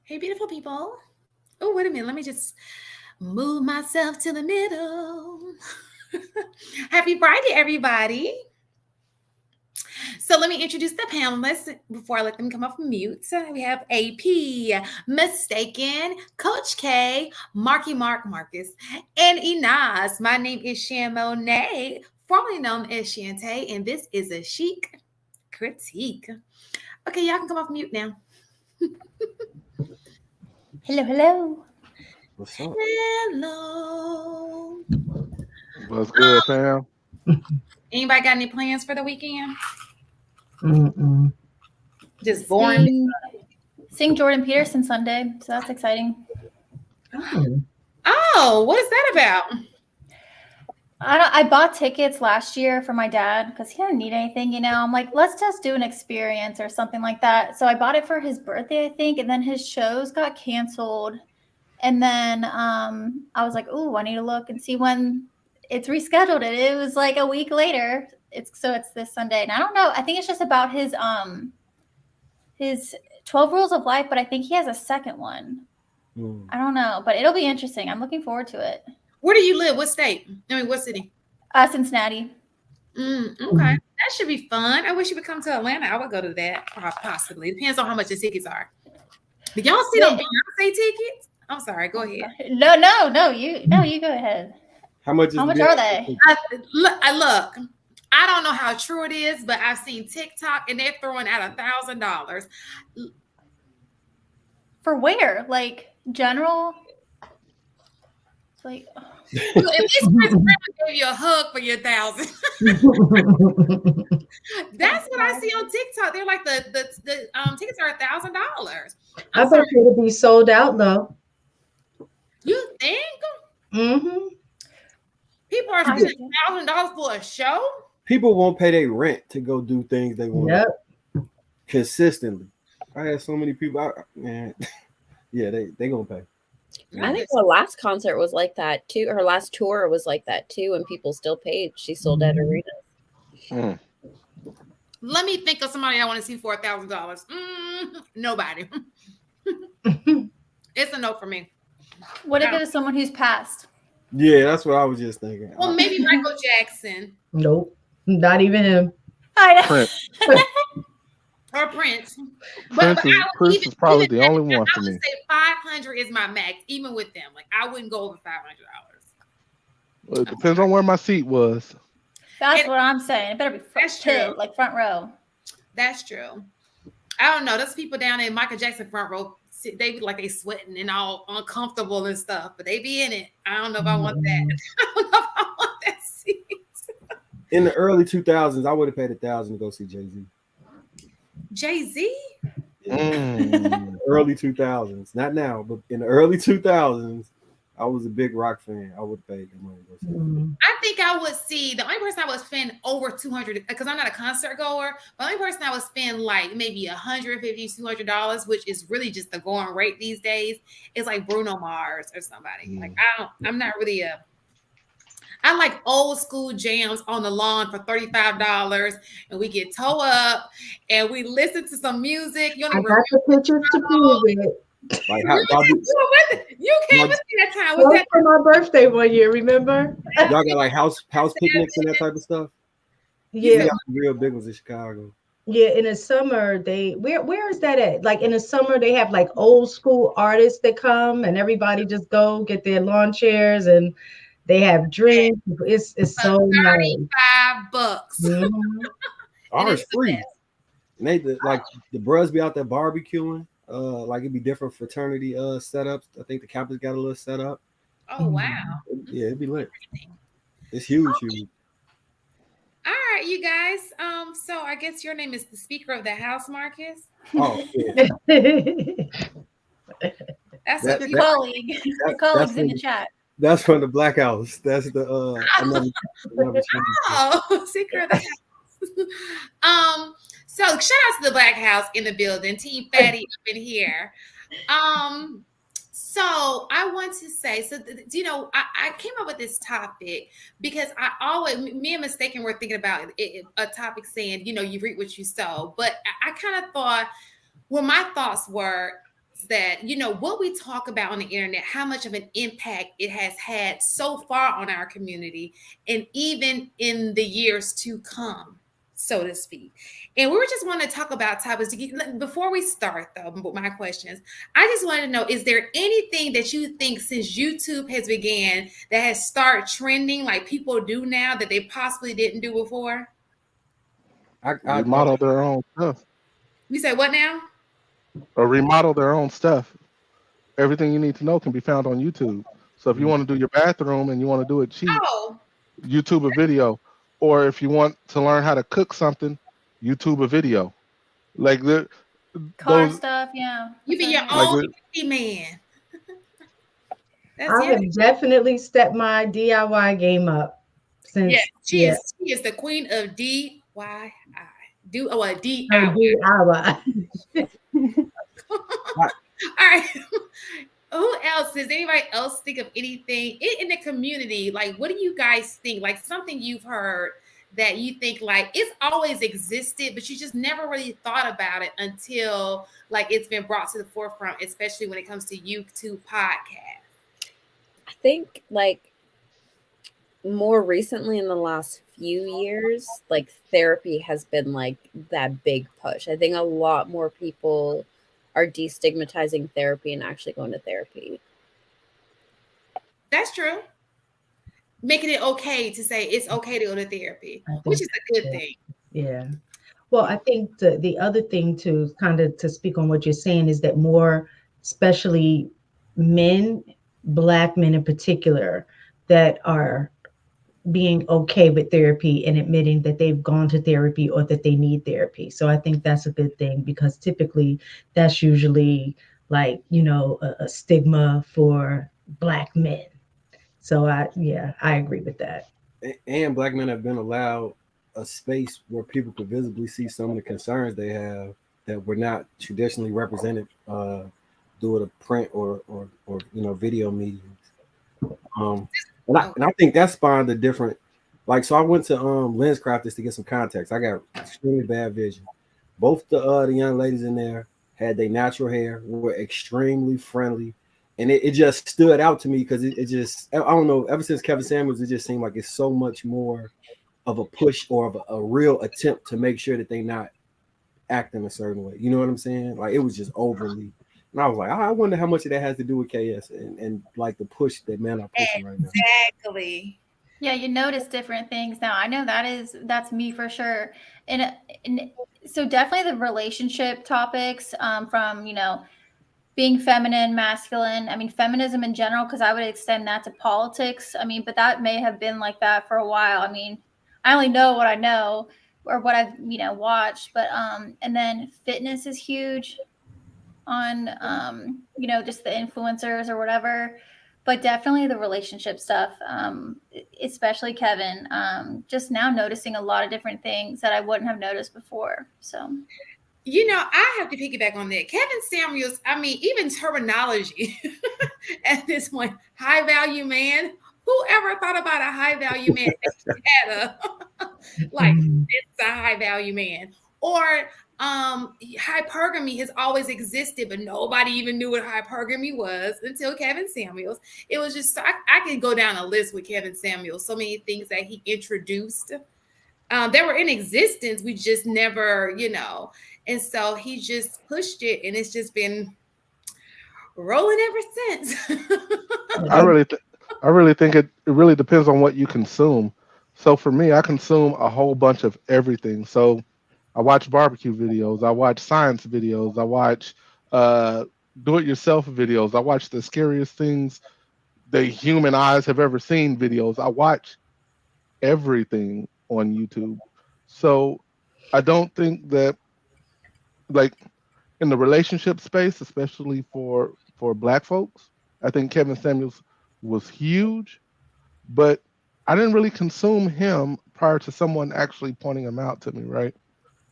Hey, beautiful people. Oh, wait a minute. Let me just move myself to the middle. Happy Friday, everybody. So let me introduce the panelists before I let them come off mute. So we have AP, Mistaken, Coach K, Marky Mark Marcus, and Enas. My name is Shan Monet, formerly known as Shantae, and this is a Chic critique. Okay, y'all can come off mute now. Hello, hello. What's up? Hello. What's good, fam? Anybody got any plans for the weekend? Mm-mm. Just boring. Sing Jordan Peterson Sunday, so that's exciting. Oh, what is that about? I bought tickets last year for my dad because he didn't need anything, I'm like, let's just do an experience or something like that. So I bought it for his birthday, I think, and then his shows got canceled. And then I was like, "Ooh, I need to look and see when it's rescheduled." And it was like a week later. It's this Sunday, and I don't know. I think it's just about his 12 Rules of Life, but I think he has a second one. I don't know, but it'll be interesting. I'm looking forward to it. Where do you live? What state? I mean, what city? Cincinnati. Okay, that should be fun. I wish you would come to Atlanta. I would go to that possibly. Depends on how much the tickets are. Did y'all see those Beyonce tickets? I'm sorry. Go ahead. No. You go ahead. How much are they? Look. I don't know how true it is, but I've seen TikTok and they're throwing out $1,000. For where? Like general? Like at least Chris Brown gave you a hug for your $1,000. That's what I see on TikTok. They're like the tickets are $1,000. I bet it'll be sold out though. You think? Mm-hmm. People are spending $1,000 for a show? People won't pay their rent to go do things they want consistently. I had so many people. Yeah, they gonna pay. I think her last concert was like that too. Her last tour was like that too, and people still paid. She sold out arenas. Let me think of somebody I want to see for $1,000. Nobody. It's a no for me. What if it is someone who's passed? Yeah, that's what I was just thinking. Well, maybe Michael Jackson. Nope, not even him. I know. Prince. Or Prince. Prince is probably the only one for me. I would say 500 is my max, even with them. Like I wouldn't go over $500. Well, it depends on where my seat was. That's what I'm saying. It better be front row. That's true. I don't know. Those people down in Michael Jackson front row, they be like they sweating and all uncomfortable and stuff, but they be in it. I don't know if I want that. I don't know if I want that seat. In the early 2000s, I would have paid $1,000 to go see Jay-Z. Jay-Z? Early 2000s, not now, but in the early 2000s, I was a big rock fan. I would pay the money to go see. I think I would see the only person I would spend over $200 because I'm not a concert goer. The only person I would spend like maybe $150, $200, which is really just the going rate these days, is like Bruno Mars or somebody. Like I'm not really I like old school jams on the lawn for $35, and we get toe up and we listen to some music. I got the pictures to prove it. Like you came with me that time. Was that for my birthday one year? Remember? Y'all got like house picnics and that type of stuff. Yeah, real big ones in Chicago. Yeah, in the summer where is that at? Like in the summer they have like old school artists that come and everybody just go get their lawn chairs and they have drinks. It's so nice. $35. Ours free. And they like the bros be out there barbecuing. Like it'd be different fraternity setups. I think the campus got a little setup. Oh wow. Yeah, it'd be lit. It's huge. All right, you guys. So I guess your name is the Speaker of the House, Marcus. Oh, yeah. That's your colleague. Your colleagues in the chat. That's from the Black House. That's the Speaker of the House. So shout out to the Black House in the building, Team Fatty up in here. So I want to say, I came up with this topic because me and Mistaken were thinking about a topic saying, you reap what you sow. But I kind of thought, my thoughts were, that, you know, what we talk about on the internet, how much of an impact it has had so far on our community and even in the years to come, so to speak. And we were just want to talk about topics before we start though, with my questions. I just wanted to know, is there anything that you think since YouTube has began that has started trending like people do now that they possibly didn't do before? Remodel their own stuff. You say what now? Or remodel their own stuff. Everything you need to know can be found on YouTube. So if you want to do your bathroom and you want to do it cheap, YouTube a video. Or if you want to learn how to cook something, YouTube a video. Like the car stuff, yeah. You be your own man. I have definitely stepped my DIY game up since. She is the queen of DIY. DIY. All right. Who else? Does anybody else think of anything in the community? Like, what do you guys think? Like something you've heard that you think like it's always existed, but you just never really thought about it until like it's been brought to the forefront, especially when it comes to YouTube podcasts. I think like more recently in the last few years, like therapy has been like that big push. I think a lot more people are destigmatizing therapy and actually going to therapy. That's true. Making it okay to say it's okay to go to therapy, which is a good thing. Yeah. Well, I think the other thing to kind of to speak on what you're saying is that more, especially men, Black men in particular, that are being okay with therapy and admitting that they've gone to therapy or that they need therapy. So I think that's a good thing because typically that's usually like, you know, a stigma for Black men. So I agree with that. And Black men have been allowed a space where people could visibly see some of the concerns they have that were not traditionally represented through the print or you know, video mediums. And I think that spawned a different, like, so I went to LensCrafters to get some context. I got extremely bad vision. Both the young ladies in there had their natural hair, were extremely friendly. And it just stood out to me because it just, I don't know, ever since Kevin Samuels, it just seemed like it's so much more of a push or of a real attempt to make sure that they not acting a certain way. You know what I'm saying? Like, it was just overly. And I was like, I wonder how much of that has to do with KS and like the push that men are pushing right now. Exactly. Yeah, you notice different things now. I know that's me for sure. And so definitely the relationship topics from, you know, being feminine, masculine. I mean, feminism in general, because I would extend that to politics. I mean, but that may have been like that for a while. I mean, I only know what I know or what I've, you know, watched. But and then fitness is huge on you know, just the influencers or whatever. But definitely the relationship stuff, especially Kevin, just now noticing a lot of different things that I wouldn't have noticed before. So, you know, I have to piggyback on that. Kevin Samuels, I mean, even terminology at this point, high value man. Who ever thought about a high value man? Like, it's a high value man. Or hypergamy has always existed, but nobody even knew what hypergamy was until Kevin Samuels. It was just, I can go down a list with Kevin Samuels, so many things that he introduced that were in existence, we just never, you know, and so he just pushed it, and it's just been rolling ever since. I really think it really depends on what you consume. So for me, I consume a whole bunch of everything. So I watch barbecue videos, I watch science videos, I watch do-it-yourself videos, I watch the scariest things the human eyes have ever seen videos. I watch everything on YouTube. So I don't think that, like, in the relationship space, especially for Black folks, I think Kevin Samuels was huge, but I didn't really consume him prior to someone actually pointing him out to me, right?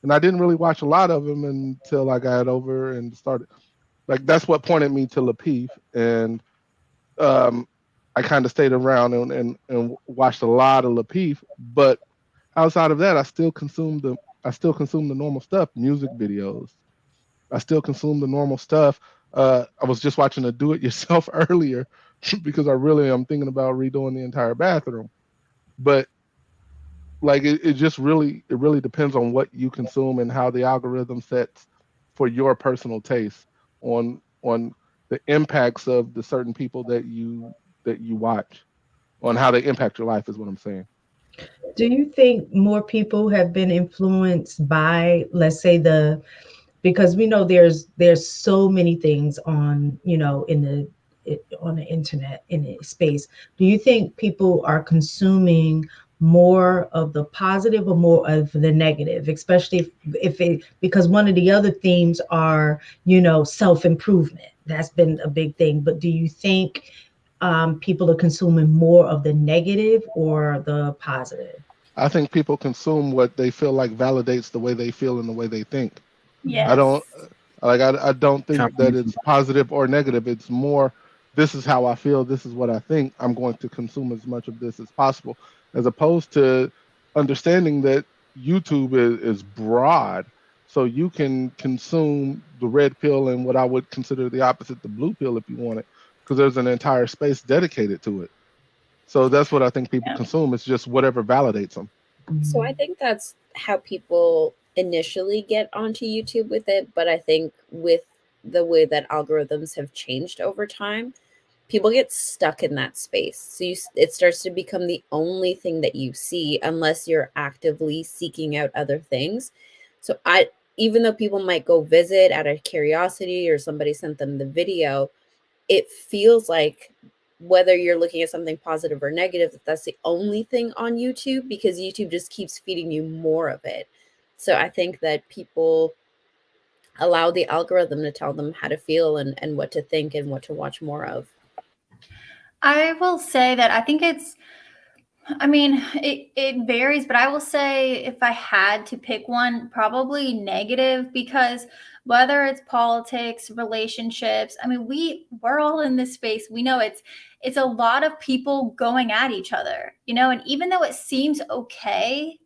And I didn't really watch a lot of him until I got over and started. Like, that's what pointed me to Lapeef, and I kind of stayed around and watched a lot of Lapeef. But outside of that, I still consume the normal stuff, music videos. I still consume the normal stuff. I was just watching a do-it-yourself earlier because I really am thinking about redoing the entire bathroom. But like it really depends on what you consume and how the algorithm sets for your personal taste on the impacts of the certain people that you watch, on how they impact your life is what I'm saying. Do you think more people have been influenced by, let's say, because we know there's so many things on, in on the internet, in the space. Do you think people are consuming more of the positive or more of the negative, especially if it, because one of the other themes are, self-improvement. That's been a big thing. But do you think people are consuming more of the negative or the positive? I think people consume what they feel like validates the way they feel and the way they think. I Yes. don't I don't think that Confirmation it's positive or negative. It's more, this is how I feel, this is what I think. I'm going to consume as much of this as possible, as opposed to understanding that YouTube is broad. So you can consume the red pill and what I would consider the opposite, the blue pill, if you want it, because there's an entire space dedicated to it. So that's what I think people Yeah. consume. It's just whatever validates them. So I think that's how people initially get onto YouTube with it. But I think with the way that algorithms have changed over time, people get stuck in that space. So it starts to become the only thing that you see unless you're actively seeking out other things. So even though people might go visit out of curiosity or somebody sent them the video, it feels like whether you're looking at something positive or negative, that's the only thing on YouTube because YouTube just keeps feeding you more of it. So I think that people allow the algorithm to tell them how to feel and what to think and what to watch more of. I will say that I think it varies, but I will say if I had to pick one, probably negative, because whether it's politics, relationships, we're all in this space. We know it's a lot of people going at each other, and even though it seems okay,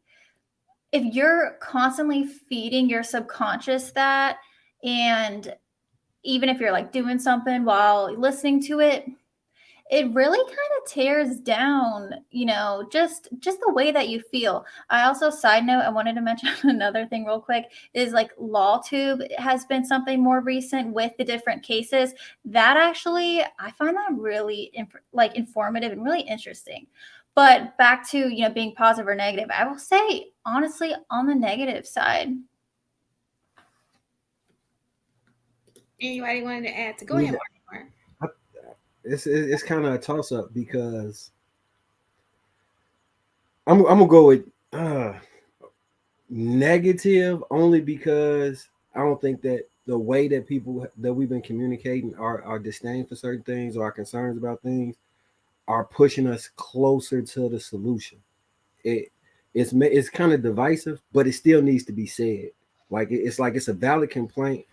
if you're constantly feeding your subconscious that, and even if you're like doing something while listening to it, it really kind of tears down, just the way that you feel. I also, side note, I wanted to mention another thing real quick, is like LawTube has been something more recent with the different cases that actually I find that really informative and really interesting. But back to, being positive or negative, I will say honestly on the negative side. Anybody wanted to add to? Go Yeah, ahead, Mark. it's kind of a toss up because I'm gonna go with negative only because I don't think that the way that people that we've been communicating our disdain for certain things or our concerns about things are pushing us closer to the solution. It it's kind of divisive, but it still needs to be said. Like it's a valid complaint,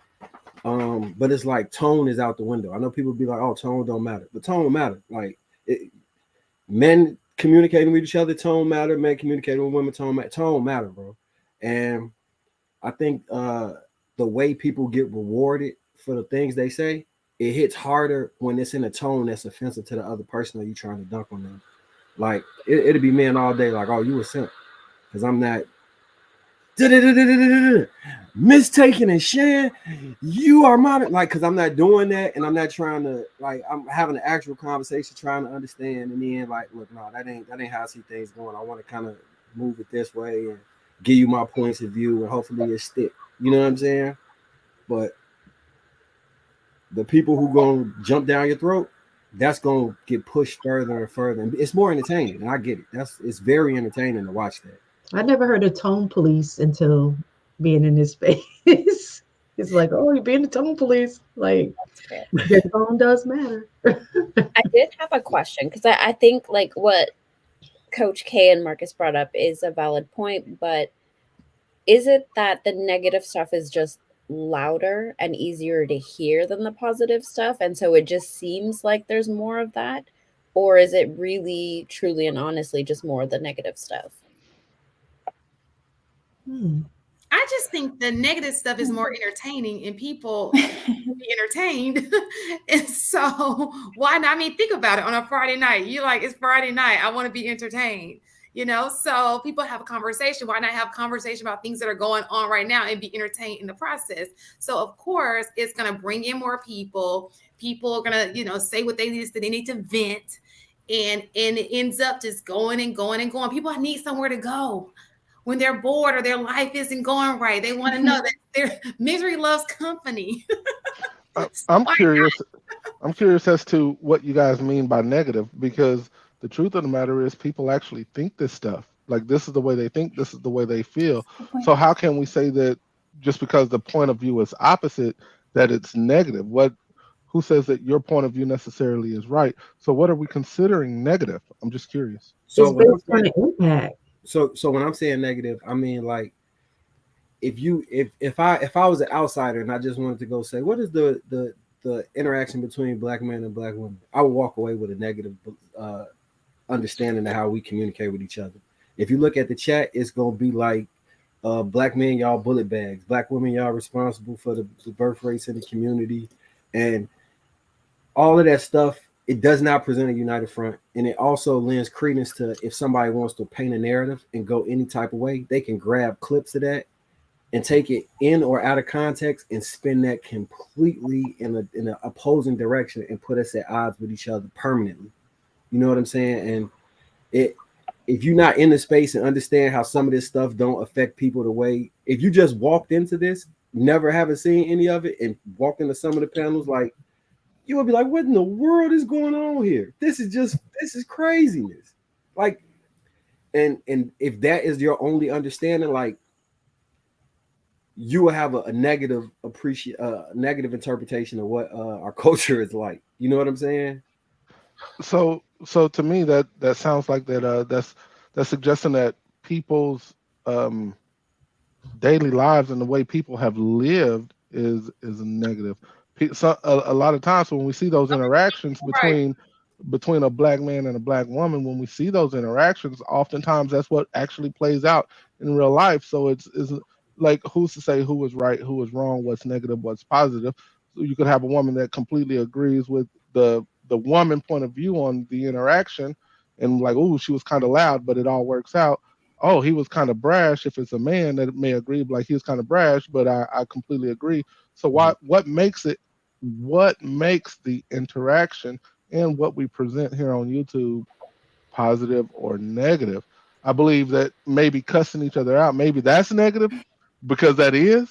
but it's like tone is out the window. I know people be like, "Oh, tone don't matter," but tone matter. Like men communicating with each other, tone matter. Men communicating with women, tone matter. Tone matter, bro. And I think the way people get rewarded for the things they say, it hits harder when it's in a tone that's offensive to the other person or you trying to dunk on them. Like it'll be men all day, like, "Oh, you a simp," because I'm not mistaken and sharing. You are modern, like, because I'm not doing that, and I'm not trying to, like, I'm having an actual conversation, trying to understand. And then, like, look, no, that ain't how I see things going. I want to kind of move it this way and give you my points of view, and hopefully it stick. You know what I'm saying? But the people who gonna jump down your throat, that's gonna get pushed further and further. And it's more entertaining, and I get it. It's very entertaining to watch that. I never heard of tone police until being in this space. It's like, oh, you're being the tone police. Like, That's fair. your tone does matter. I did have a question because I think like what Coach K and Marcus brought up is a valid point, but is it that the negative stuff is just louder and easier to hear than the positive stuff? And so it just seems like there's more of that? Or is it really, truly, and honestly just more of the negative stuff? Hmm. I just think the negative stuff is more entertaining, and people be entertained. And so why not? I mean, think about it. On a Friday night, you like, it's Friday night, I want to be entertained, so people have a conversation. Why not have conversation about things that are going on right now and be entertained in the process? So of course it's going to bring in more people are going to say what they need to vent, and it ends up just going and going and going. People need somewhere to go when they're bored or their life isn't going right. They want to know that their misery loves company. I'm curious. I'm curious as to what you guys mean by negative, because the truth of the matter is people actually think this stuff. Like, this is the way they think, this is the way they feel. So how can we say that just because the point of view is opposite, that it's negative? Who says that your point of view necessarily is right? So what are we considering negative? I'm just curious. It's based on the impact. So when I'm saying negative, I mean, like, if I was an outsider and I just wanted to go say, what is the interaction between black men and black women, I would walk away with a negative understanding of how we communicate with each other. If you look at the chat, it's gonna be like, black men, y'all bullet bags. Black women, y'all responsible for the birth rates in the community, and all of that stuff. It does not present a united front, and it also lends credence to, if somebody wants to paint a narrative and go any type of way, they can grab clips of that and take it in or out of context and spin that completely in an opposing direction and put us at odds with each other permanently. You know what I'm saying? And if you're not in the space and understand how some of this stuff don't affect people the way, if you just walked into this, never having seen any of it, and walked into some of the panels, like, you would be like, what in the world is going on here? This is craziness. Like, and if that is your only understanding, like, you will have a negative negative interpretation of what our culture is like. You know what I'm saying? So to me, that sounds like that's suggesting that people's daily lives and the way people have lived is negative. So a lot of times when we see those interactions between a black man and a black woman, when we see those interactions, oftentimes that's what actually plays out in real life. So it's like, who's to say who was right, who was wrong, what's negative, what's positive? So you could have a woman that completely agrees with the woman point of view on the interaction, and like, oh, she was kind of loud, but it all works out. Oh, he was kind of brash. If it's a man that may agree, like, he was kind of brash, but I completely agree. So what makes the interaction and what we present here on YouTube positive or negative? I believe that maybe cussing each other out, maybe that's negative, because that is.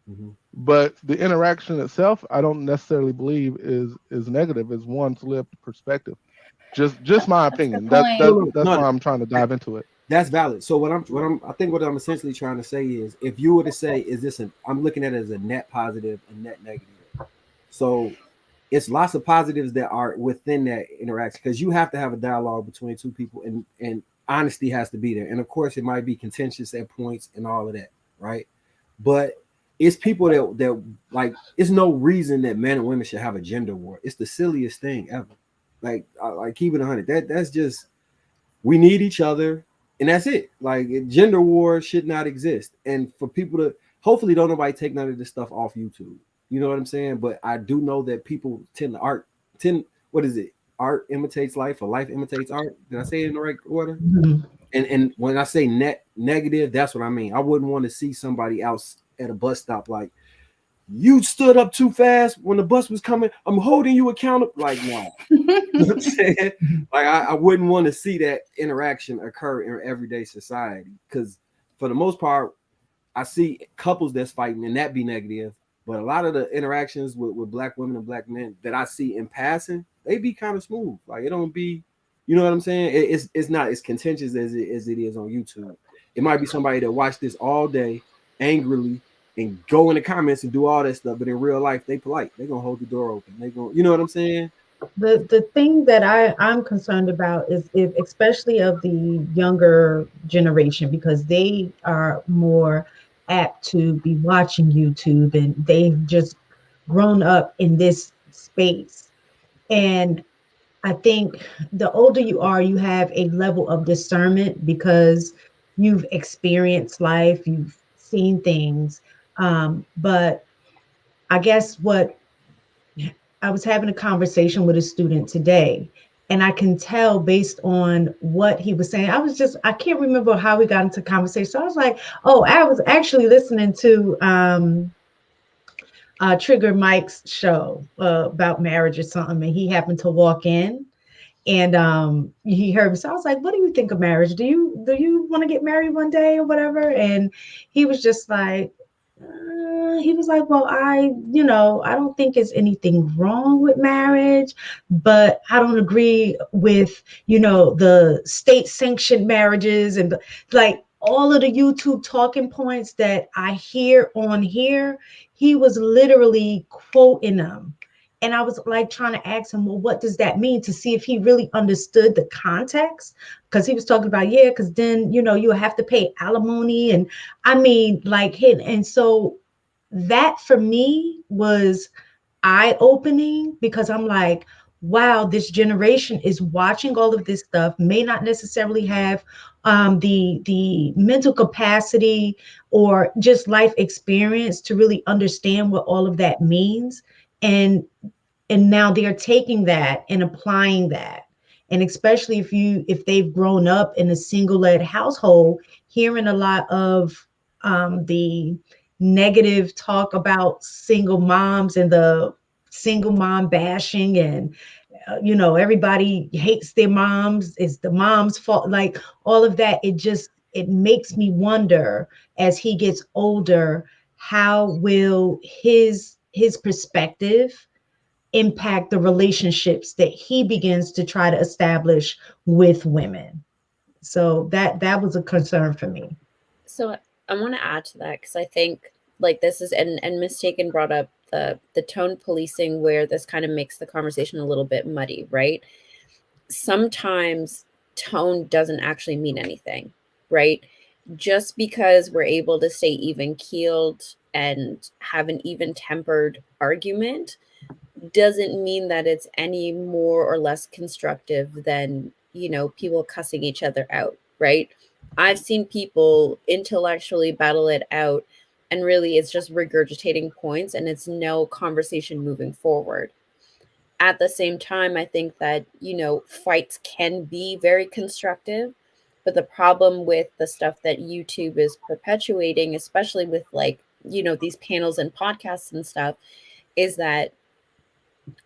Mm-hmm. But the interaction itself, I don't necessarily believe is negative. It's one's lived perspective. Just my opinion. That's why I'm trying to dive into it. That's valid. So what I'm essentially trying to say is, if you were to say, I'm looking at it as a net positive and net negative. So it's lots of positives that are within that interaction, because you have to have a dialogue between two people, and honesty has to be there. And of course, it might be contentious at points and all of that, right? But it's people that like, it's no reason that men and women should have a gender war. It's the silliest thing ever. Like keep it 100. That's just, we need each other, and that's it. Like, gender war should not exist. And for people to, hopefully don't nobody take none of this stuff off YouTube. You know what I'm saying? But I do know that people what is it? Art imitates life, or life imitates art. Did I say it in the right order? Mm-hmm. And when I say negative, that's what I mean. I wouldn't want to see somebody else at a bus stop like, you stood up too fast when the bus was coming, I'm holding you accountable. Like, no. You know what I'm saying? Like, I wouldn't want to see that interaction occur in everyday society, because for the most part, I see couples that's fighting and that be negative. But a lot of the interactions with black women and black men that I see in passing, they be kind of smooth. Like, it don't be, you know what I'm saying? It's not as contentious as it is on YouTube. It might be somebody that watched this all day angrily and go in the comments and do all that stuff, but in real life, they polite. They're gonna hold the door open. They gonna, you know what I'm saying? The thing that I'm concerned about is, if, especially of the younger generation, because they are more apt to be watching YouTube, and they've just grown up in this space. And I think the older you are, you have a level of discernment, because you've experienced life, you've seen things. But I guess what I was having a conversation with a student today, and I can tell based on what he was saying. I can't remember how we got into conversation. So I was like, oh, I was actually listening to Trigger Mike's show about marriage or something, and he happened to walk in, and he heard me. So I was like, what do you think of marriage? Do you want to get married one day or whatever? And he was just like, he was like, well, I don't think there's anything wrong with marriage, but I don't agree with, the state sanctioned marriages and like all of the YouTube talking points that I hear on here. He was literally quoting them. And I was like trying to ask him, well, what does that mean, to see if he really understood the context? Because he was talking about, yeah, because then, you have to pay alimony. And I mean, like, and so that for me was eye-opening, because I'm like, wow, this generation is watching all of this stuff, may not necessarily have the mental capacity or just life experience to really understand what all of that means. And now they're taking that and applying that. And especially if they've grown up in a single-led household, hearing a lot of the negative talk about single moms and the single mom bashing, and everybody hates their moms, it's the mom's fault, like all of that. It makes me wonder, as he gets older, how will his perspective impact the relationships that he begins to try to establish with women. So that was a concern for me. So I want to add to that, because I think like this is, and Mistaken brought up the tone policing, where this kind of makes the conversation a little bit muddy, right? Sometimes tone doesn't actually mean anything, right? Just because we're able to stay even keeled and have an even tempered argument doesn't mean that it's any more or less constructive than, people cussing each other out, right? I've seen people intellectually battle it out, and really it's just regurgitating points and it's no conversation moving forward. At the same time, I think that, fights can be very constructive, but the problem with the stuff that YouTube is perpetuating, especially with like, these panels and podcasts and stuff, is that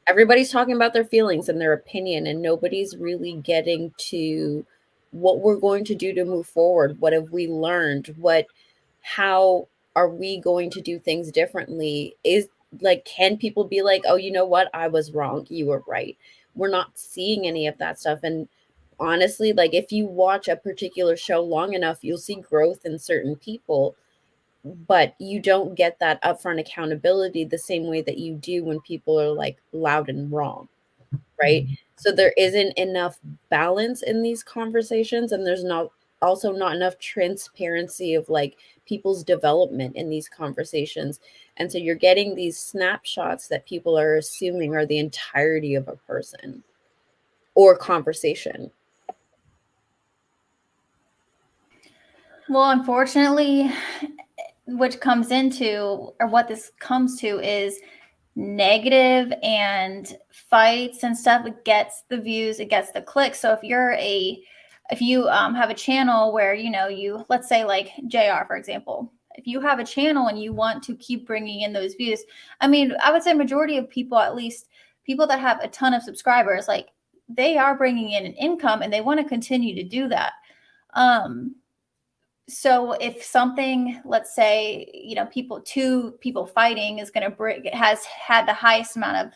everybody's talking about their feelings and their opinion, and nobody's really getting to what we're going to do to move forward. What have we learned? How are we going to do things differently? Is like, can people be like, oh, you know what? I was wrong. You were right. We're not seeing any of that stuff. And honestly, like if you watch a particular show long enough, you'll see growth in certain people, but you don't get that upfront accountability the same way that you do when people are like loud and wrong, right? So there isn't enough balance in these conversations, and there's not enough transparency of like people's development in these conversations. And so you're getting these snapshots that people are assuming are the entirety of a person or conversation. Well, unfortunately, what this comes to is negative and fights and stuff. It gets the views, it gets the clicks. So if you have a channel where you, let's say like JR, for example, if you have a channel and you want to keep bringing in those views, I mean, I would say majority of people, at least people that have a ton of subscribers, like they are bringing in an income and they want to continue to do that. So if something, let's say, two people fighting is going to has had the highest amount of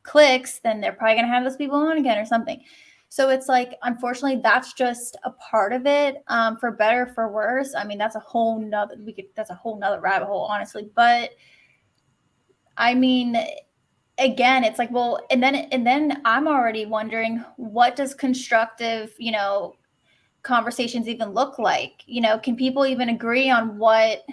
clicks, then they're probably going to have those people on again or something. So it's like, unfortunately, that's just a part of it, for better, for worse. I mean, that's a whole nother rabbit hole, honestly. But I mean, again, it's like, well, and then I'm already wondering, what does constructive, conversations even look like? Can people even agree on what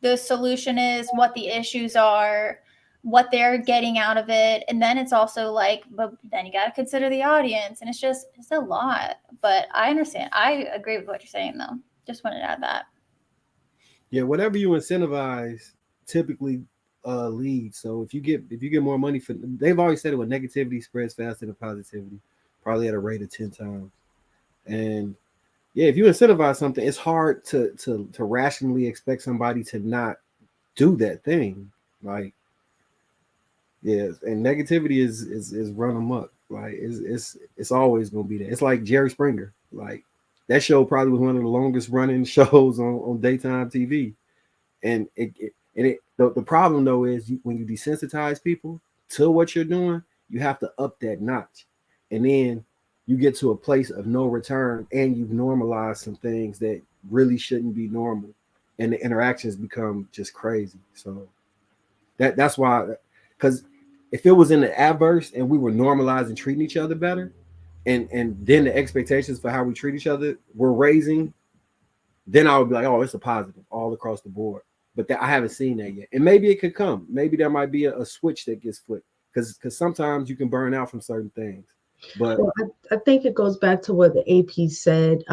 the solution is, what the issues are, what they're getting out of it? And then it's also like, but then you got to consider the audience, and it's a lot. But I understand. I agree with what you're saying, though. Just wanted to add that. Yeah, whatever you incentivize typically leads. So if you get more money for, they've always said it, when negativity spreads faster than positivity, probably at a rate of 10 times. And yeah, if you incentivize something, it's hard to rationally expect somebody to not do that thing. Like, yeah, and negativity is run amok. Like it's always gonna be there. It's like Jerry Springer. Like that show probably was one of the longest running shows on daytime TV. And the problem though is when you desensitize people to what you're doing, you have to up that notch, and then you get to a place of no return, and you've normalized some things that really shouldn't be normal, and the interactions become just crazy. So that's why, because if it was in the adverse and we were normalizing treating each other better, and then the expectations for how we treat each other were raising, then I would be like, oh, it's a positive all across the board. But I haven't seen that yet, and maybe it could come. Maybe there might be a switch that gets flipped, because sometimes you can burn out from certain things. But Well, I think it goes back to what the AP said,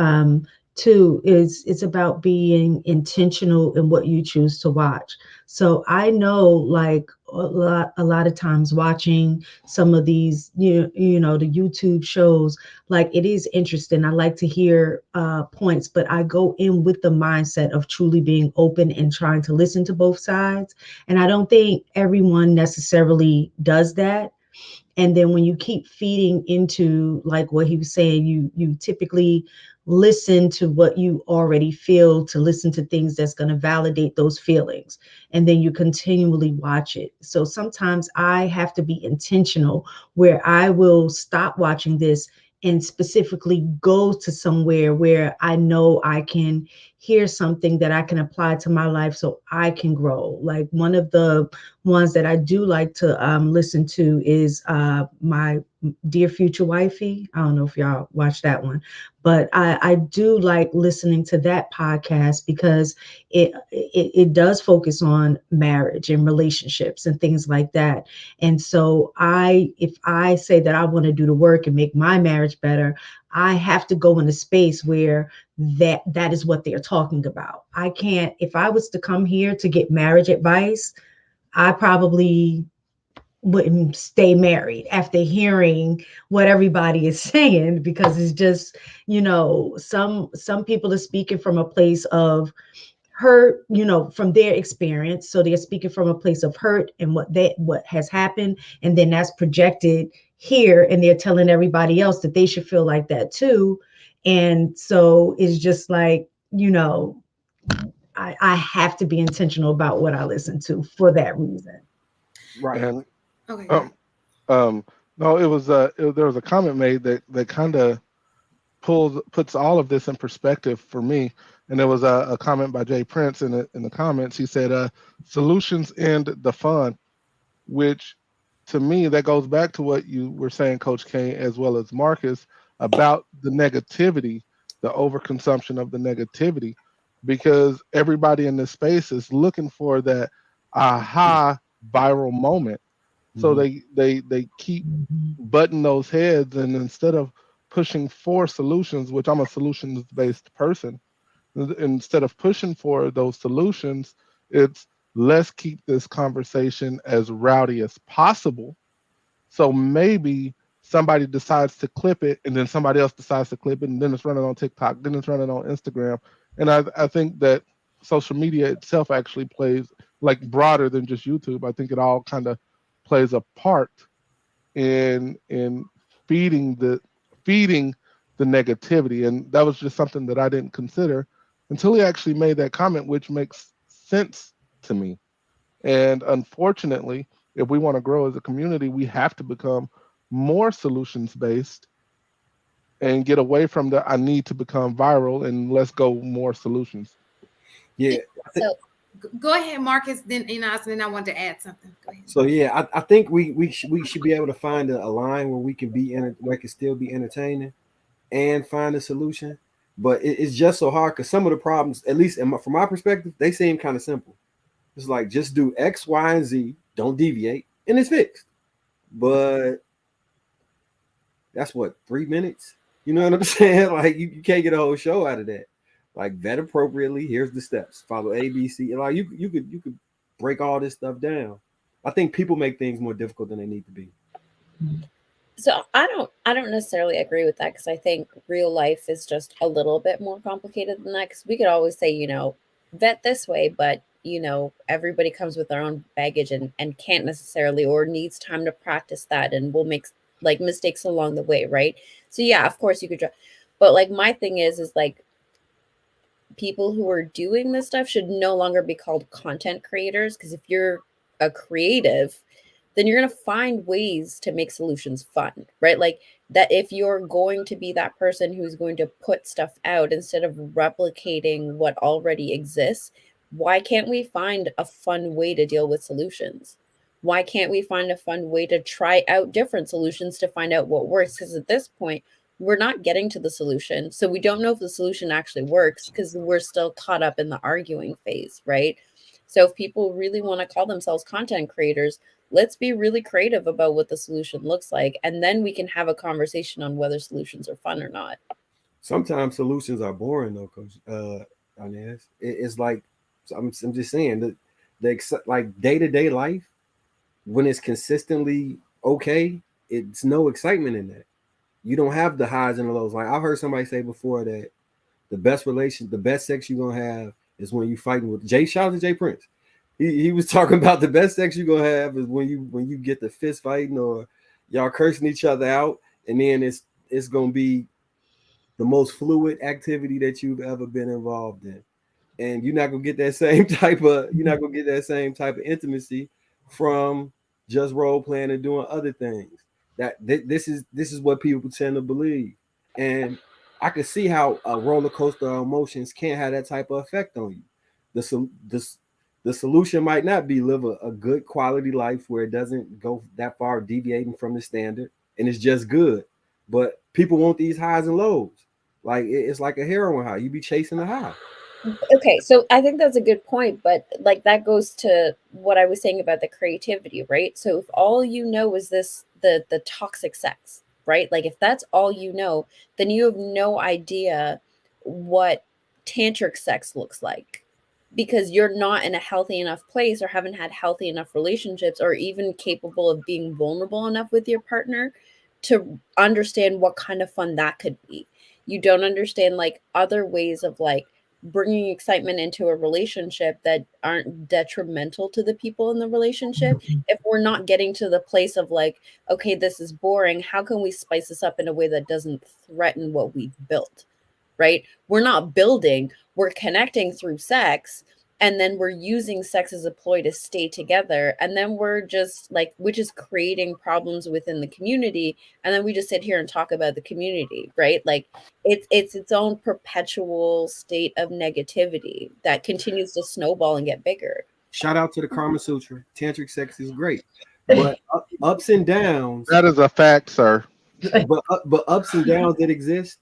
too, is it's about being intentional in what you choose to watch. So I know, like a lot of times watching some of these, the YouTube shows, like it is interesting. I like to hear points, but I go in with the mindset of truly being open and trying to listen to both sides. And I don't think everyone necessarily does that. And then when you keep feeding into, like what he was saying, you typically listen to what you already feel, to listen to things that's going to validate those feelings, and then you continually watch it. So sometimes I have to be intentional, where I will stop watching this and specifically go to somewhere where I know I can hear something that I can apply to my life so I can grow. Like one of the ones that I do like to listen to is my Dear Future Wifey. I don't know if y'all watch that one, but I do like listening to that podcast because it does focus on marriage and relationships and things like that. And so if I say that I want to do the work and make my marriage better, I have to go in a space where that is what they're talking about. I can't, if I was to come here to get marriage advice, I probably wouldn't stay married after hearing what everybody is saying, because it's just, some people are speaking from a place of hurt, from their experience. So they're speaking from a place of hurt and what has happened, and then that's projected here, and they're telling everybody else that they should feel like that too. And so it's just like, I have to be intentional about what I listen to for that reason. right, And Okay. um, no, there was a comment made that kind of puts all of this in perspective for me. And there was a comment by Jay Prince in the comments. He said, "Solutions end the fun," which to me that goes back to what you were saying, Coach K, as well as Marcus, about the negativity, the overconsumption of the negativity, because everybody in this space is looking for that aha viral moment. So they keep butting those heads, and instead of pushing for solutions, which I'm a solutions based person, instead of pushing for those solutions, it's let's keep this conversation as rowdy as possible. So maybe somebody decides to clip it, and then somebody else decides to clip it, and then it's running on TikTok, then it's running on Instagram. And I think that social media itself actually plays, like, broader than just YouTube. I think it all kind of plays a part in feeding the negativity. And that was just something that I didn't consider until he actually made that comment, which makes sense to me. And unfortunately, if we want to grow as a community, we have to become more solutions based and get away from the I need to become viral, and let's go more solutions. yeah. So Go ahead, Marcus. Then then I wanted to add something. Go ahead. So yeah, I think we should be able to find a line where we can where it can still be entertaining and find a solution. But it's just so hard because some of the problems, at least from my perspective, they seem kind of simple. It's like just do X, Y, and Z, don't deviate, and it's fixed. But that's what, 3 minutes? You know what I'm saying? Like you can't get a whole show out of that. Like vet appropriately. Here's the steps. Follow A, B, C. And like you could break all this stuff down. I think people make things more difficult than they need to be. So I don't necessarily agree with that, because I think real life is just a little bit more complicated than that. Because we could always say, vet this way, but everybody comes with their own baggage, and can't necessarily, or needs time to practice that, and will make like mistakes along the way, right? So yeah, of course you could but like my thing is like, people who are doing this stuff should no longer be called content creators, because if you're a creative, then you're going to find ways to make solutions fun, right? Like that, if you're going to be that person who's going to put stuff out instead of replicating what already exists, why can't we find a fun way to deal with solutions? Why can't we find a fun way to try out different solutions to find out what works? Because at this point, we're not getting to the solution. So we don't know if the solution actually works, because we're still caught up in the arguing phase, right? So if people really want to call themselves content creators, let's be really creative about what the solution looks like. And then we can have a conversation on whether solutions are fun or not. Sometimes solutions are boring though, Coach Inez. It's like I'm just saying that like day-to-day life, when it's consistently okay, it's no excitement in that. You don't have the highs and the lows. Like I've heard somebody say before that the best sex you're gonna have is when you fighting with Jay. Shout out to Jay Prince. He was talking about the best sex you're gonna have is when you get the fist fighting or y'all cursing each other out, and then it's gonna be the most fluid activity that you've ever been involved in. And you're not gonna get that same type of intimacy from just role playing and doing other things. This is what people tend to believe. And I can see how a roller coaster of emotions can have that type of effect on you. The solution might not be live a good quality life where it doesn't go that far deviating from the standard and it's just good. But people want these highs and lows. Like it's like a heroin high. You be chasing the high. Okay, so I think that's a good point, but like that goes to what I was saying about the creativity, right? So if all you know is the toxic sex, right? Like if that's all you know, then you have no idea what tantric sex looks like, because you're not in a healthy enough place, or haven't had healthy enough relationships, or even capable of being vulnerable enough with your partner to understand what kind of fun that could be. You don't understand like other ways of like bringing excitement into a relationship that aren't detrimental to the people in the relationship. If we're not getting to the place of like, okay, this is boring, how can we spice this up in a way that doesn't threaten what we've built, right? We're not building, we're connecting through sex, and then we're using sex as a ploy to stay together, and then we're just creating problems within the community, and then we just sit here and talk about the community, right? Like it's its own perpetual state of negativity that continues to snowball and get bigger. Shout out to the Karma Sutra. Tantric sex is great, but ups and downs. That is a fact, sir. But ups and downs that exist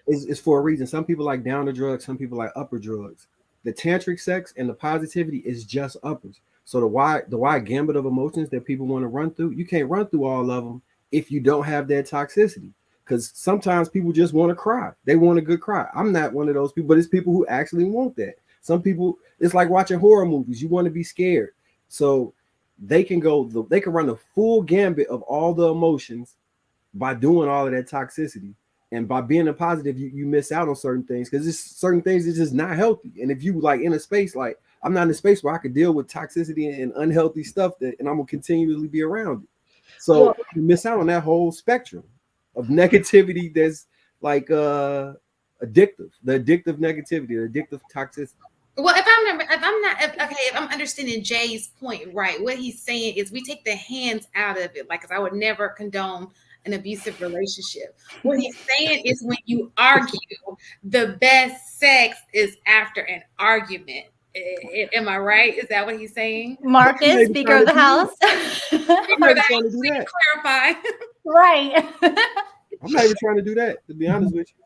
is for a reason. Some people like downer drugs. Some people like upper drugs. The tantric sex and the positivity is just uppers. So the wide gambit of emotions that people want to run through, you can't run through all of them if you don't have that toxicity. Because sometimes people just want to cry. They want a good cry. I'm not one of those people, but it's people who actually want that. Some people, it's like watching horror movies. You want to be scared. So they can run the full gambit of all the emotions by doing all of that toxicity. And by being a positive, you miss out on certain things because it's certain things that's just not healthy. And if you like in a space, like I'm not in a space where I could deal with toxicity and unhealthy stuff and I'm gonna continually be around it. So you miss out on that whole spectrum of negativity that's like addictive, the addictive negativity, the addictive toxicity. Well, if I'm understanding Jay's point right, what he's saying is we take the hands out of it, like, because I would never condone an abusive relationship. What he's saying is when you argue, the best sex is after an argument. Am I right? Is that what he's saying? Marcus, Speaker of the House. Clarify. Right. I'm not even trying to do that, to be honest with you.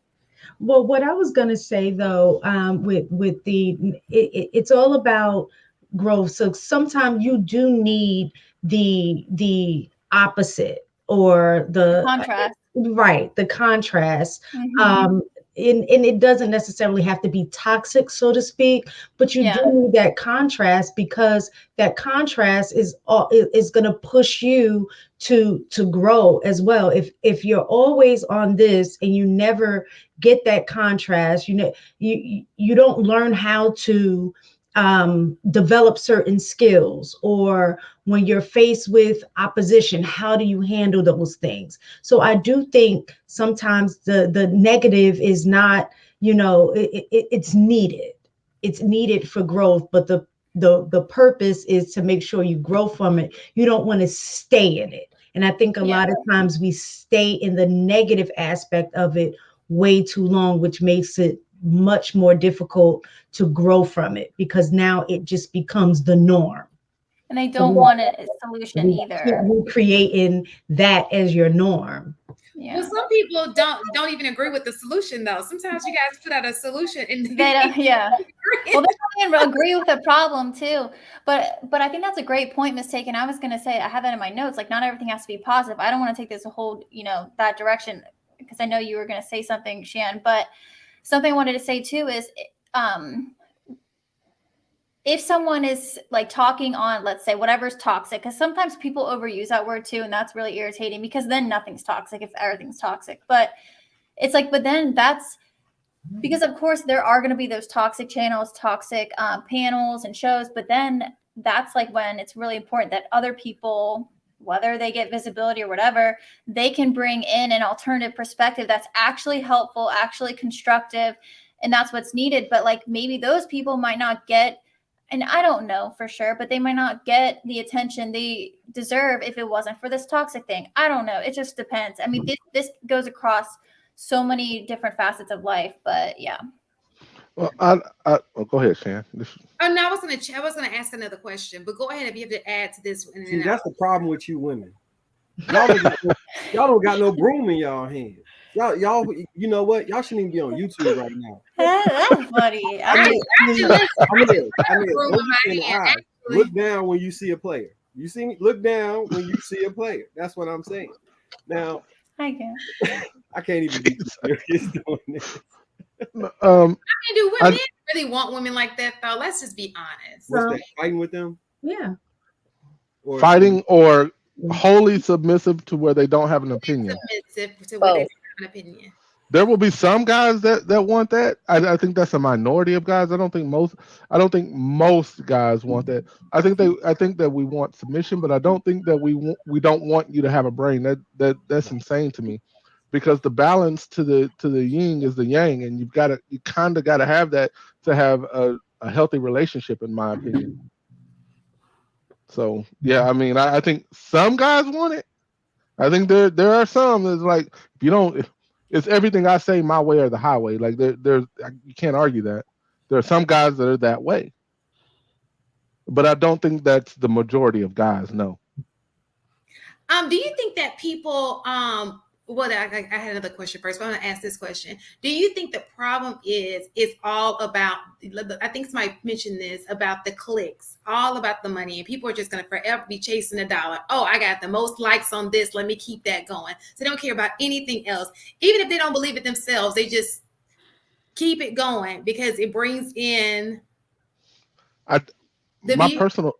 Well, what I was going to say though, with it's all about growth. So sometimes you do need the opposite or the contrast. Right, the contrast. Mm-hmm. and it doesn't necessarily have to be toxic, so to speak, but you do need that contrast, because that contrast is going to push you to grow as well. If you're always on this and you never get that contrast, you don't learn how to develop certain skills, or when you're faced with opposition, how do you handle those things? So I do think sometimes the negative is not, it's needed. It's needed for growth, but the purpose is to make sure you grow from it. You don't want to stay in it. And I think a lot of times we stay in the negative aspect of it way too long, which makes it much more difficult to grow from it, because now it just becomes the norm. And they don't want a solution either. We're creating that as your norm. Yeah. Well, some people don't even agree with the solution, though. Sometimes you guys put out a solution and they don't. Yeah. Well, they don't even agree with the problem too. But I think that's a great point, Miss Taken. I was going to say, I have that in my notes. Like, not everything has to be positive. I don't want to take this a whole, that direction, because I know you were going to say something, Shan. But something I wanted to say too is, if someone is like talking on, let's say, whatever's toxic, because sometimes people overuse that word too, and that's really irritating, because then nothing's toxic if everything's toxic. But it's like, but then that's because, of course, there are going to be those toxic channels, toxic panels and shows. But then that's like when it's really important that other people, whether they get visibility or whatever, they can bring in an alternative perspective that's actually helpful, actually constructive. And that's what's needed. But like, maybe those people might not get, and I don't know for sure, but they might not get the attention they deserve if it wasn't for this toxic thing. I don't know. It just depends. I mean, this goes across so many different facets of life, but yeah. Well, go ahead, Shan. Oh no, I was gonna ask another question, but go ahead if you have to add to this one. See, that's the problem with you women. Y'all don't got no broom in y'all hands. Y'all, you know what? Y'all shouldn't even be on YouTube right now. That's funny. Look down when you see a player. You see me? Look down when you see a player. That's what I'm saying. Now, I can't even be serious doing this. Do women really want women like that, though? Let's just be honest. What's that? Fighting with them? Yeah. Fighting or wholly submissive to where they don't have an opinion. Submissive to where they don't have an opinion. There will be some guys that want that. I think that's a minority of guys. I don't think most guys want that. I think that we want submission, but I don't think that we don't want you to have a brain. That's insane to me, because the balance to the yin is the yang, and you kind of gotta have that to have a healthy relationship, in my opinion. So yeah, I mean, I think some guys want it. I think there are some that's like, if you don't. It's everything I say my way or the highway. Like there's you can't argue that. There are some guys that are that way, but I don't think that's the majority of guys. No. Do you think that people? Well, I had another question first, but I'm gonna ask this question. Do you think the problem is all about? I think somebody mentioned this about the clicks, all about the money, and people are just gonna forever be chasing a dollar. Oh, I got the most likes on this. Let me keep that going. So they don't care about anything else, even if they don't believe it themselves. They just keep it going because it brings in. My personal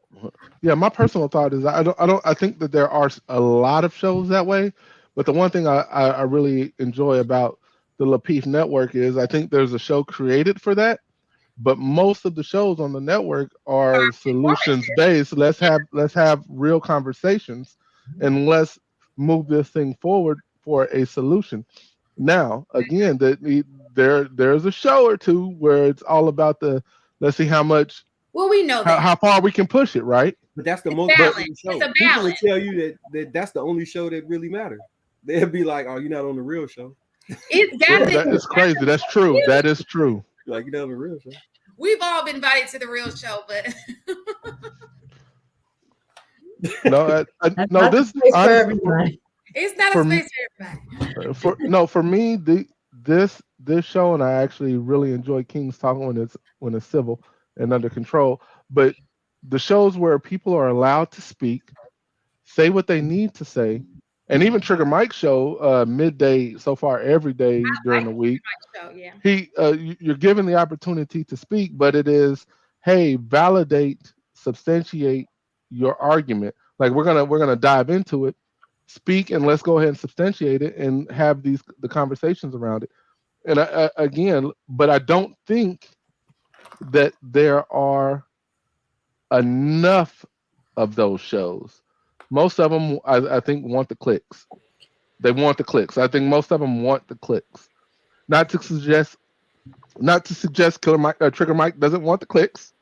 thought is I think that there are a lot of shows that way. But the one thing I really enjoy about the Lapeef Network is I think there's a show created for that, but most of the shows on the network are solutions based. Let's have real conversations, and let's move this thing forward for a solution. Now, again, there's a show or two where it's all about let's see how much. Well, we know how far we can push it, right? But that's the most important show. People will tell you that that's the only show that really matters. They'll be like, "Oh, you're not on the real show." That is crazy. That's true. That is true. Like, you're not on the real show. We've all been invited to the real show, but no, no. This for everybody. It's not a space for everybody. For me, this show, and I actually really enjoy King's Talk when it's civil and under control. But the shows where people are allowed to speak, say what they need to say, And even Trigger Mike's show, midday so far every day during Like the week, my show, yeah. you're given the opportunity to speak, but it is, hey, validate, substantiate your argument. Like we're gonna dive into it, speak, and let's go ahead and substantiate it and have the conversations around it. And again, but I don't think that there are enough of those shows. Most of them, I think, want the clicks. They want the clicks. I think most of them want the clicks. Not to suggest, Killer Mike, Trigger Mike doesn't want the clicks.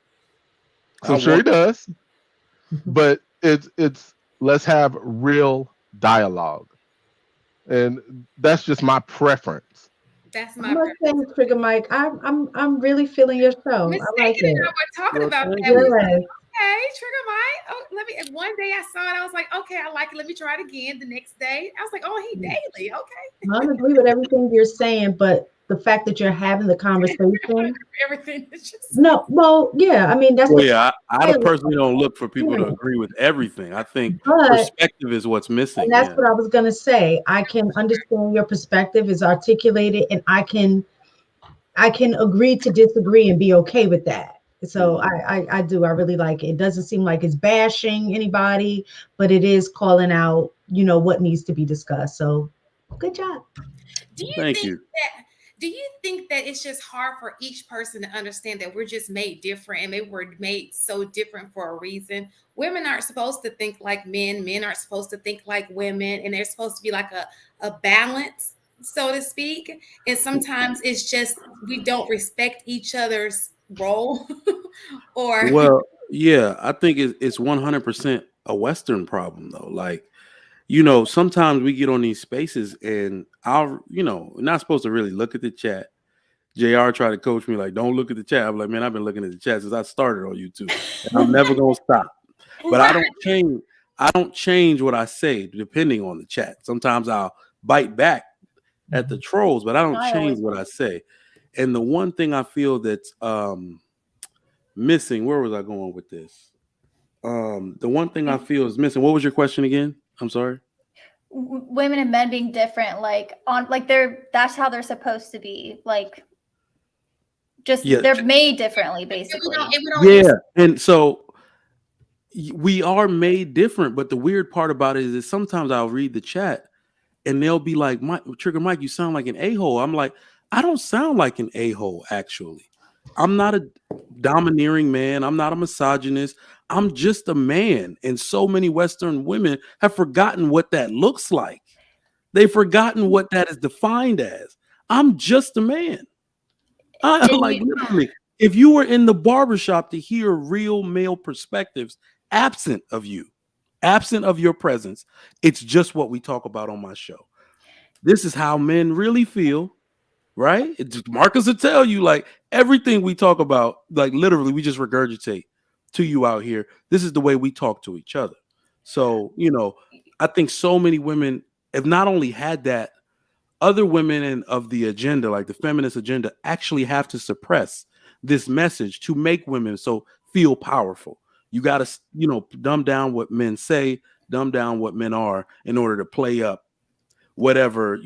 So I'm sure he does. But it's let's have real dialogue, and that's just my preference. That's I my must say, Trigger Mike, I'm really feeling your show. Miss I like Megan and I it. were talking Well, about thank that. you. We was like, Yes. okay, Trigger Mike. Oh, let me. One day I saw it, I was like, okay, I like it. Let me try it again. The next day, I was like, oh, he daily. Okay, I don't agree with everything you're saying, but the fact that you're having the conversation. everything is just No, well, yeah. I mean, that's Well, the yeah, I pilot. personally don't look for people to Yeah. agree with everything. I think But perspective is what's missing. and that's Yeah. what I was gonna say. I can understand your perspective is articulated, and I can agree to disagree and be okay with that. So I do. I really like it. It doesn't seem like it's bashing anybody, but it is calling out, what needs to be discussed. So good job. Do you Thank think you. that it's just hard for each person to understand that we're just made different and maybe we're made so different for a reason? Women aren't supposed to think like men aren't supposed to think like women, and there's supposed to be like a balance, so to speak. And sometimes it's just we don't respect each other's role or Well, yeah, I think it's 100% a Western problem though. Like, sometimes we get on these spaces and not supposed to really look at the chat. JR tried to coach me, like, don't look at the chat. I'm like, man, I've been looking at the chat since I started on YouTube. And I'm never gonna stop. But I don't change what I say depending on the chat. Sometimes I'll bite back at the trolls, but I don't change what I say. And the one thing I feel that's missing, where was I going with this? The one thing I feel is missing. What was your question again? I'm sorry. Women and men being different, that's how they're supposed to be. Like, just they're made differently, basically. Yeah, and so we are made different. But the weird part about it is sometimes I'll read the chat and they'll be like, Trigger Mike, you sound like an a-hole. I'm like, I don't sound like an a-hole, actually. I'm not a domineering man. I'm not a misogynist. I'm just a man. And so many Western women have forgotten what that looks like. They've forgotten what that is defined as. I'm just a man. Literally, if you were in the barbershop to hear real male perspectives, absent of your presence, it's just what we talk about on my show. This is how men really feel, right? Marcus will tell you, like, everything we talk about, like, literally, we just regurgitate to you out here. This is the way we talk to each other. So, I think so many women have not only had that, other women and of the agenda, like the feminist agenda, actually have to suppress this message to make women so feel powerful. You got to, dumb down what men say, dumb down what men are in order to play up whatever,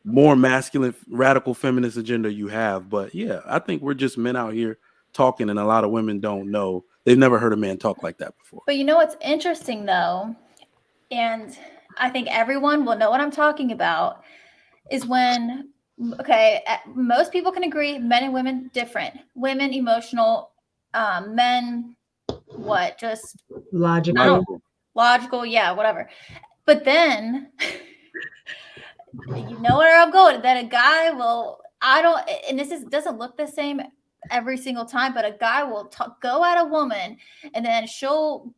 more masculine, radical feminist agenda you have. But yeah, I think we're just men out here talking, and a lot of women don't know. They've never heard a man talk like that before. But what's interesting though, and I think everyone will know what I'm talking about, is when, most people can agree, men and women different. Women emotional, men just logical, yeah, whatever. But then you know where I'm going, that a guy will, and doesn't look the same every single time, but a guy will go at a woman, and then she'll,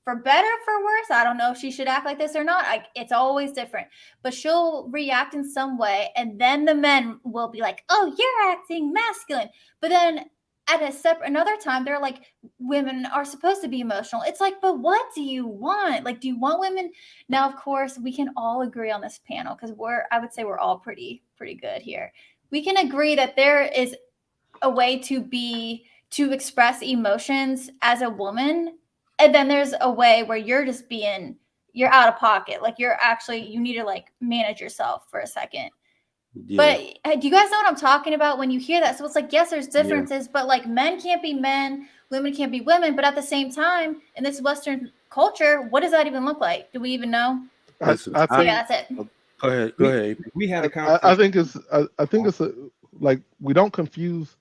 for better, for worse, I don't know if she should act like this or not. It's always different, but she'll react in some way, and then the men will be like, "Oh, you're acting masculine." But then at another time, they're like, "Women are supposed to be emotional." It's like, but what do you want? Like, do you want women? Now, of course, we can all agree on this panel, because I would say we're all pretty good here. We can agree that there is a way to express emotions as a woman. And then there's a way where you're just being, you're out of pocket. Like you need to like manage yourself for a second. Yeah. But do you guys know what I'm talking about when you hear that? So it's like, yes, there's differences, but like men can't be men, women can't be women. But at the same time, in this Western culture, what does that even look like? Do we even know? I think Yeah, that's it. Go ahead. We had a conversation. I think it's like we don't confuse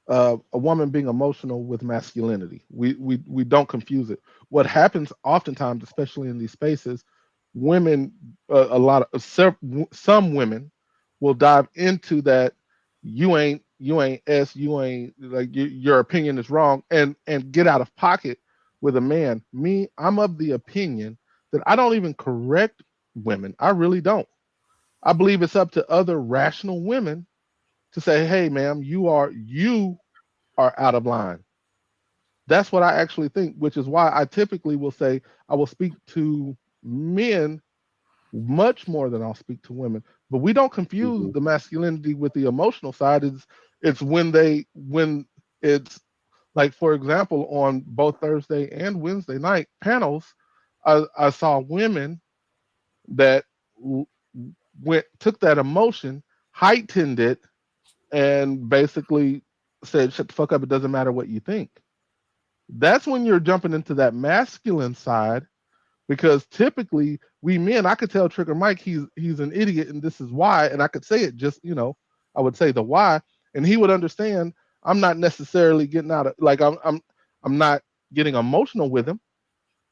a woman being emotional with masculinity. We don't confuse it. What happens oftentimes, especially in these spaces, women, some women will dive into that. You ain't S. You ain't like your opinion is wrong, and get out of pocket with a man. Me, I'm of the opinion that I don't even correct women. I really don't. I believe it's up to other rational women to say, "Hey, ma'am, you are out of line." That's what I actually think, which is why I typically will say I will speak to men much more than I'll speak to women. But we don't confuse the masculinity with the emotional side. It's when it's like, for example, on both Thursday and Wednesday night panels, I saw women that took that emotion, heightened it, and basically said, "Shut the fuck up. It doesn't matter what you think." That's when you're jumping into that masculine side, because typically we men, I could tell Trigger Mike he's an idiot and this is why, and I could say it just, I would say the why, and he would understand. I'm not necessarily getting out of like I'm not getting emotional with him.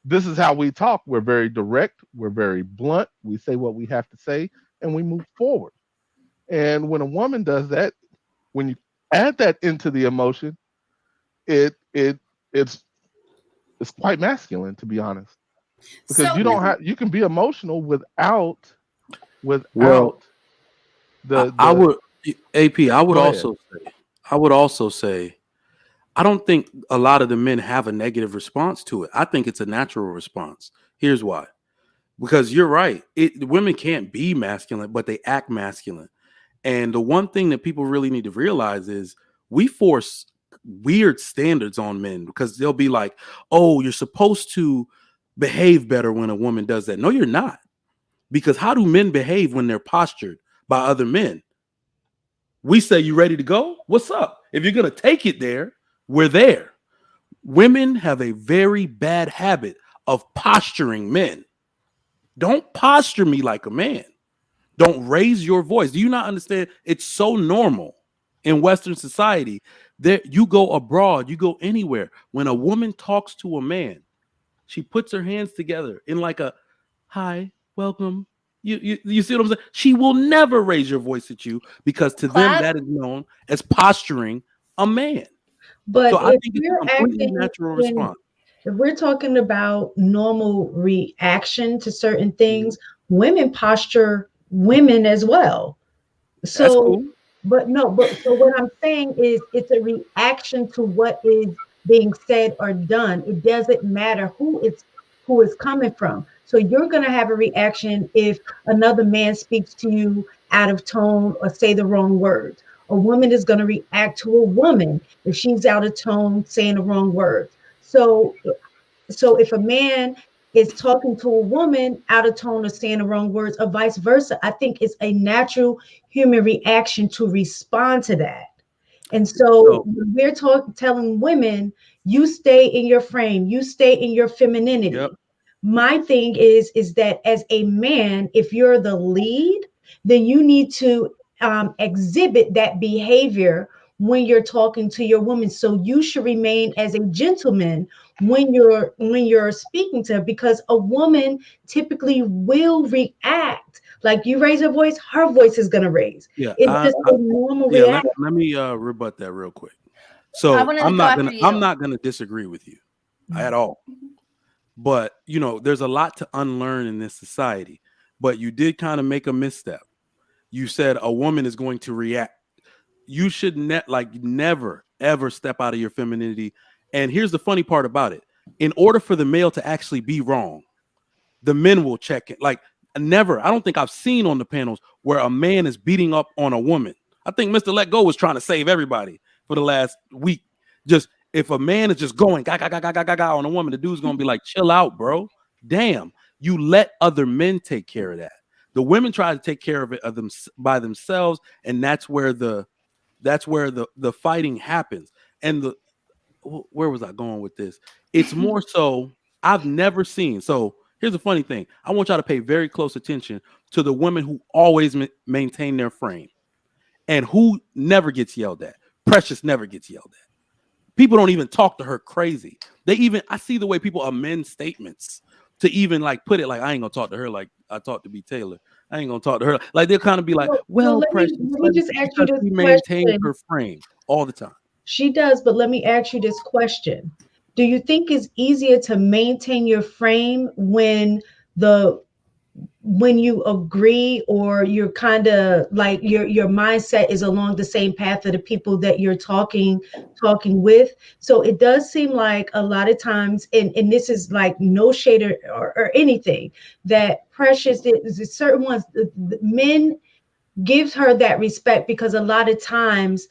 This is how we talk. We're very direct, we're very blunt, we say what we have to say, and we move forward. And when a woman does that, when you add that into the emotion, it's quite masculine, to be honest, because you can be emotional without the I would AP. I would Go also say I don't think a lot of the men have a negative response to it. I think it's a natural response. Here's why. Because you're right. Women can't be masculine, but they act masculine. And the one thing that people really need to realize is we force weird standards on men, because they'll be like, "Oh, you're supposed to behave better when a woman does that." No, you're not. Because how do men behave when they're postured by other men? We say, "You ready to go? What's up?" If you're going to take it there, we're there. Women have a very bad habit of posturing men. Don't posture me like a man. Don't raise your voice. Do you not understand? It's so normal in Western society that you go abroad, you go anywhere. When a woman talks to a man, she puts her hands together in like a hi, welcome. You see what I'm saying? She will never raise your voice at you, because to them that is known as posturing a man. But so I if think it's we're a completely acting natural in response. if we're talking about normal reaction to certain things, women posture women as well. That's So, cool. but what I'm saying is it's a reaction to what is being said or done. It doesn't matter who is coming from. So you're going to have a reaction if another man speaks to you out of tone or say the wrong words. A woman is going to react to a woman if she's out of tone, saying the wrong words. So if a man is talking to a woman out of tone or saying the wrong words, or vice versa, I think it's a natural human reaction to respond to that. And so when we're telling women, you stay in your frame, you stay in your femininity. Yep. My thing is that as a man, if you're the lead, then you need to exhibit that behavior when you're talking to your woman. So you should remain as a gentleman when you're speaking to her, because a woman typically will react. Like you raise her voice, her voice is gonna raise. Yeah, It's just a normal reaction. let me rebut that real quick. So I'm not gonna disagree with you at all. But there's a lot to unlearn in this society. But you did kind of make a misstep. You said a woman is going to react. You should never ever step out of your femininity. And here's the funny part about it: in order for the male to actually be wrong, the men will check it. Like never. I don't think I've seen on the panels where a man is beating up on a woman. I think Mr. Let Go was trying to save everybody for the last week. Just if a man is just going ga on a woman, the dude's gonna be like, chill out, bro. Damn. You let other men take care of that. The women try to take care of it by themselves, and that's where the fighting happens. And where was I going with this? It's more so I've never seen. So here's the funny thing. I want y'all to pay very close attention to the women who always maintain their frame and who never gets yelled at. Precious never gets yelled at. People don't even talk to her crazy. I see the way people amend statements to even like put it like, I ain't gonna talk to her like I talked to B. Taylor. I ain't gonna talk to her. Like they'll kind of be like, well, Precious, let me just ask you this she question. maintains her frame all the time. She does, but let me ask you this question. Do you think it's easier to maintain your frame when you agree, or you're kind of like your mindset is along the same path of the people that you're talking with? So it does seem like a lot of times, and this is like no shade or anything, that Precious, there's certain ones, the men gives her that respect because a lot of times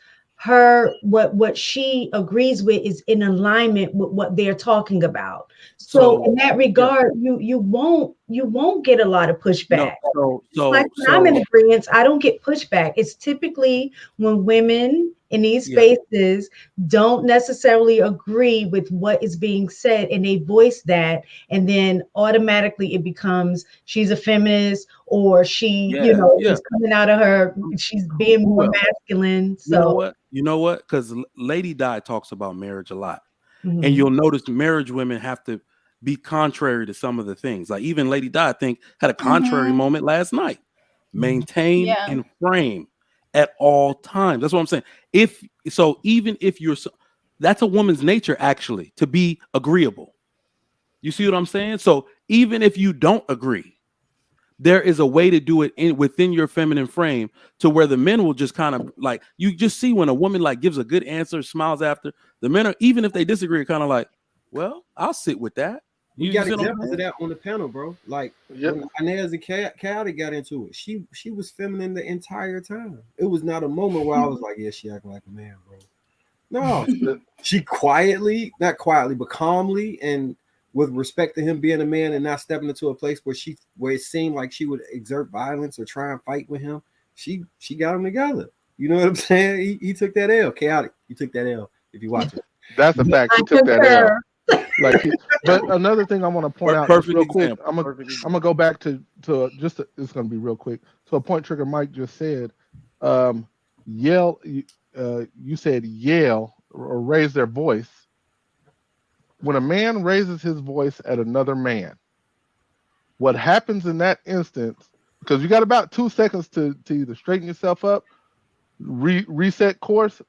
what she agrees with is in alignment with what they're talking about. So in that regard, you won't get a lot of pushback. Like when I'm in agreement, I don't get pushback. It's typically when women in these spaces don't necessarily agree with what is being said and they voice that, and then automatically it becomes she's a feminist, or she is coming out of her, she's being more masculine. So you know what? Because Lady Di talks about marriage a lot. Mm-hmm. And you'll notice marriage women have to be contrary to some of the things. Like even Lady Di, I think, had a contrary moment last night. Maintain and frame at all times. That's what I'm saying. Even if you're, that's a woman's nature actually, to be agreeable. You see what I'm saying? So even if you don't agree, there is a way to do it within your feminine frame to where the men will just kind of like, you just see when a woman like gives a good answer, smiles after, the men are, even if they disagree, kind of like, well, I'll sit with that. We got examples of that on the panel, bro. Like when Inez and Coyote got into it, she was feminine the entire time. It was not a moment where I was like, yeah, she acting like a man, bro. No, she not quietly, but calmly and with respect to him being a man and not stepping into a place where it seemed like she would exert violence or try and fight with him. She got him together. You know what I'm saying? He took that L. Chaotic. He took that L. If you watch it, that's a fact. He took that L. But another thing I want to point out real quick. I'm gonna go back to it's gonna be real quick. To a point Trigger Mike just said, yell. You said yell or raise their voice. When a man raises his voice at another man, what happens in that instance, because you got about 2 seconds to either straighten yourself up, reset course,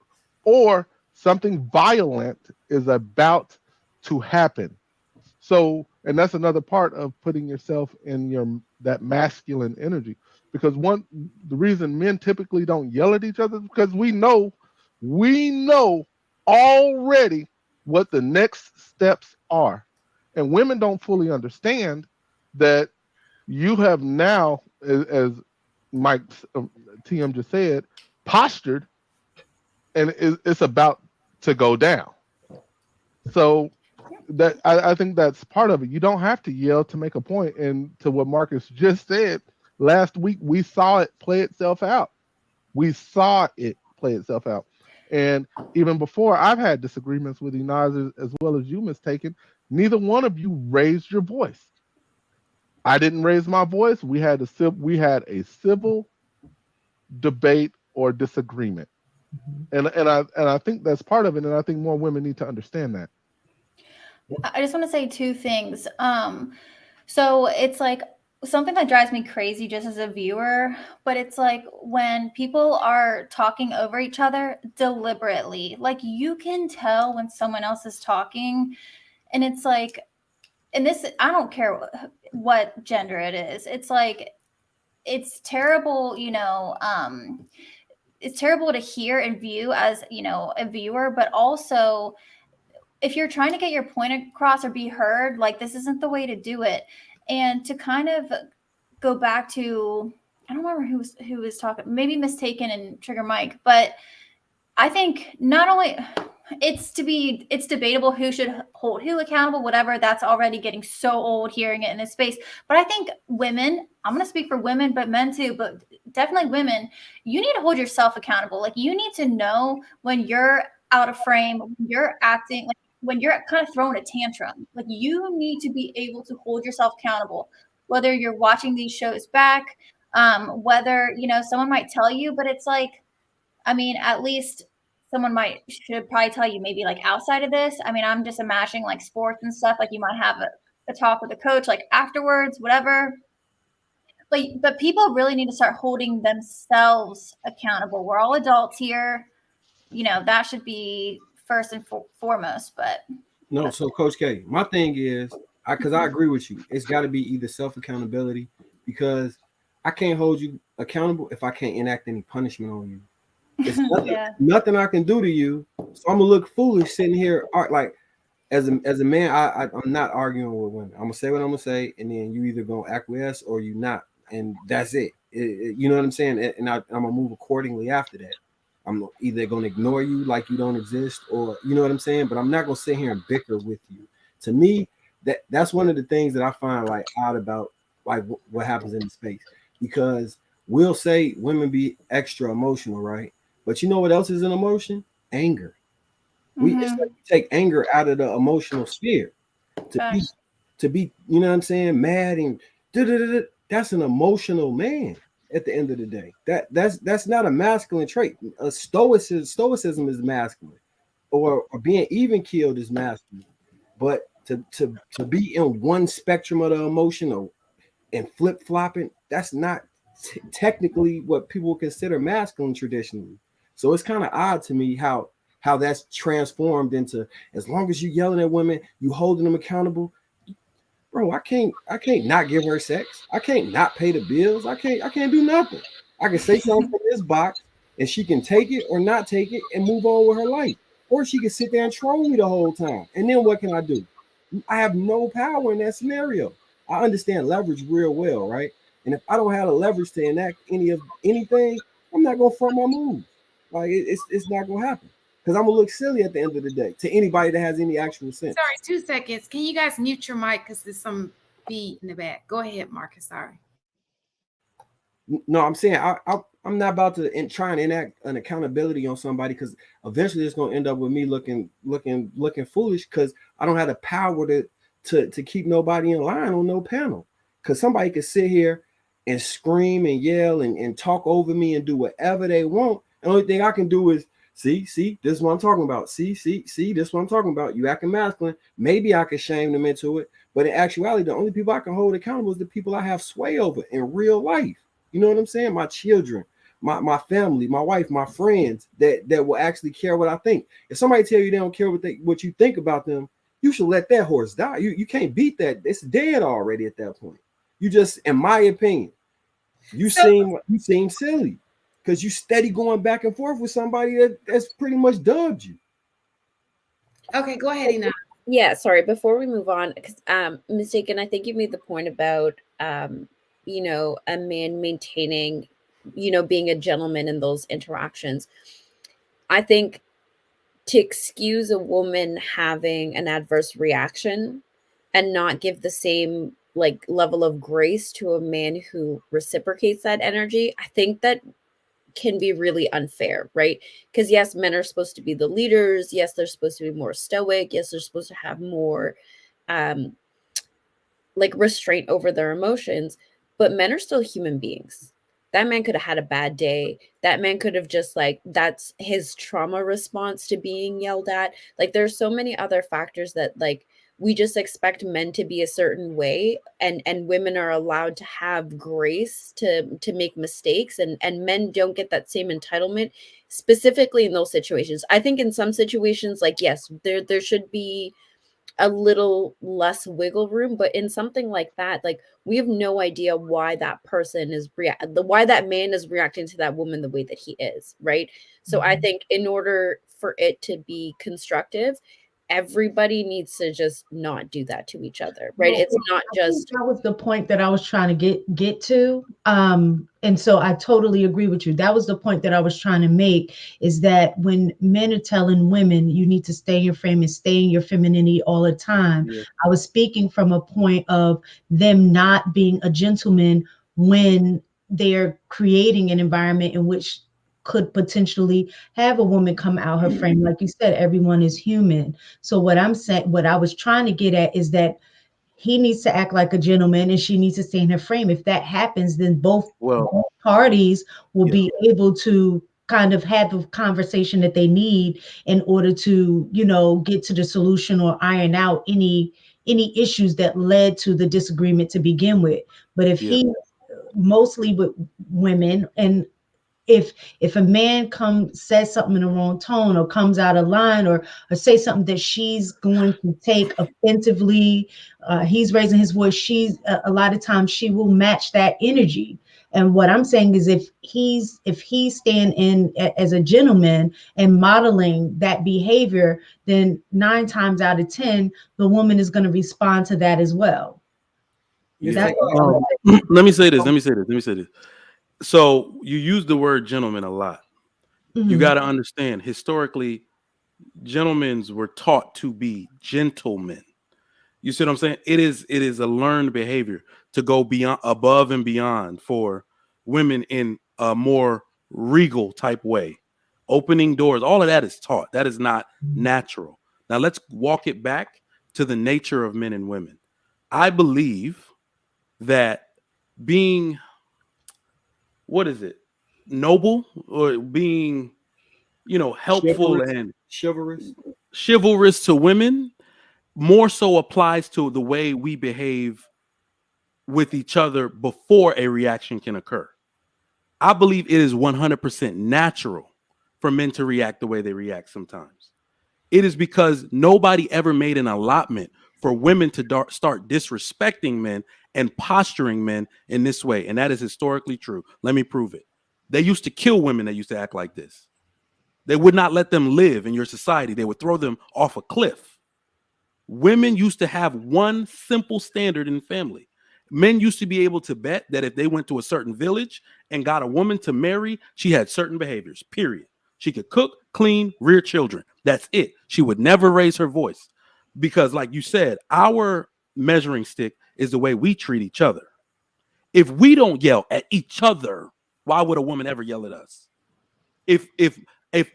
or something violent is about to happen. So, and that's another part of putting yourself in that masculine energy. Because the reason men typically don't yell at each other is because we know already what the next steps are. And women don't fully understand that you have now, as Mike TM just said, postured, and it's about to go down. So that I think that's part of it. You don't have to yell to make a point. And to what Marcus just said, last week we saw it play itself out. And even before, I've had disagreements with Inaz as well as you, Miss Taken. Neither one of you raised your voice. I didn't raise my voice. We had a civil debate or disagreement, and I think that's part of it. And I think more women need to understand that. I just want to say 2 things. So it's like something that drives me crazy just as a viewer, but it's like when people are talking over each other deliberately, like you can tell when someone else is talking, and it's like, and this, I don't care what gender it is. It's like, it's terrible, it's terrible to hear and view as, a viewer, but also if you're trying to get your point across or be heard, like this isn't the way to do it. And to kind of go back to, I don't remember who was talking, maybe Mistaken and Trigger Mike, but I think not only, it's debatable who should hold who accountable, whatever. That's already getting so old hearing it in this space. But I think women, I'm going to speak for women, but men too, but definitely women, you need to hold yourself accountable. Like, you need to know when you're out of frame, when you're acting, like when you're kind of throwing a tantrum. Like, you need to be able to hold yourself accountable, whether you're watching these shows back, whether, someone might tell you, but it's like, I mean, at least someone should probably tell you, maybe like outside of this. I mean, I'm just imagining like sports and stuff, like you might have a talk with a coach, like afterwards, whatever. But people really need to start holding themselves accountable. We're all adults here. That should be first and foremost. But No, so Coach K, my thing is, because I agree with you, it's got to be either self accountability, because I can't hold you accountable if I can't enact any punishment on you. It's nothing, Yeah. nothing I can do to you, so I'm gonna look foolish sitting here. Like, as a man, I'm not arguing with women. I'm gonna say what I'm gonna say, and then you either gonna acquiesce or you not, and that's it. You know what I'm saying? And I'm gonna move accordingly after that. I'm either gonna ignore you like you don't exist, or you know what I'm saying. But I'm not gonna sit here and bicker with you. To me, that's one of the things that I find like odd about like what happens in the space, because we'll say women be extra emotional, right? But you know what else is an emotion? Anger. It's like we take anger out of the emotional sphere to be, you know what I'm saying, mad and that's an emotional man at the end of the day. That's not a masculine trait. Stoicism is masculine, or being even keeled is masculine. But to be in one spectrum of the emotional and flip flopping, that's not technically what people consider masculine traditionally. So it's kind of odd to me how that's transformed into, as long as you yelling at women, you holding them accountable. Bro, I can't not give her sex. I can't not pay the bills. I can't do nothing. I can say something from this box and she can take it or not take it and move on with her life. Or she can sit there and troll me the whole time. And then what can I do? I have no power in that scenario. I understand leverage real well, right? And if I don't have the leverage to enact anything, I'm not gonna front my move. Like it's not gonna happen, because I'm gonna look silly at the end of the day to anybody that has any actual sense. Sorry, 2 seconds. Can you guys mute your mic, because there's some feed in the back? Go ahead, Marcus. Sorry. No, I'm saying I'm not about to try and enact an accountability on somebody, because eventually it's gonna end up with me looking foolish, because I don't have the power to keep nobody in line on no panel. Because somebody could sit here and scream and yell and talk over me and do whatever they want. The only thing I can do is see, this is what I'm talking about. See, this is what I'm talking about. You acting masculine. Maybe I could shame them into it, but in actuality, the only people I can hold accountable is the people I have sway over in real life. You know what I'm saying? My children, my family, my wife, my friends that will actually care what I think. If somebody tell you they don't care what you think about them, you should let that horse die. You can't beat that. It's dead already at that point. You just, in my opinion, you seem silly, because you steady going back and forth with somebody that's pretty much dubbed you. Okay, go ahead, Ina. Yeah, sorry. Before we move on, because Mistaken, I think you made the point about a man maintaining, being a gentleman in those interactions. I think to excuse a woman having an adverse reaction and not give the same like level of grace to a man who reciprocates that energy, I think that can be really unfair, right? Because yes, men are supposed to be the leaders. Yes, they're supposed to be more stoic. Yes, they're supposed to have more like restraint over their emotions, but men are still human beings. That man could have had a bad day. That man could have just like, that's his trauma response to being yelled at. Like there's so many other factors that like we just expect men to be a certain way, and women are allowed to have grace to make mistakes, and men don't get that same entitlement specifically in those situations. I think in some situations, like yes, there should be a little less wiggle room, but in something like that, like we have no idea why that person is why that man is reacting to that woman the way that he is, right? So I think in order for it to be constructive, everybody needs to just not do that to each other, right? It's not just that was the point that I was trying to get to. And so I totally agree with you. That was the point that I was trying to make, is that when men are telling women you need to stay in your frame and stay in your femininity all the time, Yeah. I was speaking from a point of them not being a gentleman when they're creating an environment in which could potentially have a woman come out her frame. Like you said, everyone is human. So what I'm saying, what I was trying to get at is that he needs to act like a gentleman and she needs to stay in her frame. If that happens, then both parties will be able to kind of have the conversation that they need in order to, get to the solution or iron out any issues that led to the disagreement to begin with. But if he mostly with women, and if a man says something in the wrong tone or comes out of line or say something that she's going to take offensively, he's raising his voice, she's a lot of times she will match that energy. And what I'm saying is, if he's staying in as a gentleman and modeling that behavior, then 9 times out of 10 the woman is going to respond to that as well. Let me say this. So you use the word gentleman a lot. Mm-hmm. You got to understand, historically, gentlemen were taught to be gentlemen. You see what I'm saying? It is a learned behavior to go beyond, above and beyond for women in a more regal type way. Opening doors, all of that is taught. That is not natural. Now let's walk it back to the nature of men and women. I believe that being, noble, or being, helpful and chivalrous to women, more so applies to the way we behave with each other before a reaction can occur. I believe it is 100% natural for men to react the way they react sometimes. It is because nobody ever made an allotment for women to start disrespecting men and posturing men in this way. And that is historically true. Let me prove it. They used to kill women that used to act like this. They would not let them live in your society. They would throw them off a cliff. Women used to have one simple standard in family. Men used to be able to bet that if they went to a certain village and got a woman to marry, she had certain behaviors, period. She could cook, clean, rear children. That's it. She would never raise her voice because, like you said, our measuring stick is the way we treat each other. If we don't yell at each other, why would a woman ever yell at us? If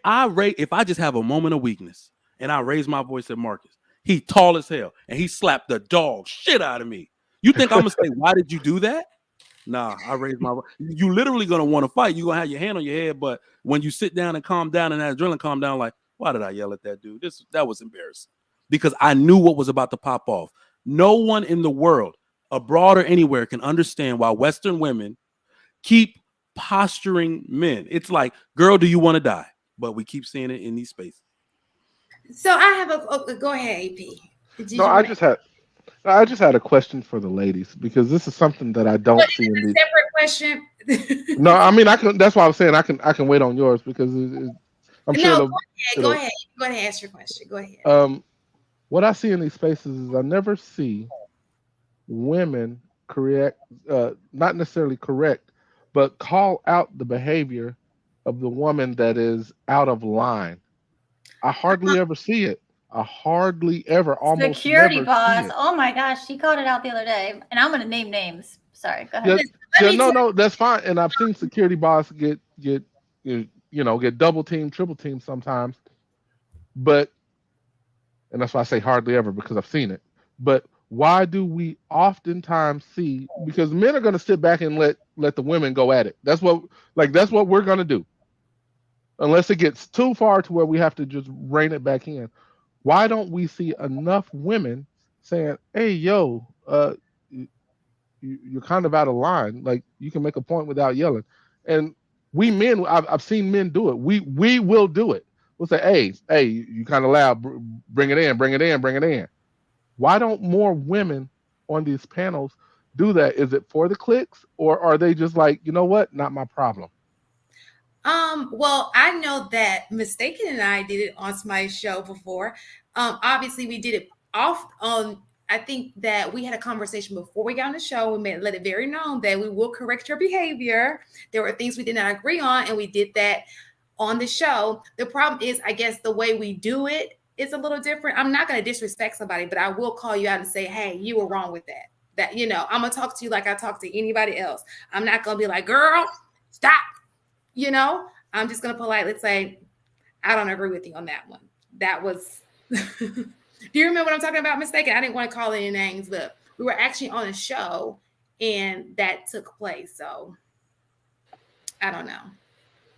I just have a moment of weakness and I raise my voice at Marcus, he tall as hell and he slapped the dog shit out of me. You think I'm gonna say, why did you do that? Nah, I raised my voice. You literally gonna want to fight. You're gonna have your hand on your head, but when you sit down and calm down and that adrenaline calm down, like, why did I yell at that dude? That was embarrassing because I knew what was about to pop off. No one in the world, abroad or anywhere, can understand why Western women keep posturing men. It's like, girl, do you want to die? But we keep seeing it in these spaces. So I have go ahead, AP. I just had a question for the ladies because this is something that I don't see in these. Separate question. No, I mean I can. That's why I was saying I can wait on yours because I'm sure. Go ahead. Ask your question. Go ahead. What I see in these spaces is I never see women correct, not necessarily correct, but call out the behavior of the woman that is out of line. I hardly ever see it. I hardly ever, almost security never boss. see it. Oh my gosh, she called it out the other day, and I'm gonna name names. Sorry, go ahead. No, that's fine. And I've seen security boss get double team, triple team sometimes, and that's why I say hardly ever because I've seen it. But why do we oftentimes see? Because men are going to sit back and let the women go at it. That's what we're going to do. Unless it gets too far to where we have to just rein it back in. Why don't we see enough women saying, "Hey, yo, you're kind of out of line. Like you can make a point without yelling." And we men, I've seen men do it. We will do it. We'll say, "Hey, you kind of loud. Bring it in. Why don't more women on these panels do that? Is it for the clicks, or are they just like, you know what? Not my problem? Well, I know that Mistaken and I did it on my show before. Obviously we did it off on. I think that we had a conversation before we got on the show. We let it very known that we will correct your behavior. There were things we did not agree on, and we did that on the show. The problem is, I guess the way we do it is a little different. I'm not going to disrespect somebody, but I will call you out and say, hey, you were wrong with that. That, you know, I'm going to talk to you like I talk to anybody else. I'm not going to be like, girl, stop. You know, I'm just going to politely say, I don't agree with you on that one. That was, do you remember what I'm talking about? Mistaken. I didn't want to call any names, but we were actually on a show and that took place. So I don't know.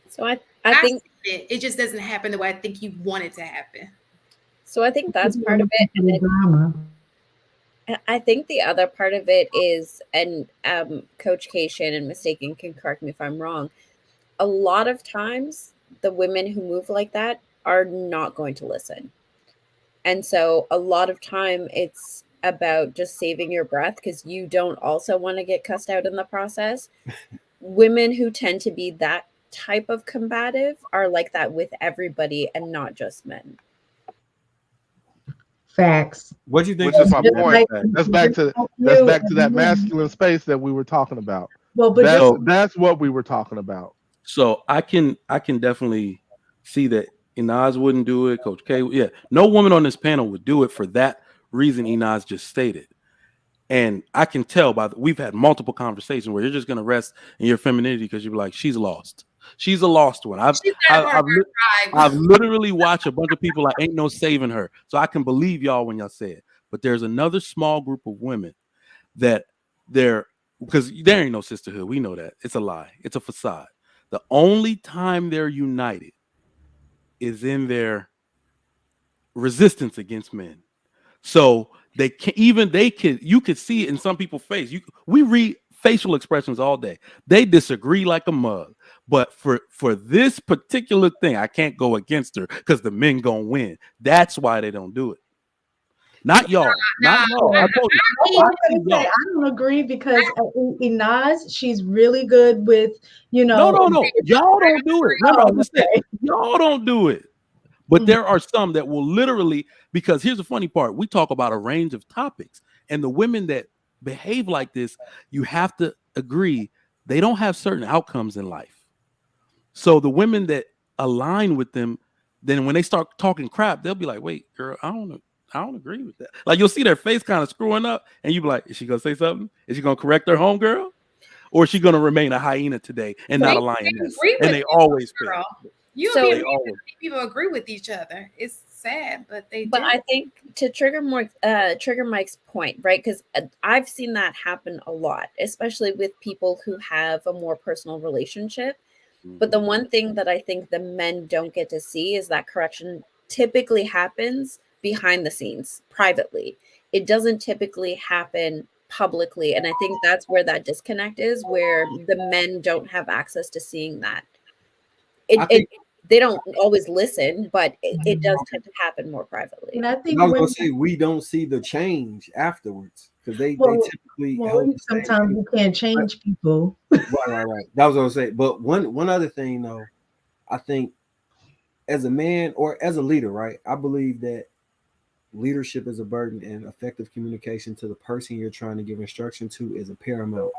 So I think it just doesn't happen the way I think you want it to happen. So I think that's part of it. And drama. I think the other part of it is, and Coach Cation and Mistaken can correct me if I'm wrong, a lot of times the women who move like that are not going to listen. And so a lot of time it's about just saving your breath because you don't also want to get cussed out in the process. Women who tend to be that type of combative are like that with everybody and not just men. Facts. What do you think? Which is my Just point. like- That's back to that masculine space that we were talking about. Well, but That's what we were talking about. So I can definitely see that Inaz wouldn't do it. Coach K, yeah, no woman on this panel would do it for that reason Inaz just stated. And I can tell we've had multiple conversations where you're just going to rest in your femininity because you're like, she's lost. She's a lost one. I've literally watched a bunch of people like, ain't no saving her. So I can believe y'all when y'all say it. But there's another small group of women that because there ain't no sisterhood. We know that. It's a lie. It's a facade. The only time they're united is in their resistance against men. So you could see it in some people's face. We read facial expressions all day. They disagree like a mug. But for this particular thing, I can't go against her because the men gonna win. That's why they don't do it. Not y'all. Not y'all. I told you. I don't agree because Inaz, she's really good with, No. Y'all don't do it. No, understand. Y'all don't do it. But there are some that will literally, because here's the funny part. We talk about a range of topics. And the women that behave like this, you have to agree, they don't have certain outcomes in life. So the women that align with them, then when they start talking crap, they'll be like, wait, girl, I don't agree with that. Like you'll see their face kind of screwing up and you be like, is she going to say something? Is she going to correct her homegirl? Or is she going to remain a hyena today and not a lioness? And they always fail. People agree with each other. It's sad, but they do. But I think to trigger Mike's point, right? Because I've seen that happen a lot, especially with people who have a more personal relationship. But the one thing that I think the men don't get to see is that correction typically happens behind the scenes, privately. It doesn't typically happen publicly. And I think that's where that disconnect is, where the men don't have access to seeing that. They don't always listen, but it does tend to happen more privately. And I think I was going to say we don't see the change afterwards because they typically sometimes you can't change people. Right. That was what I was saying. But one other thing though, I think as a man or as a leader, right? I believe that leadership is a burden and effective communication to the person you're trying to give instruction to is a paramount,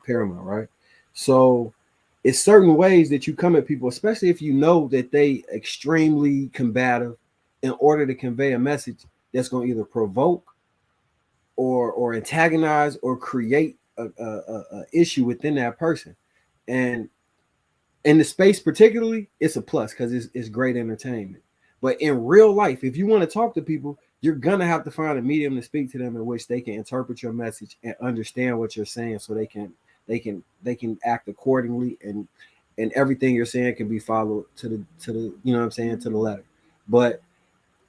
right? So it's certain ways that you come at people, especially if you know that they extremely combative, in order to convey a message that's going to either provoke or antagonize or create a issue within that person. And in the space particularly, it's a plus because it's great entertainment. But in real life, if you want to talk to people, you're gonna have to find a medium to speak to them in which they can interpret your message and understand what you're saying, so they can act accordingly, and everything you're saying can be followed to the to the letter. But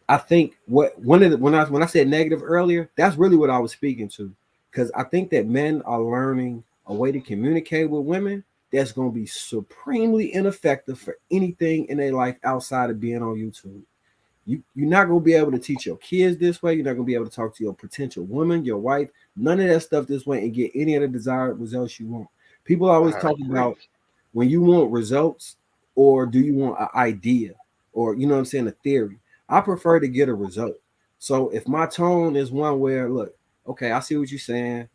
I think when I said negative earlier, that's really what I was speaking to, because I think that men are learning a way to communicate with women that's going to be supremely ineffective for anything in their life outside of being on YouTube. You're not going to be able to teach your kids this way. You're not going to be able to talk to your potential woman, your wife, none of that stuff this way, and get any of the desired results you want. People always talk about when you want results, or do you want an idea, or you know what I'm saying, a theory? I prefer to get a result. So if my tone is one where, look, okay, I see what you're saying.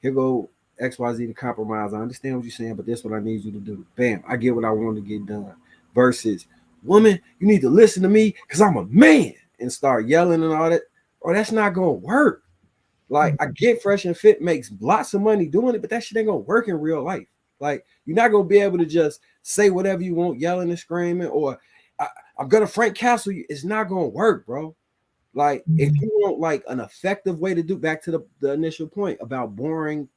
Here go XYZ to compromise. I understand what you're saying, but this is what I need you to do. Bam, I get what I want to get done. Versus, woman, you need to listen to me because I'm a man, and start yelling and all that. Or that's not gonna work. Like, I get Fresh and Fit makes lots of money doing it, but that shit ain't gonna work in real life. Like, you're not gonna be able to just say whatever you want, yelling and screaming, or I'm gonna Frank Castle you. It's not gonna work, bro. Like, if you want like an effective way to do, back to the initial point about boring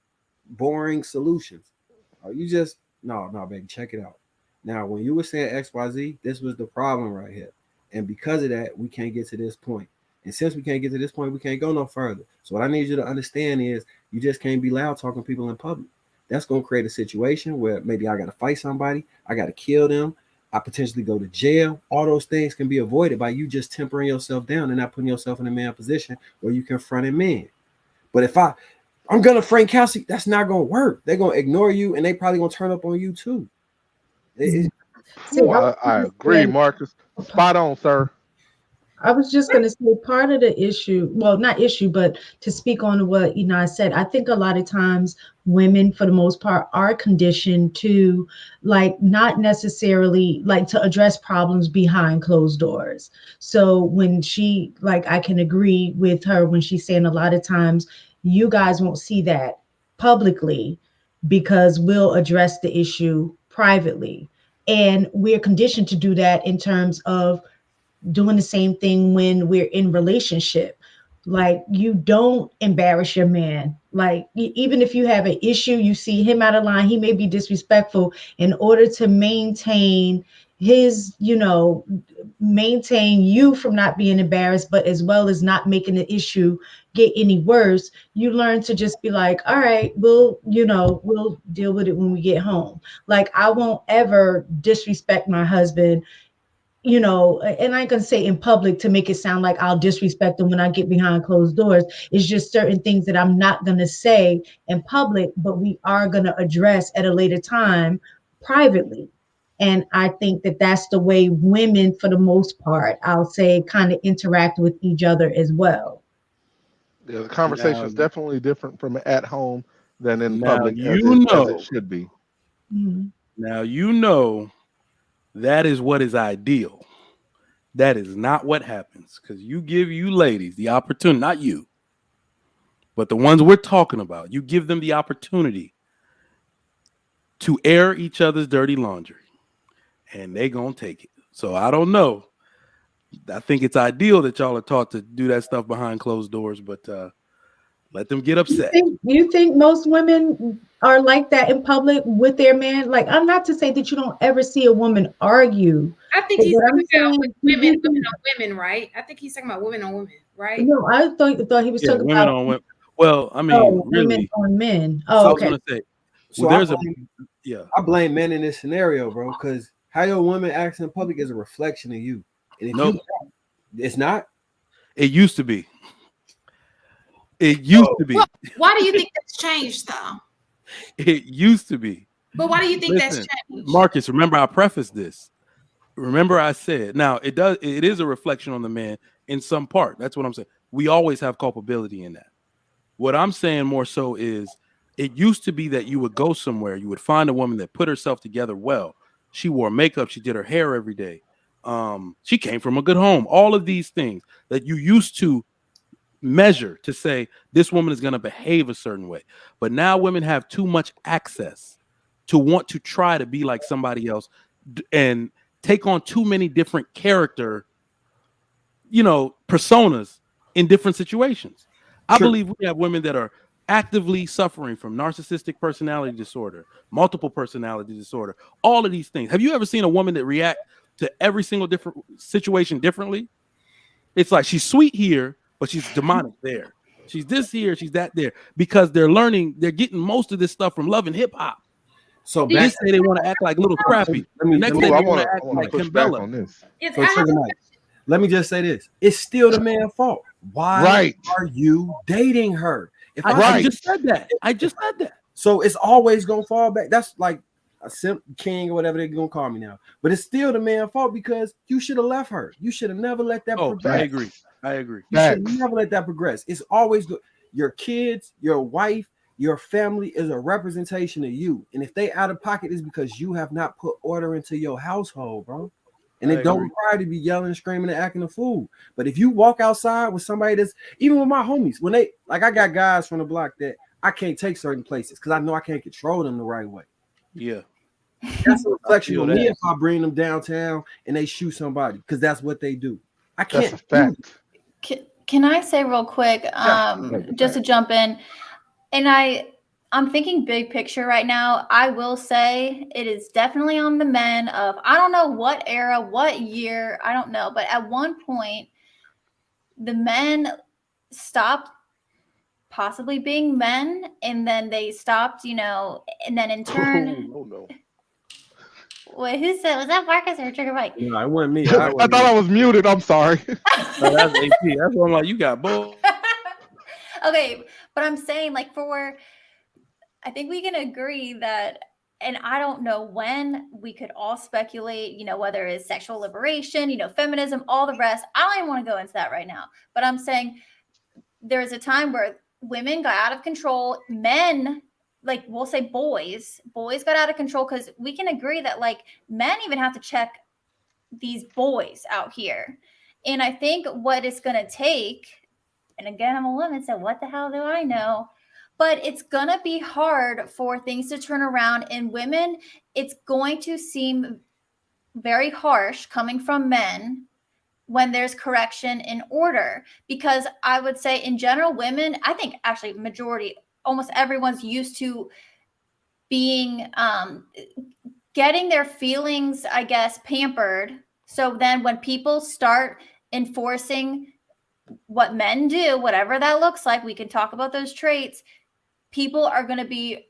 solutions, or you just no, baby, check it out. Now, when you were saying XYZ, this was the problem right here. And because of that, we can't get to this point. And since we can't get to this point, we can't go no further. So what I need you to understand is you just can't be loud talking to people in public. That's going to create a situation where maybe I got to fight somebody, I got to kill them, I potentially go to jail. All those things can be avoided by you just tempering yourself down and not putting yourself in a man position where you confront a man. But if I'm going to Frank Castle, that's not going to work. They're going to ignore you, and they probably going to turn up on you too. I agree, Marcus. Spot on, sir. I was just going to say part of the issue, well, not issue, but to speak on what Ina said, I think a lot of times women, for the most part, are conditioned to like not necessarily like to address problems behind closed doors. So when she, like, I can agree with her when she's saying a lot of times you guys won't see that publicly because we'll address the issue privately. And we're conditioned to do that in terms of doing the same thing when we're in relationship. Like, you don't embarrass your man. Like, even if you have an issue, you see him out of line, he may be disrespectful, in order to maintain his, maintain you from not being embarrassed, but as well as not making the issue get any worse, you learn to just be like, all right, we'll deal with it when we get home. Like, I won't ever disrespect my husband, and I can say in public to make it sound like I'll disrespect them when I get behind closed doors. It's just certain things that I'm not going to say in public, but we are going to address at a later time privately. And I think that that's the way women, for the most part, I'll say, kind of interact with each other as well. Yeah, the conversation is definitely different from at home than in Now public, as it should be. Mm-hmm. Now that is what is ideal. That is not what happens, because you give you ladies the opportunity, not you, but the ones we're talking about, you give them the opportunity to air each other's dirty laundry, and they gonna take it. So I don't know. I think it's ideal that y'all are taught to do that stuff behind closed doors, but let them get upset. You think most women are like that in public with their man? Like, I'm not to say that you don't ever see a woman argue. I think he's talking about women on women, right? I think he's talking about women on women, right? No, I thought he was talking women about on women. Well, I mean, really, women on men. Oh, okay. I was gonna say, I blame men in this scenario, bro, because how your woman acts in public is a reflection of you. And if it's not. It used to be. It used to be. Why do you think that's changed, though? It used to be. But why do you think that's changed? Marcus, remember I prefaced this. Remember I said, now it is a reflection on the man in some part. That's what I'm saying. We always have culpability in that. What I'm saying more so is it used to be that you would go somewhere, you would find a woman that put herself together well. She wore makeup, she did her hair every day. She came from a good home. All of these things that you used to measure to say this woman is going to behave a certain way. But now women have too much access to want to try to be like somebody else and take on too many different character, personas in different situations. I believe we have women that are actively suffering from narcissistic personality disorder, multiple personality disorder, all of these things. Have you ever seen a woman that react to every single different situation differently? It's like she's sweet here, but she's demonic there. She's this here, she's that there, because they're getting most of this stuff from Love and Hip Hop. So they say they want to act like Little Scrappy. Next day they want to act like Kimbella. On this. Let me just say this: it's still the man's fault. Why are you dating her? I just said that. I just said that. So it's always gonna fall back. That's like a simp king or whatever they're gonna call me now. But it's still the man's fault because you should have left her. You should have never let that progress. I agree. I agree. You should never let that progress. It's always good. Your kids, your wife, your family is a representation of you. And if they out of pocket, it's because you have not put order into your household, bro. And it don't require to be yelling, screaming, and acting a fool. But if you walk outside with somebody that's, even with my homies, when they, like, I got guys from the block that I can't take certain places because I know I can't control them the right way. Yeah. That's a reflection of me if I bring them downtown and they shoot somebody because that's what they do. I can't. That's a fact. Can I say real quick, just to jump in, and I'm thinking big picture right now. I will say it is definitely on the men of, I don't know what era, what year, I don't know. But at one point, the men stopped possibly being men, and then they stopped, and then in turn. Oh, no. Wait, who said, was that Marcus or Trigger Mike? No, it wasn't me. I thought I was muted. I'm sorry. No, that's AP. That's what I'm like, you got both. Okay, but I'm saying, like, I think we can agree that, and I don't know when, we could all speculate, whether it's sexual liberation, feminism, all the rest. I don't even want to go into that right now. But I'm saying there's a time where women got out of control. Men, like, we'll say boys got out of control, because we can agree that, like, men even have to check these boys out here. And I think what it's going to take, and again, I'm a woman, so what the hell do I know? But it's going to be hard for things to turn around. In women, it's going to seem very harsh coming from men when there's correction in order. Because I would say in general, women, I think actually majority, almost everyone's used to being, getting their feelings, I guess, pampered. So then when people start enforcing what men do, whatever that looks like, we can talk about those traits, people are going to be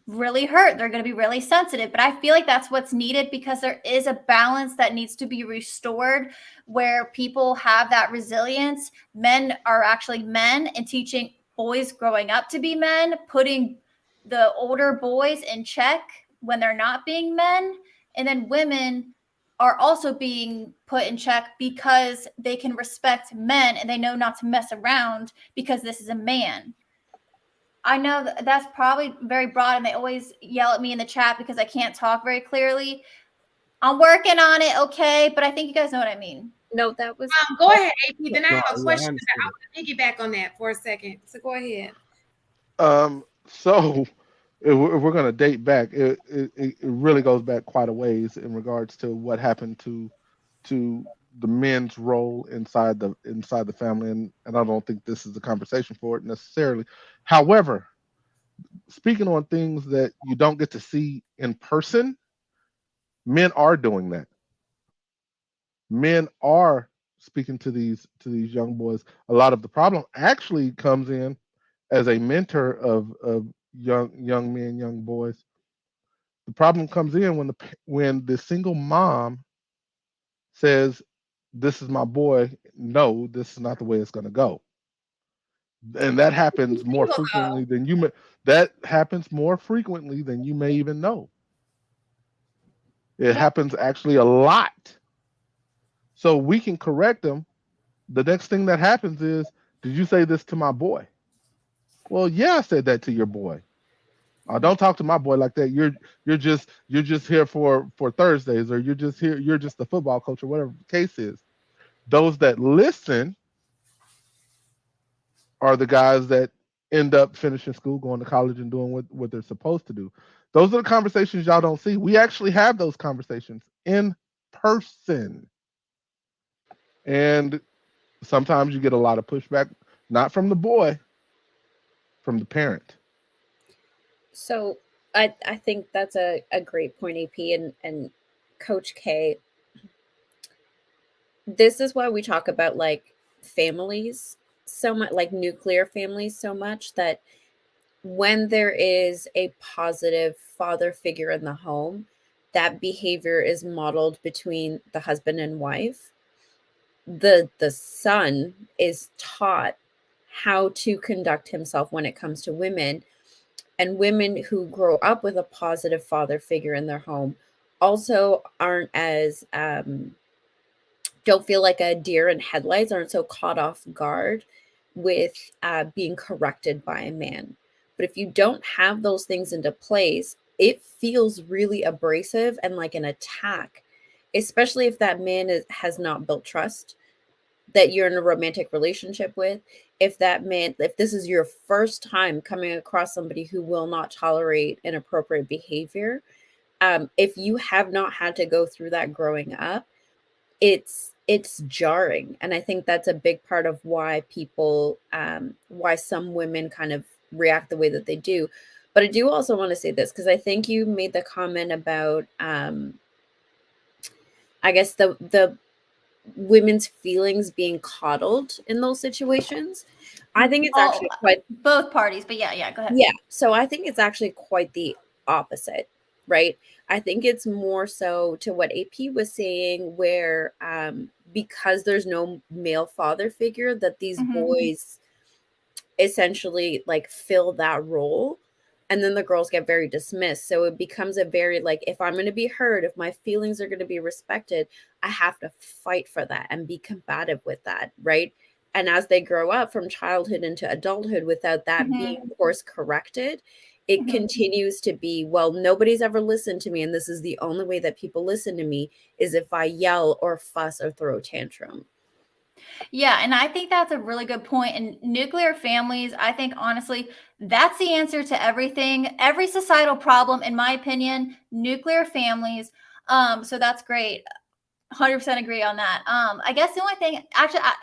really hurt. They're going to be really sensitive. But I feel like that's what's needed, because there is a balance that needs to be restored where people have that resilience. Men are actually men, and teaching boys growing up to be men, putting the older boys in check when they're not being men. And then women are also being put in check because they can respect men and they know not to mess around because this is a man. I know that's probably very broad, and they always yell at me in the chat because I can't talk very clearly. I'm working on it, okay? But I think you guys know what I mean. No, that was... Go ahead, AP. Then I have a question. I want to piggyback on that for a second. So go ahead. So if we're going to date back, it really goes back quite a ways in regards to what happened to the men's role inside the family, and I don't think this is the conversation for it necessarily. However, speaking on things that you don't get to see in person, men are doing that. Men are speaking to these young boys. A lot of the problem actually comes in as a mentor of young men, young boys. The problem comes in when the single mom says, "This is my boy. No, this is not the way it's going to go." And that happens more frequently than you may. That happens more frequently than you may even know. It happens actually a lot. So we can correct them. The next thing that happens is, "Did you say this to my boy?" Well, yeah, I said that to your boy. Don't talk to my boy like that. You're just here for Thursdays, or you're just here. You're just the football coach, or whatever the case is. Those that listen are the guys that end up finishing school, going to college, and doing what they're supposed to do. Those are the conversations y'all don't see. We actually have those conversations in person. And sometimes you get a lot of pushback, not from the boy, from the parent. So I think that's a great point, AP, and Coach K. This is why we talk about, like, families so much, like nuclear families so much, that when there is a positive father figure in the home, that behavior is modeled between the husband and wife. The son is taught how to conduct himself when it comes to women. And women who grow up with a positive father figure in their home also aren't as don't feel like a deer in headlights, aren't so caught off guard with being corrected by a man. But if you don't have those things into place, it feels really abrasive and like an attack, especially if that man has not built trust that you're in a romantic relationship with. If that man, if this is your first time coming across somebody who will not tolerate inappropriate behavior, if you have not had to go through that growing up, it's jarring. And I think that's a big part of why people why some women kind of react the way that they do. But I do also want to say this, because I think you made the comment about I guess the women's feelings being coddled in those situations. I think it's actually quite both parties, but yeah, go ahead. Yeah, so I think it's actually quite the opposite, right? I think it's more so to what AP was saying, where because there's no male father figure, that these boys essentially like fill that role, and then the girls get very dismissed. So it becomes a very like, if I'm going to be heard, if my feelings are going to be respected, I have to fight for that and be combative with that, right? And as they grow up from childhood into adulthood without that being course corrected, it continues to be, well, nobody's ever listened to me, and this is the only way that people listen to me is if I yell or fuss or throw a tantrum. Yeah, and I think that's a really good point. And nuclear families, I think honestly, that's the answer to everything, every societal problem, in my opinion. Nuclear families. So that's great. 100% agree on that. I guess the only thing, actually, I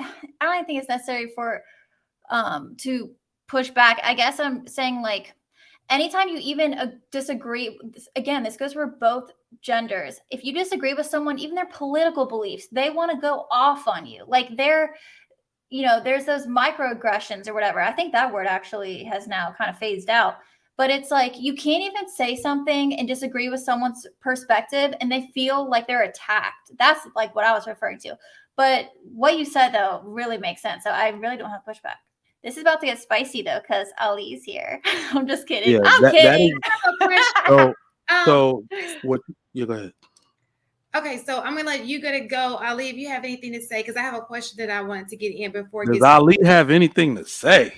don't even think it's necessary for to push back. I guess I'm saying, like, anytime you even disagree, again, this goes for both genders. If you disagree with someone, even their political beliefs, they want to go off on you. Like, they're, there's those microaggressions or whatever. I think that word actually has now kind of phased out. But it's like, you can't even say something and disagree with someone's perspective and they feel like they're attacked. That's like what I was referring to. But what you said, though, really makes sense. So I really don't have pushback. This is about to get spicy, though, because Ali's here. I'm just kidding. Yeah, I'm kidding. So what? You go ahead. Okay, so I'm gonna let you get it go, Ali. If you have anything to say, because I have a question that I wanted to get in before. Does Ali have anything to say?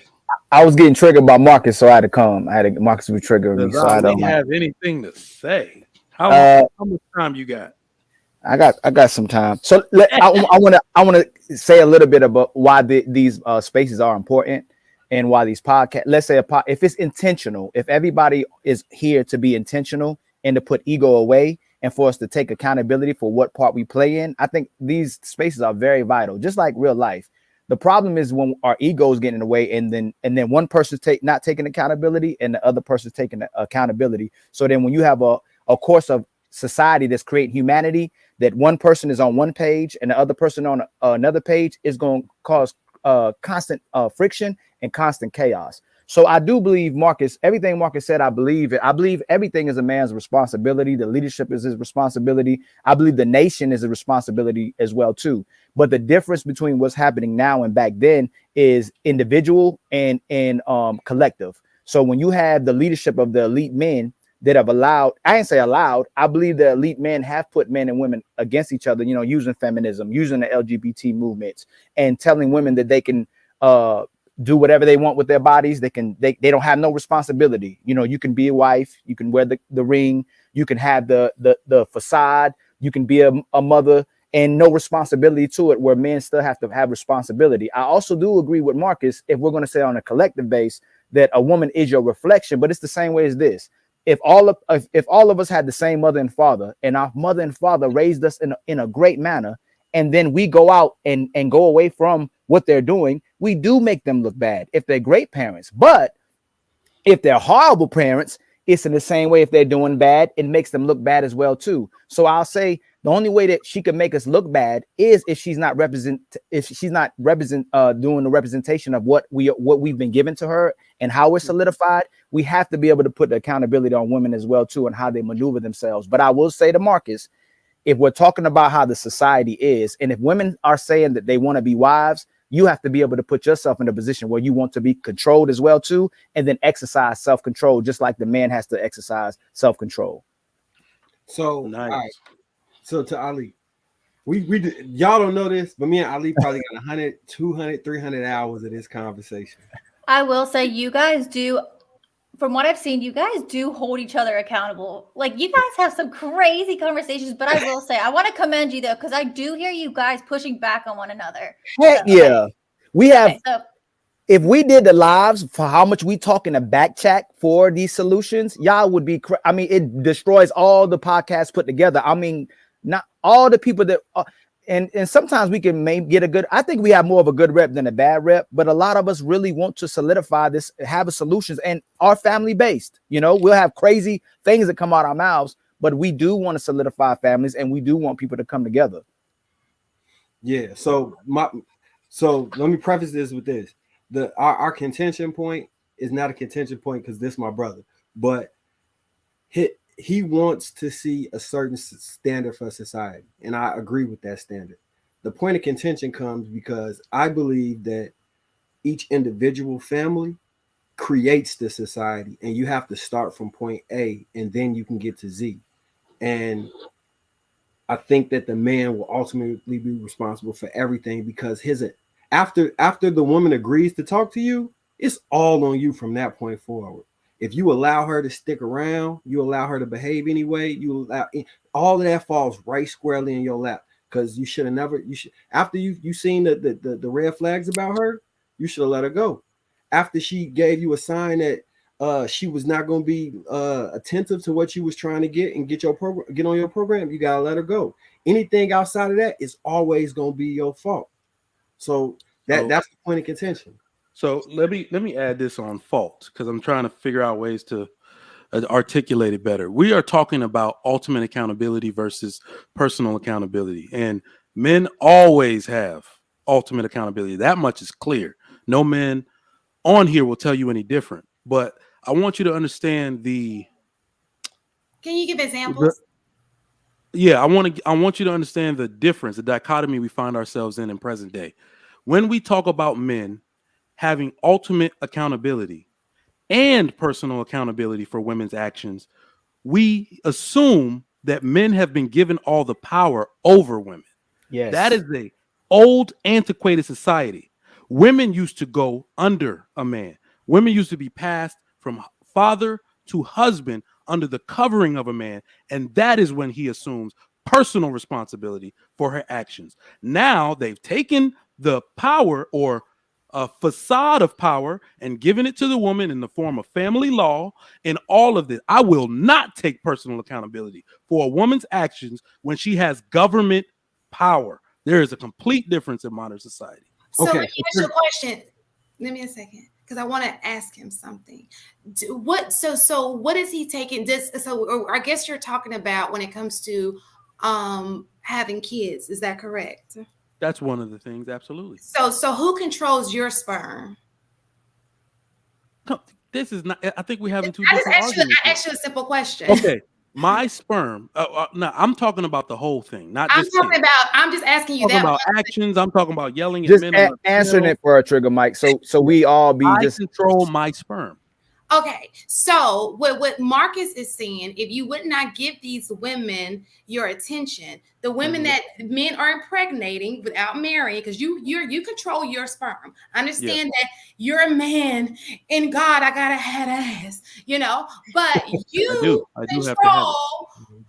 I was getting triggered by Marcus, so I had to come. Marcus would trigger me. Does So Ali I don't have anything to say? How much time you got? I got some time. So I want to say a little bit about why these spaces are important and why these podcasts. Let's say if it's intentional, if everybody is here to be intentional and to put ego away and for us to take accountability for what part we play in, I think these spaces are very vital, just like real life. The problem is when our egos get in the way, and then one person's not taking accountability and the other person's taking accountability. So then when you have a course of society that's creating humanity, that one person is on one page and the other person on another page, is going to cause constant friction and constant chaos. So I do believe everything Marcus said, I believe it. I believe everything is a man's responsibility. The leadership is his responsibility. I believe the nation is a responsibility as well, too. But the difference between what's happening now and back then is individual and collective. So when you have the leadership of the elite men that have allowed, I ain't say allowed, I believe the elite men have put men and women against each other, using feminism, using the LGBT movements, and telling women that they can do whatever they want with their bodies. They don't have no responsibility. You can be a wife, you can wear the ring, you can have the facade, you can be a mother, and no responsibility to it, where men still have to have responsibility. I also do agree with Marcus, if we're going to say on a collective base, that a woman is your reflection, but it's the same way as this. If all of us had the same mother and father, and our mother and father raised us in a great manner, and then we go out and go away from what they're doing, we do make them look bad if they're great parents. But if they're horrible parents, it's in the same way. If they're doing bad, it makes them look bad as well, too. So I'll say the only way that she can make us look bad is if she's not doing the representation of what we've been given to her and how we're solidified. We have to be able to put the accountability on women as well, too, and how they maneuver themselves. But I will say to Marcus, if we're talking about how the society is, and if women are saying that they want to be wives, you have to be able to put yourself in a position where you want to be controlled as well too, and then exercise self-control, just like the man has to exercise self-control. So, Nice. all right. So to Ali, we y'all don't know this, but me and Ali probably got 100, 200, 300 hours of this conversation. I will say you guys do, from what I've seen, you guys do hold each other accountable. Like, you guys have some crazy conversations, but I will say, I want to commend you though, because I do hear you guys pushing back on one another. Heck yeah. We have, So, if we did the lives for how much we talk in the back chat for these solutions, y'all would be, I mean, it destroys all the podcasts put together. I mean, not all the people that, and sometimes we can maybe get a good, I think we have more of a good rep than a bad rep, but a lot of us really want to solidify this, have a solutions, and are family based. You know, we'll have crazy things that come out our mouths, but we do want to solidify families, and we do want people to come together. Yeah. So let me preface this with this. Our contention point is not a contention point because this is my brother, but he wants to see a certain standard for society, and I agree with that standard. The point of contention comes because I believe that each individual family creates the society, and you have to start from point A, and then you can get to Z. And I think that the man will ultimately be responsible for everything, because after the woman agrees to talk to you, it's all on you from that point forward. If you allow her to stick around, you allow her to behave anyway, you allow all of that falls right squarely in your lap, because you should have never, after you seen the red flags about her, you should have let her go. After she gave you a sign that she was not going to be attentive to what you was trying to get and get on your program, you gotta let her go. Anything outside of that is always going to be your fault. So that's the point of contention. So let me add this on fault, because I'm trying to figure out ways to articulate it better. We are talking about ultimate accountability versus personal accountability, and men always have ultimate accountability. That much is clear. No man on here will tell you any different. But I want you to understand Can you give examples? I want you to understand the difference, the dichotomy we find ourselves in present day. When we talk about men having ultimate accountability and personal accountability for women's actions, we assume that men have been given all the power over women. Yes. That is a old, antiquated society. Women used to go under a man. Women used to be passed from father to husband under the covering of a man, and that is when he assumes personal responsibility for her actions. Now they've taken the power, or a facade of power, and given it to the woman in the form of family law and all of this. I will not take personal accountability for a woman's actions when she has government power. There is a complete difference in modern society. So let me ask you a question. Give me a second, because I want to ask him something. What is he taking this? So I guess you're talking about when it comes to having kids. Is that correct? That's one of the things, absolutely. So who controls your sperm? No, this is not. I think we're having two different arguments. I asked you a simple question. Okay, my sperm. No, I'm talking about the whole thing, not just. I'm just asking you that. I'm talking about actions. I'm talking about yelling at men. Answering it for a trigger, Mike. So we all be just control my sperm. Okay, so what Marcus is saying, if you would not give these women your attention, the women that men are impregnating without marrying, because you control your sperm. I understand that you're a man, and God, I gotta have ass, but you I do control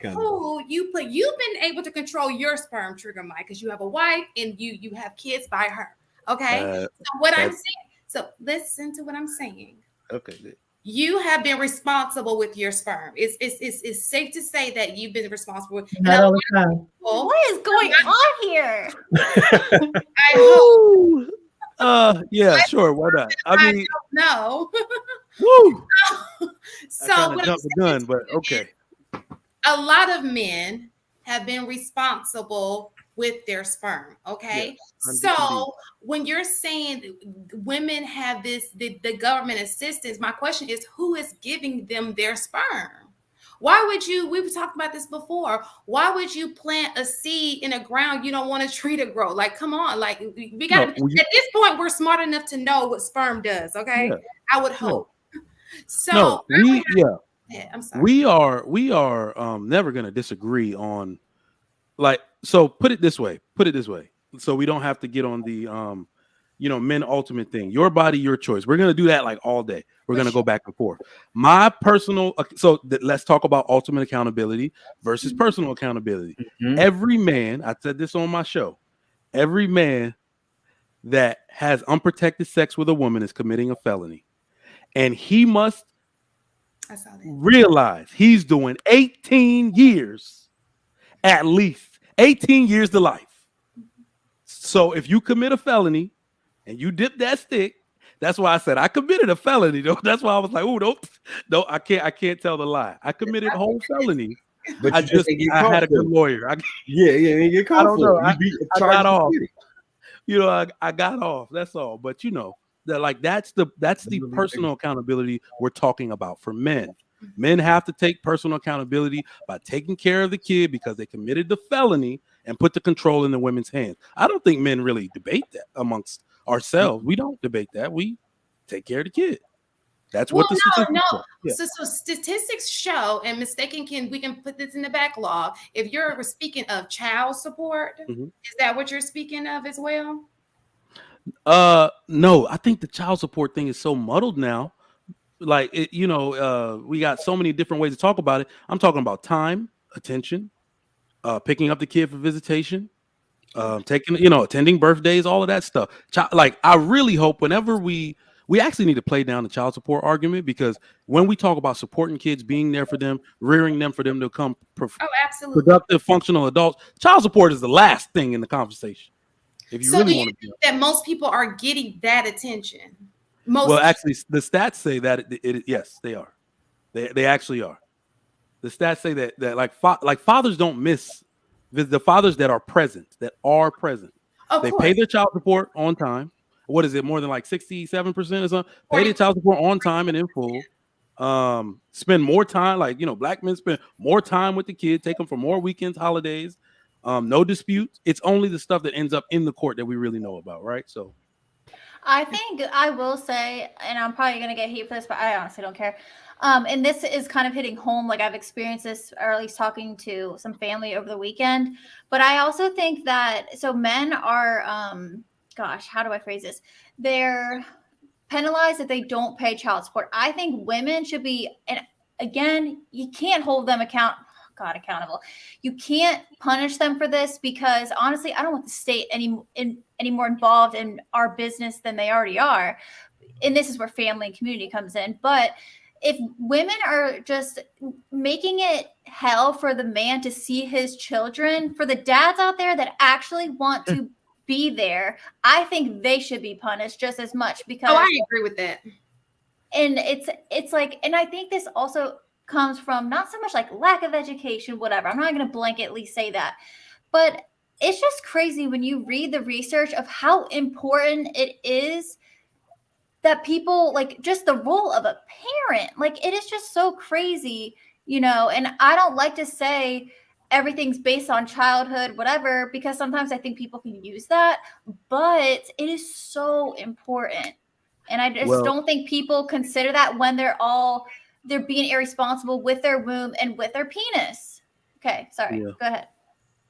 who you put. You've been able to control your sperm, Trigger Mike, because you have a wife and you have kids by her. Okay, so what I'm saying. So listen to what I'm saying. Okay. You have been responsible with your sperm. It's safe to say that you've been responsible. Not all the time. What is going on here? I hope. Yeah, sure. Why not? I mean, no. Woo. So I jumped the gun, but okay. A lot of men have been responsible with their sperm. Okay. Yes, so when you're saying women have the government assistance, my question is, who is giving them their sperm? Why would you? We've talked about this before. Why would you plant a seed in a ground you don't want a tree to grow? Like, come on, like we got at this point, we're smart enough to know what sperm does. Okay, Yeah. I would hope. So No, I'm sorry. we are never going to disagree on, like, so put it this way, so we don't have to get on the men ultimate thing. Your body, your choice. We're going to do that like all day. We're going to go back and forth. My personal, let's talk about ultimate accountability versus personal accountability. Every man, I said this on my show, every man that has unprotected sex with a woman is committing a felony, and he must realize he's doing 18 years, at least 18 years to life. So if you commit a felony and you dip that stick, that's why I said I committed a felony. Though that's why I was like, oh, no, I can't tell the lie. I committed a whole felony. But I had a good lawyer. You get caught. I don't know. I got off. City. I got off. That's all. But that's the personal accountability we're talking about for men. Men have to take personal accountability by taking care of the kid because they committed the felony and put the control in the women's hands. I don't think men really debate that amongst ourselves. We don't debate that. We take care of the kid. That's what the statistics show. Yeah. So statistics show, and we can put this in the backlog. If you're speaking of child support, is that what you're speaking of as well? No, I think the child support thing is so muddled now. Like we got so many different ways to talk about it. I'm talking about time, attention, picking up the kid for visitation, attending birthdays, all of that stuff. Like, I really hope whenever we actually need to play down the child support argument, because when we talk about supporting kids, being there for them, rearing them for them to become productive, functional adults, child support is the last thing in the conversation. If you really want to be that most people are getting that attention. Actually, the stats say that yes, they are. They actually are. The stats say that like fathers don't miss the fathers that are present. They pay their child support on time. What is it? More than like 67% or something. Pay their child support on time and in full. Spend more time, black men spend more time with the kid, take them for more weekends, holidays. No disputes. It's only the stuff that ends up in the court that we really know about, right? So I think I will say, and I'm probably going to get heat for this, but I honestly don't care. And this is kind of hitting home. Like, I've experienced this, or at least talking to some family over the weekend. But I also think that, so men are, how do I phrase this? They're penalized if they don't pay child support. I think women should be, and again, you can't hold them accountable. You can't punish them for this, because honestly, I don't want the state any more involved in our business than they already are. And this is where family and community comes in. But if women are just making it hell for the man to see his children, for the dads out there that actually want to be there, I think they should be punished just as much, because I agree with that. And it's like, and I think this also comes from not so much like lack of education, whatever. I'm not going to blanketly say that, but it's just crazy when you read the research of how important it is that people, like, just the role of a parent, like, it is just so crazy, and I don't like to say everything's based on childhood, whatever, because sometimes I think people can use that, but it is so important. And I just don't think people consider that when they're being irresponsible with their womb and with their penis. Okay, sorry. Yeah. Go ahead.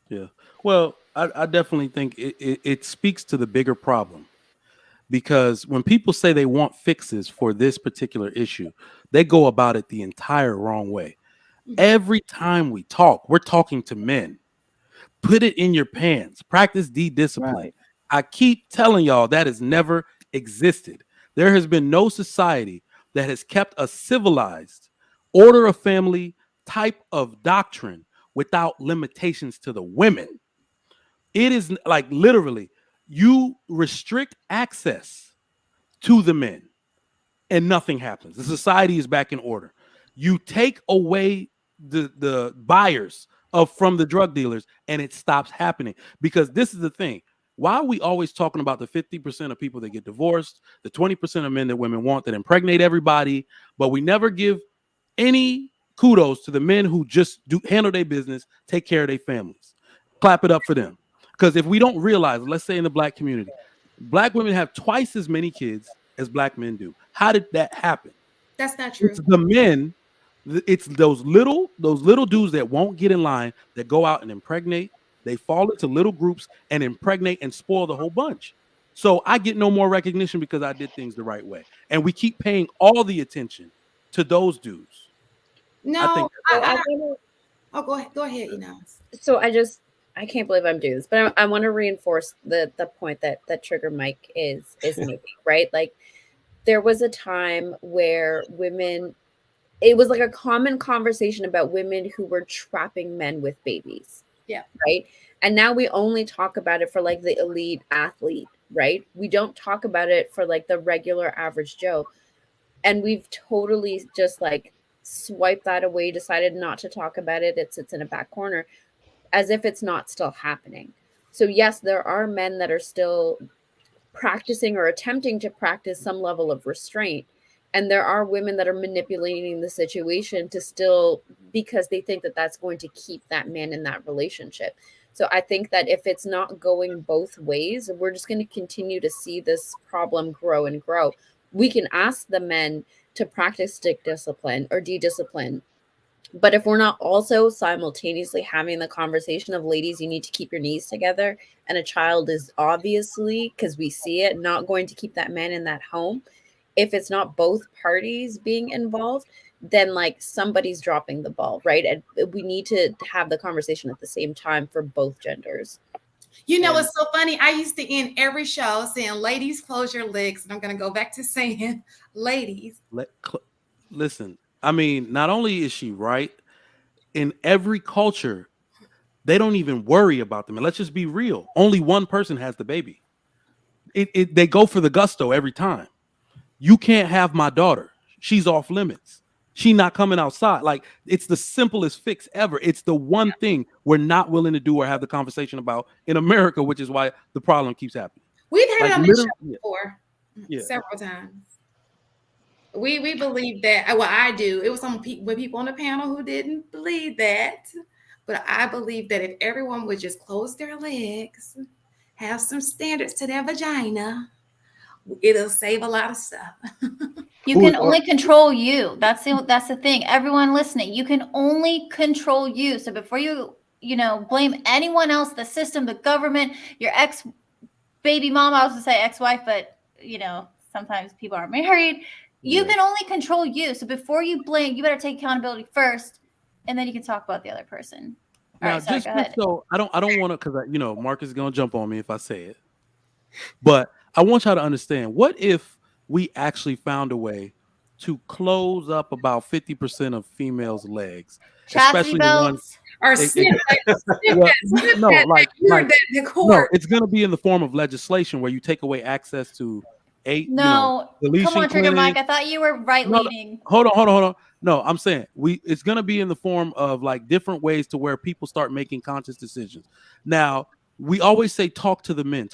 Yeah. Well, I definitely think it speaks to the bigger problem, because when people say they want fixes for this particular issue, they go about it the entire wrong way. Every time we talk, we're talking to men. Put it in your pants. Practice discipline. Right. I keep telling y'all that has never existed. There has been no society that has kept a civilized order of family type of doctrine without limitations to the women. It is like, literally, you restrict access to the men and nothing happens. The society is back in order. You take away the buyers from the drug dealers and it stops happening. Because this is the thing. Why are we always talking about the 50% of people that get divorced, the 20% of men that women want that impregnate everybody, but we never give any kudos to the men who just handle their business, take care of their families. Clap it up for them. Because if we don't realize, let's say in the black community, black women have twice as many kids as black men do. How did that happen? That's not true. It's the men. It's those little dudes that won't get in line, that go out and impregnate. They fall into little groups and impregnate and spoil the whole bunch. So I get no more recognition because I did things the right way. And we keep paying all the attention to those dudes. No, oh, go ahead, Enos. So I can't believe I'm doing this, but I want to reinforce the point that Trigger Mike is making, right? Like, there was a time where women, it was like a common conversation about women who were trapping men with babies. Yeah. Right. And now we only talk about it for like the elite athlete, right? We don't talk about it for like the regular average Joe. And we've totally just like swiped that away, decided not to talk about it. It sits in a back corner as if it's not still happening. So yes, there are men that are still practicing or attempting to practice some level of restraint. And there are women that are manipulating the situation to still, because they think that that's going to keep that man in that relationship. So I think that if it's not going both ways, we're just going to continue to see this problem grow and grow. We can ask the men to practice stick discipline or de-discipline. But if we're not also simultaneously having the conversation of, ladies, you need to keep your knees together, and a child is obviously, because we see it, not going to keep that man in that home. If it's not both parties being involved, then like somebody's dropping the ball, right? And we need to have the conversation at the same time for both genders. You know, it's so funny. I used to end every show saying, ladies, close your legs. And I'm going to go back to saying, ladies. Listen, I mean, not only is she right, in every culture, they don't even worry about them. And let's just be real. Only one person has the baby. They go for the gusto every time. You can't have my daughter. She's off limits. She's not coming outside. Like, it's the simplest fix ever. It's the one thing we're not willing to do or have the conversation about in America, which is why the problem keeps happening. We've had it on this show before, several times. We believe that. Well, I do. It was some people on the panel who didn't believe that, but I believe that if everyone would just close their legs, have some standards to their vagina, it'll save a lot of stuff. You can only control you. That's the thing. Everyone listening, you can only control you. So before you blame anyone else, the system, the government, your ex baby mom, I was gonna say ex-wife, but sometimes people are married. You can only control you. So before you blame, you better take accountability first, and then you can talk about the other person. Now, go ahead. So I don't want to, because Marcus is gonna jump on me if I say it, but I want y'all to understand, what if we actually found a way to close up about 50% of females' legs, chastity belts or it's going to be in the form of legislation where you take away access to come on, Trigger Mike. I thought you were right leaning. Hold on. No, I'm saying it's going to be in the form of like different ways to where people start making conscious decisions. Now, we always say talk to the men.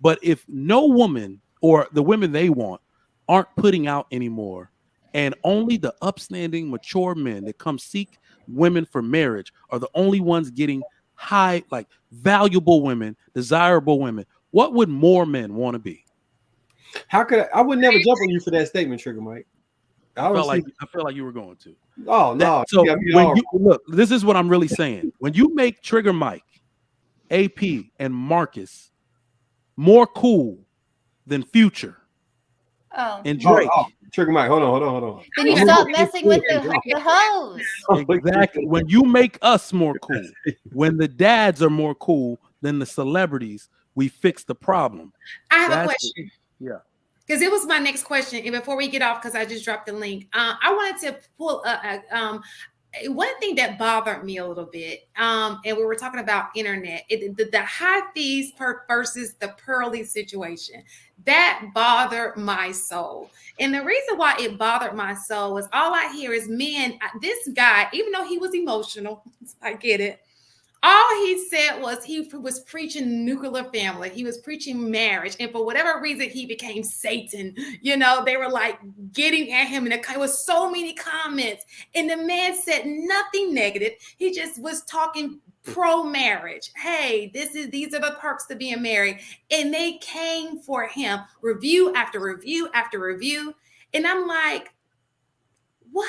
But if no woman or the women they want aren't putting out anymore, and only the upstanding, mature men that come seek women for marriage are the only ones getting high, like valuable women, desirable women, what would more men want to be? How could I would never jump on you for that statement, Trigger Mike. I felt like you were going to. Oh no! So look, this is what I'm really saying. When you make Trigger Mike, AP, and Marcus more cool than Future and Drake. Trigger Mike, hold on. Then you stop messing with the hoes. Exactly. When you make us more cool, when the dads are more cool than the celebrities, we fix the problem. I have a question. Yeah. Because it was my next question. And before we get off, because I just dropped the link, I wanted to pull one thing that bothered me a little bit, and we were talking about internet, the high fees versus the pearly situation. That bothered my soul. And the reason why it bothered my soul is all I hear is men, this guy, even though he was emotional, I get it, all he said was he was preaching nuclear family. He was preaching marriage. And for whatever reason, he became Satan. You know, they were like getting at him. And it was so many comments. And the man said nothing negative. He just was talking pro-marriage. Hey, these are the perks to being married. And they came for him, review after review after review. And I'm like, what?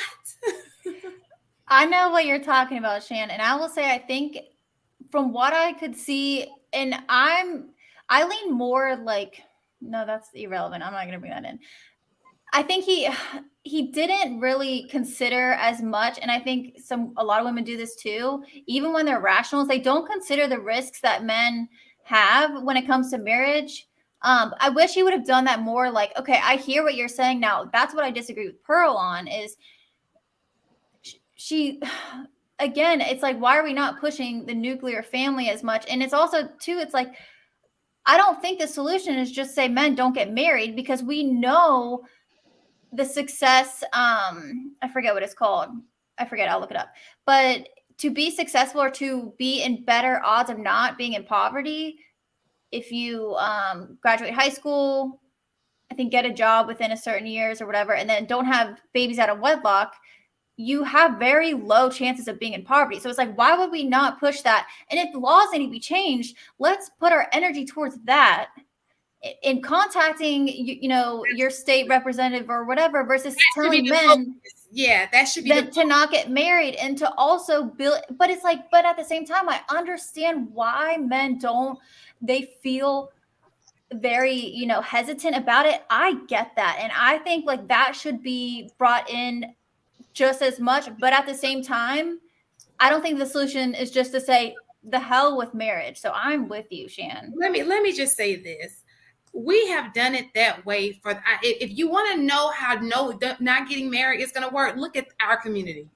I know what you're talking about, Shan. And I will say, I think from what I could see, and I lean more like, no, that's irrelevant. I'm not going to bring that in. I think he didn't really consider as much, and I think a lot of women do this too. Even when they're rationals, they don't consider the risks that men have when it comes to marriage. I wish he would have done that more. Like, okay, I hear what you're saying now. That's what I disagree with Pearl on is she. Again, it's like, why are we not pushing the nuclear family as much? And it's also too, it's like, I don't think the solution is just say men don't get married, because we know the success, I forget what it's called. I forget, I'll look it up. But to be successful or to be in better odds of not being in poverty, if you graduate high school, I think get a job within a certain years or whatever, and then don't have babies out of wedlock, you have very low chances of being in poverty. So it's like, why would we not push that? And if laws need to be changed, let's put our energy towards that in contacting, you know, your state representative or whatever, versus telling men, that should be to not get married and to also build. But it's like, but at the same time, I understand why men they feel very, you know, hesitant about it. I get that. And I think like that should be brought in just as much. But at the same time, I don't think the solution is just to say the hell with marriage. So I'm with you, Shan. Let me just say this. We have done it that way for, if you want to know how not getting married is going to work, look at our community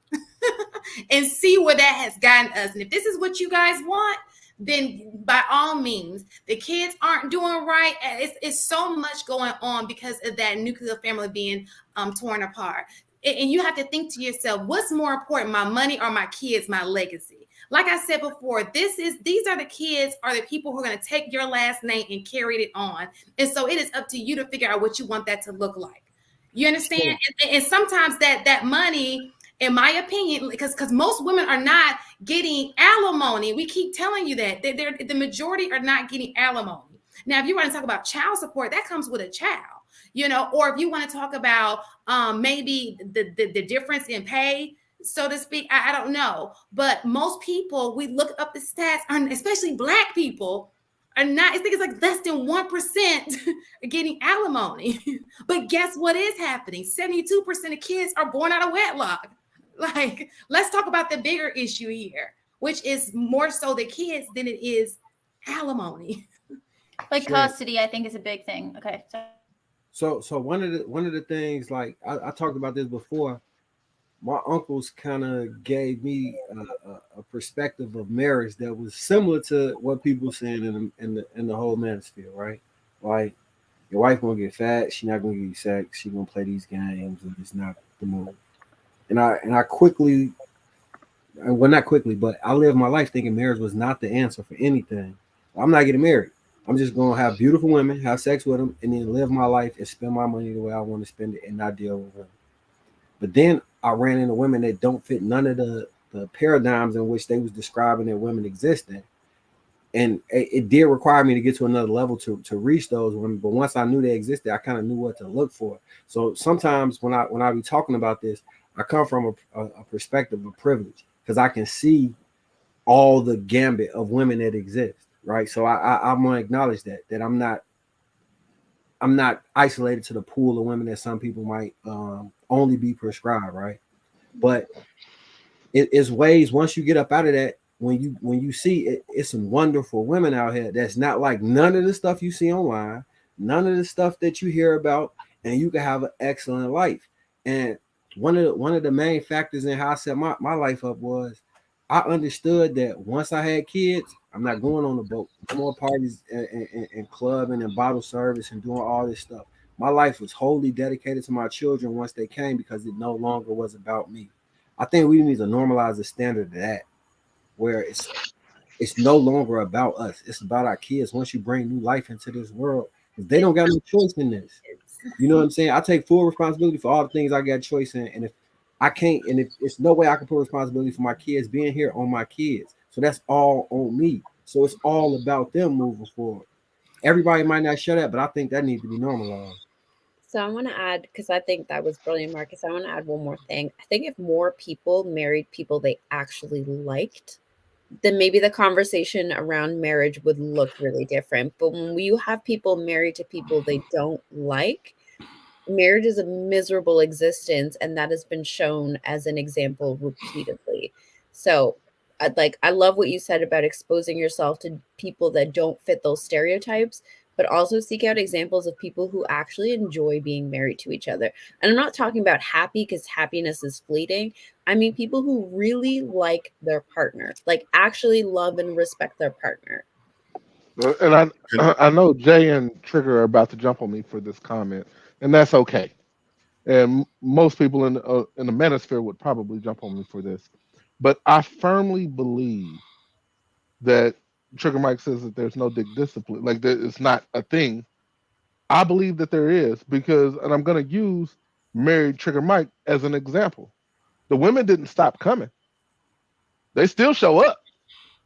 and see where that has gotten us. And if this is what you guys want, then by all means. The kids aren't doing right. It's so much going on because of that nuclear family being torn apart. And you have to think to yourself, what's more important, my money or my kids, my legacy? Like I said before, these are the kids, are the people who are going to take your last name and carry it on. And so it is up to you to figure out what you want that to look like. You understand? And sometimes that money, in my opinion, because most women are not getting alimony. We keep telling you that. The majority are not getting alimony. Now, if you want to talk about child support, that comes with a child. You know, or if you want to talk about maybe the difference in pay, so to speak, I don't know. But most people, we look up the stats, especially Black people, are not, I think it's like less than 1% getting alimony. But guess what is happening? 72% of kids are born out of wedlock. Like, let's talk about the bigger issue here, which is more so the kids than it is alimony. Like custody, I think, is a big thing. Okay. So one of the things, like I talked about this before, my uncles kind of gave me a perspective of marriage that was similar to what people saying in the whole manosphere, right? Like, your wife gonna get fat, she not gonna give you sex, she gonna play these games, and it's not the move. And I quickly, well, not quickly, but I lived my life thinking marriage was not the answer for anything. I'm not getting married. I'm just gonna have beautiful women, have sex with them, and then live my life and spend my money the way I want to spend it and not deal with them. But then I ran into women that don't fit none of the paradigms in which they was describing that women exist in. And it did require me to get to another level to reach those women. But once I knew they existed, I kind of knew what to look for. So sometimes when I be talking about this, I come from a perspective of privilege, because I can see all the gambit of women that exist. Right. So I'm gonna acknowledge that I'm not isolated to the pool of women that some people might only be prescribed, right? But it's ways, once you get up out of that, when you see it, it's some wonderful women out here that's not like none of the stuff you see online, none of the stuff that you hear about, and you can have an excellent life. And one of the main factors in how I set my life up was I understood that once I had kids, I'm not going on the boat. No more parties and clubbing and bottle service and doing all this stuff. My life was wholly dedicated to my children once they came, because it no longer was about me. I think we need to normalize the standard of that, where it's no longer about us. It's about our kids. Once you bring new life into this world, they don't got no choice in this. You know what I'm saying? I take full responsibility for all the things I got choice in, and if I can't, and if it's no way I can put responsibility for my kids being here on my kids, so that's all on me. So it's all about them moving forward. Everybody might not share that, but I think that needs to be normalized. So I want to add, because I think that was brilliant, Marcus. I want to add one more thing. I think if more people married people they actually liked, then maybe the conversation around marriage would look really different. But when you have people married to people they don't like, marriage is a miserable existence, and that has been shown as an example repeatedly. So I love what you said about exposing yourself to people that don't fit those stereotypes, but also seek out examples of people who actually enjoy being married to each other. And I'm not talking about happy, because happiness is fleeting. I mean people who really like their partner, like actually love and respect their partner. And I know Jay and Trigger are about to jump on me for this comment, and that's okay. And most people in the manosphere would probably jump on me for this, but I firmly believe that Trigger Mike says that there's no dick discipline, like that it's not a thing. I believe that there is, because, and I'm going to use married Trigger Mike as an example. The women didn't stop coming; they still show up.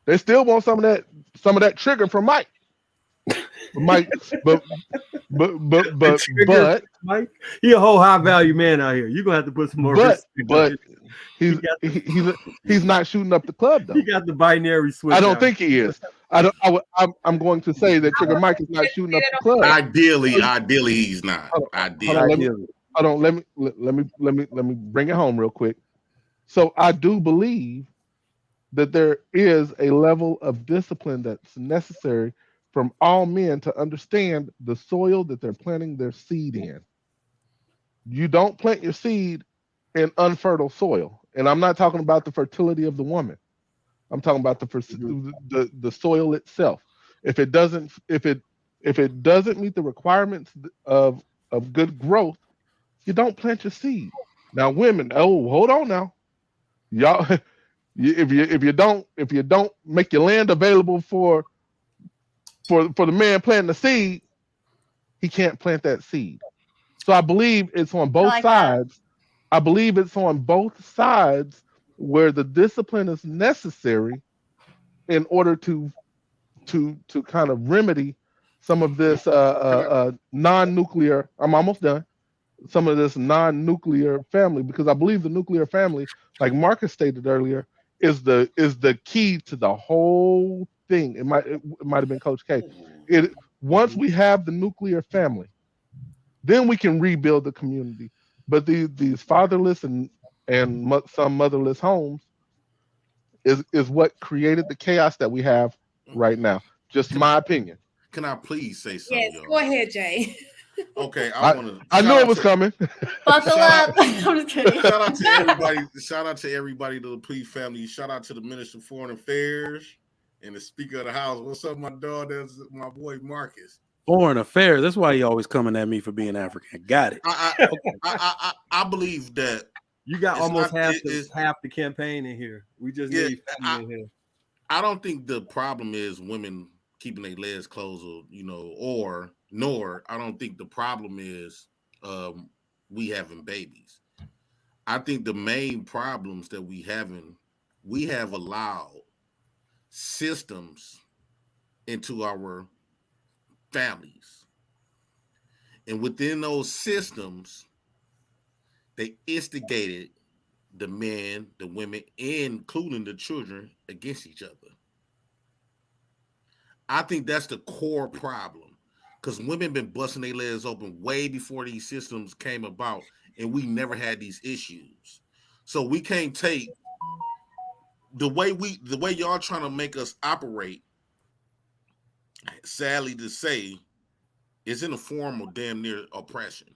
They still want some of that trigger from Mike. Mike, but Mike, he a whole high value man out here. You're gonna have to put some more but he's not shooting up the club though. He got the binary switch. I don't think he is. I'm going to say that Trigger Mike is not shooting up the club. Ideally, he's not. Hold on, let me bring it home real quick. So I do believe that there is a level of discipline that's necessary from all men to understand the soil that they're planting their seed in. You don't plant your seed in unfertile soil, and I'm not talking about the fertility of the woman. I'm talking about the soil itself. If it doesn't meet the requirements of good growth, you don't plant your seed. Now, women, hold on now, y'all. If you don't make your land available for the man planting the seed, he can't plant that seed. So I believe it's on both sides. I believe it's on both sides where the discipline is necessary in order to kind of remedy some of this non-nuclear. I'm almost done. Some of this non-nuclear family, because I believe the nuclear family, like Marcus stated earlier, is the key to the whole thing. It might have been Coach K. Once we have the nuclear family, then we can rebuild the community. But these fatherless and some motherless homes is what created the chaos that we have right now. Just my opinion. Can I please say something? Yes, go ahead, Jay. Okay, I want to. I knew it was coming. Buckle up. I'm just kidding. Shout out to everybody. Shout out to everybody, to the Lapeef family. Shout out to the Minister of Foreign Affairs and the Speaker of the House. What's up, my dog? That's my boy Marcus. Foreign Affairs. That's why he always coming at me for being African. Got it. I believe that you got almost half the campaign in here. We just need family in here. I don't think the problem is women keeping their legs closed, nor I don't think the problem is we having babies. I think the main problems that we have allowed systems into our families. And within those systems, they instigated the men, the women, including the children, against each other. I think that's the core problem, because women been busting their legs open way before these systems came about, and we never had these issues. So we can't take the way y'all trying to make us operate, sadly to say, is in a form of damn near oppression.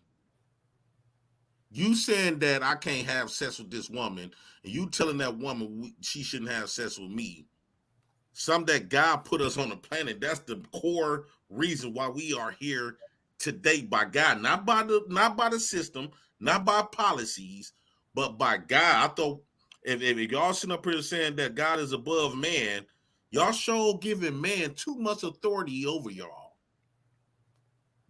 You saying that I can't have sex with this woman, and you telling that woman she shouldn't have sex with me. Some that God put us on the planet. That's the core reason why we are here today, by God, not by the system, not by policies, but by God. I thought if y'all sitting up here saying that God is above man, Y'all show giving man too much authority over y'all.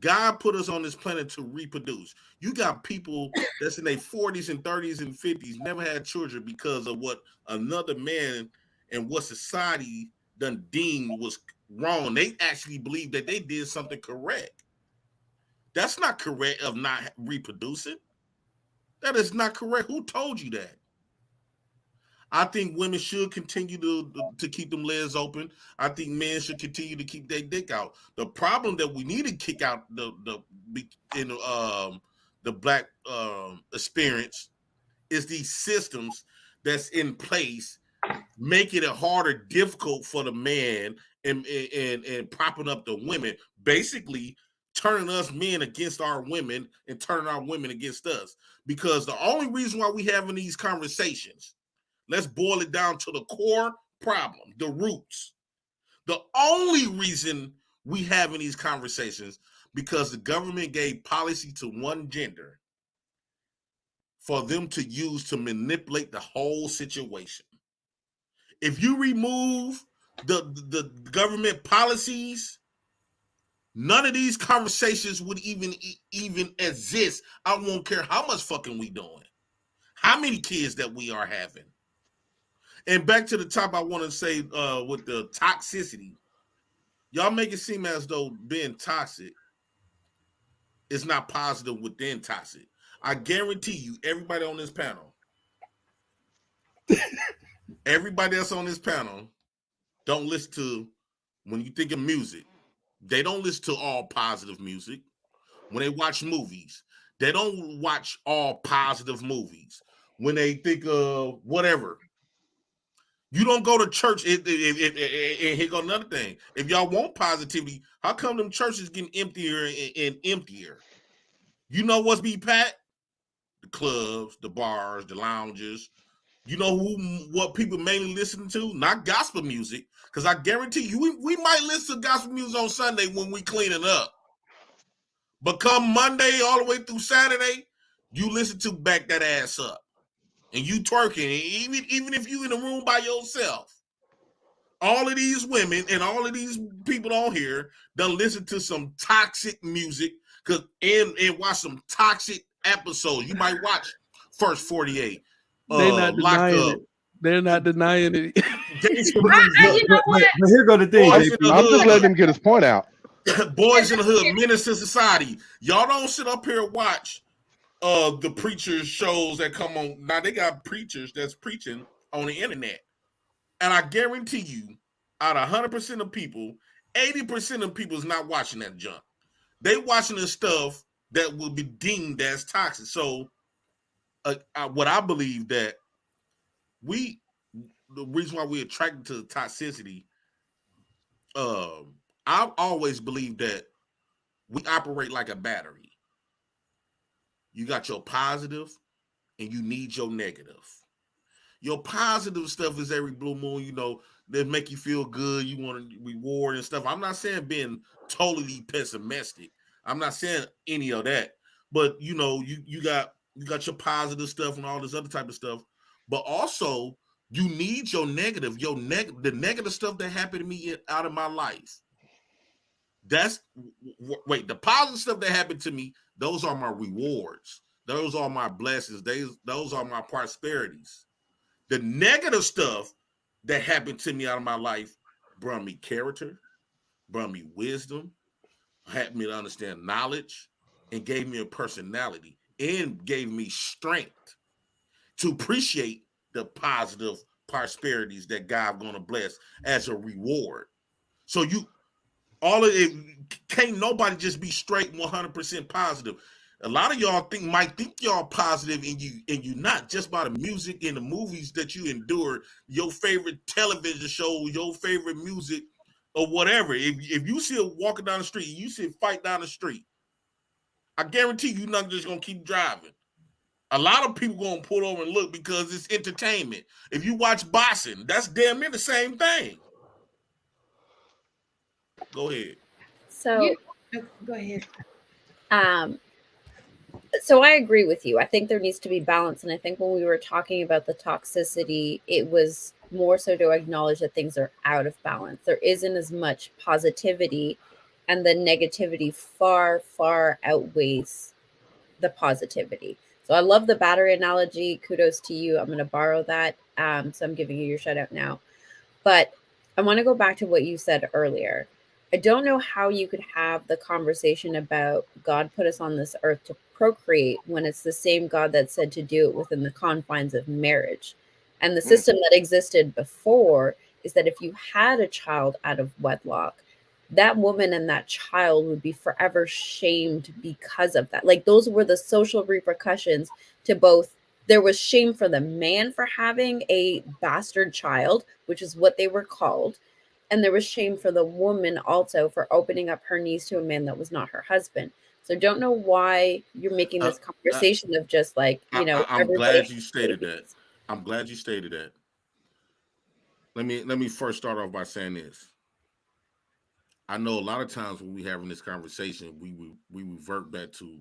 God put us on this planet to reproduce. You got people that's in their 40s and 30s and 50s never had children because of what another man and what society done deemed was wrong. They actually believe that they did something correct. That's not correct of not reproducing. That is not correct. Who told you that? I think women should continue to keep them legs open. I think men should continue to keep their dick out. The problem that we need to kick out the black experience is these systems that's in place, making it harder, difficult for the man and propping up the women, basically turning us men against our women and turning our women against us. Because the only reason why we having these conversations, let's boil it down to the core problem, the roots. The only reason we having these conversations because the government gave policy to one gender for them to use to manipulate the whole situation. If you remove the government policies, none of these conversations would even exist. I won't care how much fucking we doing, how many kids that we are having. And back to the top, I want to say with the toxicity, y'all make it seem as though being toxic is not positive within toxic. I guarantee you, everybody on this panel, everybody that's on this panel, don't listen to, when you think of music, they don't listen to all positive music. When they watch movies, they don't watch all positive movies. When they think of whatever, you don't go to church. And here go another thing. If y'all want positivity, how come them churches getting emptier and emptier? You know what's be packed? The clubs, the bars, the lounges. You know what people mainly listen to? Not gospel music, because I guarantee you, we might listen to gospel music on Sunday when we cleaning up. But come Monday all the way through Saturday, you listen to Back That Ass Up. And you twerking, even if you in the room by yourself. All of these women and all of these people on here done listen to some toxic music and watch some toxic episodes. You might watch First 48. They're not Locked denying Up. it. They're not denying it. You know what? But here go the thing. Boys in the I'm just Hood. letting him get his point out. Boys in the Hood, Menace to Society. Y'all don't sit up here and watch the preachers shows that come on. Now they got preachers that's preaching on the internet. And I guarantee you, out of 100% of people, 80% of people is not watching that junk. They watching the stuff that will be deemed as toxic. So what I believe that the reason why we're attracted to the toxicity, I've always believed that we operate like a battery. You got your positive and you need your negative. Your positive stuff is every blue moon, you know, that make you feel good. You want to reward and stuff. I'm not saying being totally pessimistic. I'm not saying any of that. But you know, you got your positive stuff and all this other type of stuff. But also, you need your negative, the negative stuff that happened to me out of my life. The positive stuff that happened to me, those are my rewards. Those are my blessings. Those are my prosperities. The negative stuff that happened to me out of my life brought me character, brought me wisdom, helped me to understand knowledge, and gave me a personality, and gave me strength to appreciate the positive prosperities that God going to bless as a reward. So all of it, can't nobody just be straight 100% positive. A lot of y'all might think y'all positive and you not, just by the music and the movies that you endure, your favorite television show, your favorite music, or whatever. If you see it walking down the street, you see it fight down the street, I guarantee you're not just gonna keep driving. A lot of people gonna pull over and look because it's entertainment. If you watch boxing, that's damn near the same thing. Go ahead. So Go ahead. So I agree with you. I think there needs to be balance. And I think when we were talking about the toxicity, it was more so to acknowledge that things are out of balance. There isn't as much positivity, and the negativity far, far outweighs the positivity. So I love the battery analogy. Kudos to you. I'm going to borrow that. So I'm giving you your shout out now. But I want to go back to what you said earlier. I don't know how you could have the conversation about God put us on this earth to procreate when it's the same God that said to do it within the confines of marriage. And the system that existed before is that if you had a child out of wedlock, that woman and that child would be forever shamed because of that. Like, those were the social repercussions to both. There was shame for the man for having a bastard child, which is what they were called. And there was shame for the woman also for opening up her knees to a man that was not her husband. So don't know why you're making this conversation of just like, you know, I'm glad you stated that. I'm glad you stated that. Let me first start off by saying this. I know a lot of times when we having this conversation, we revert back to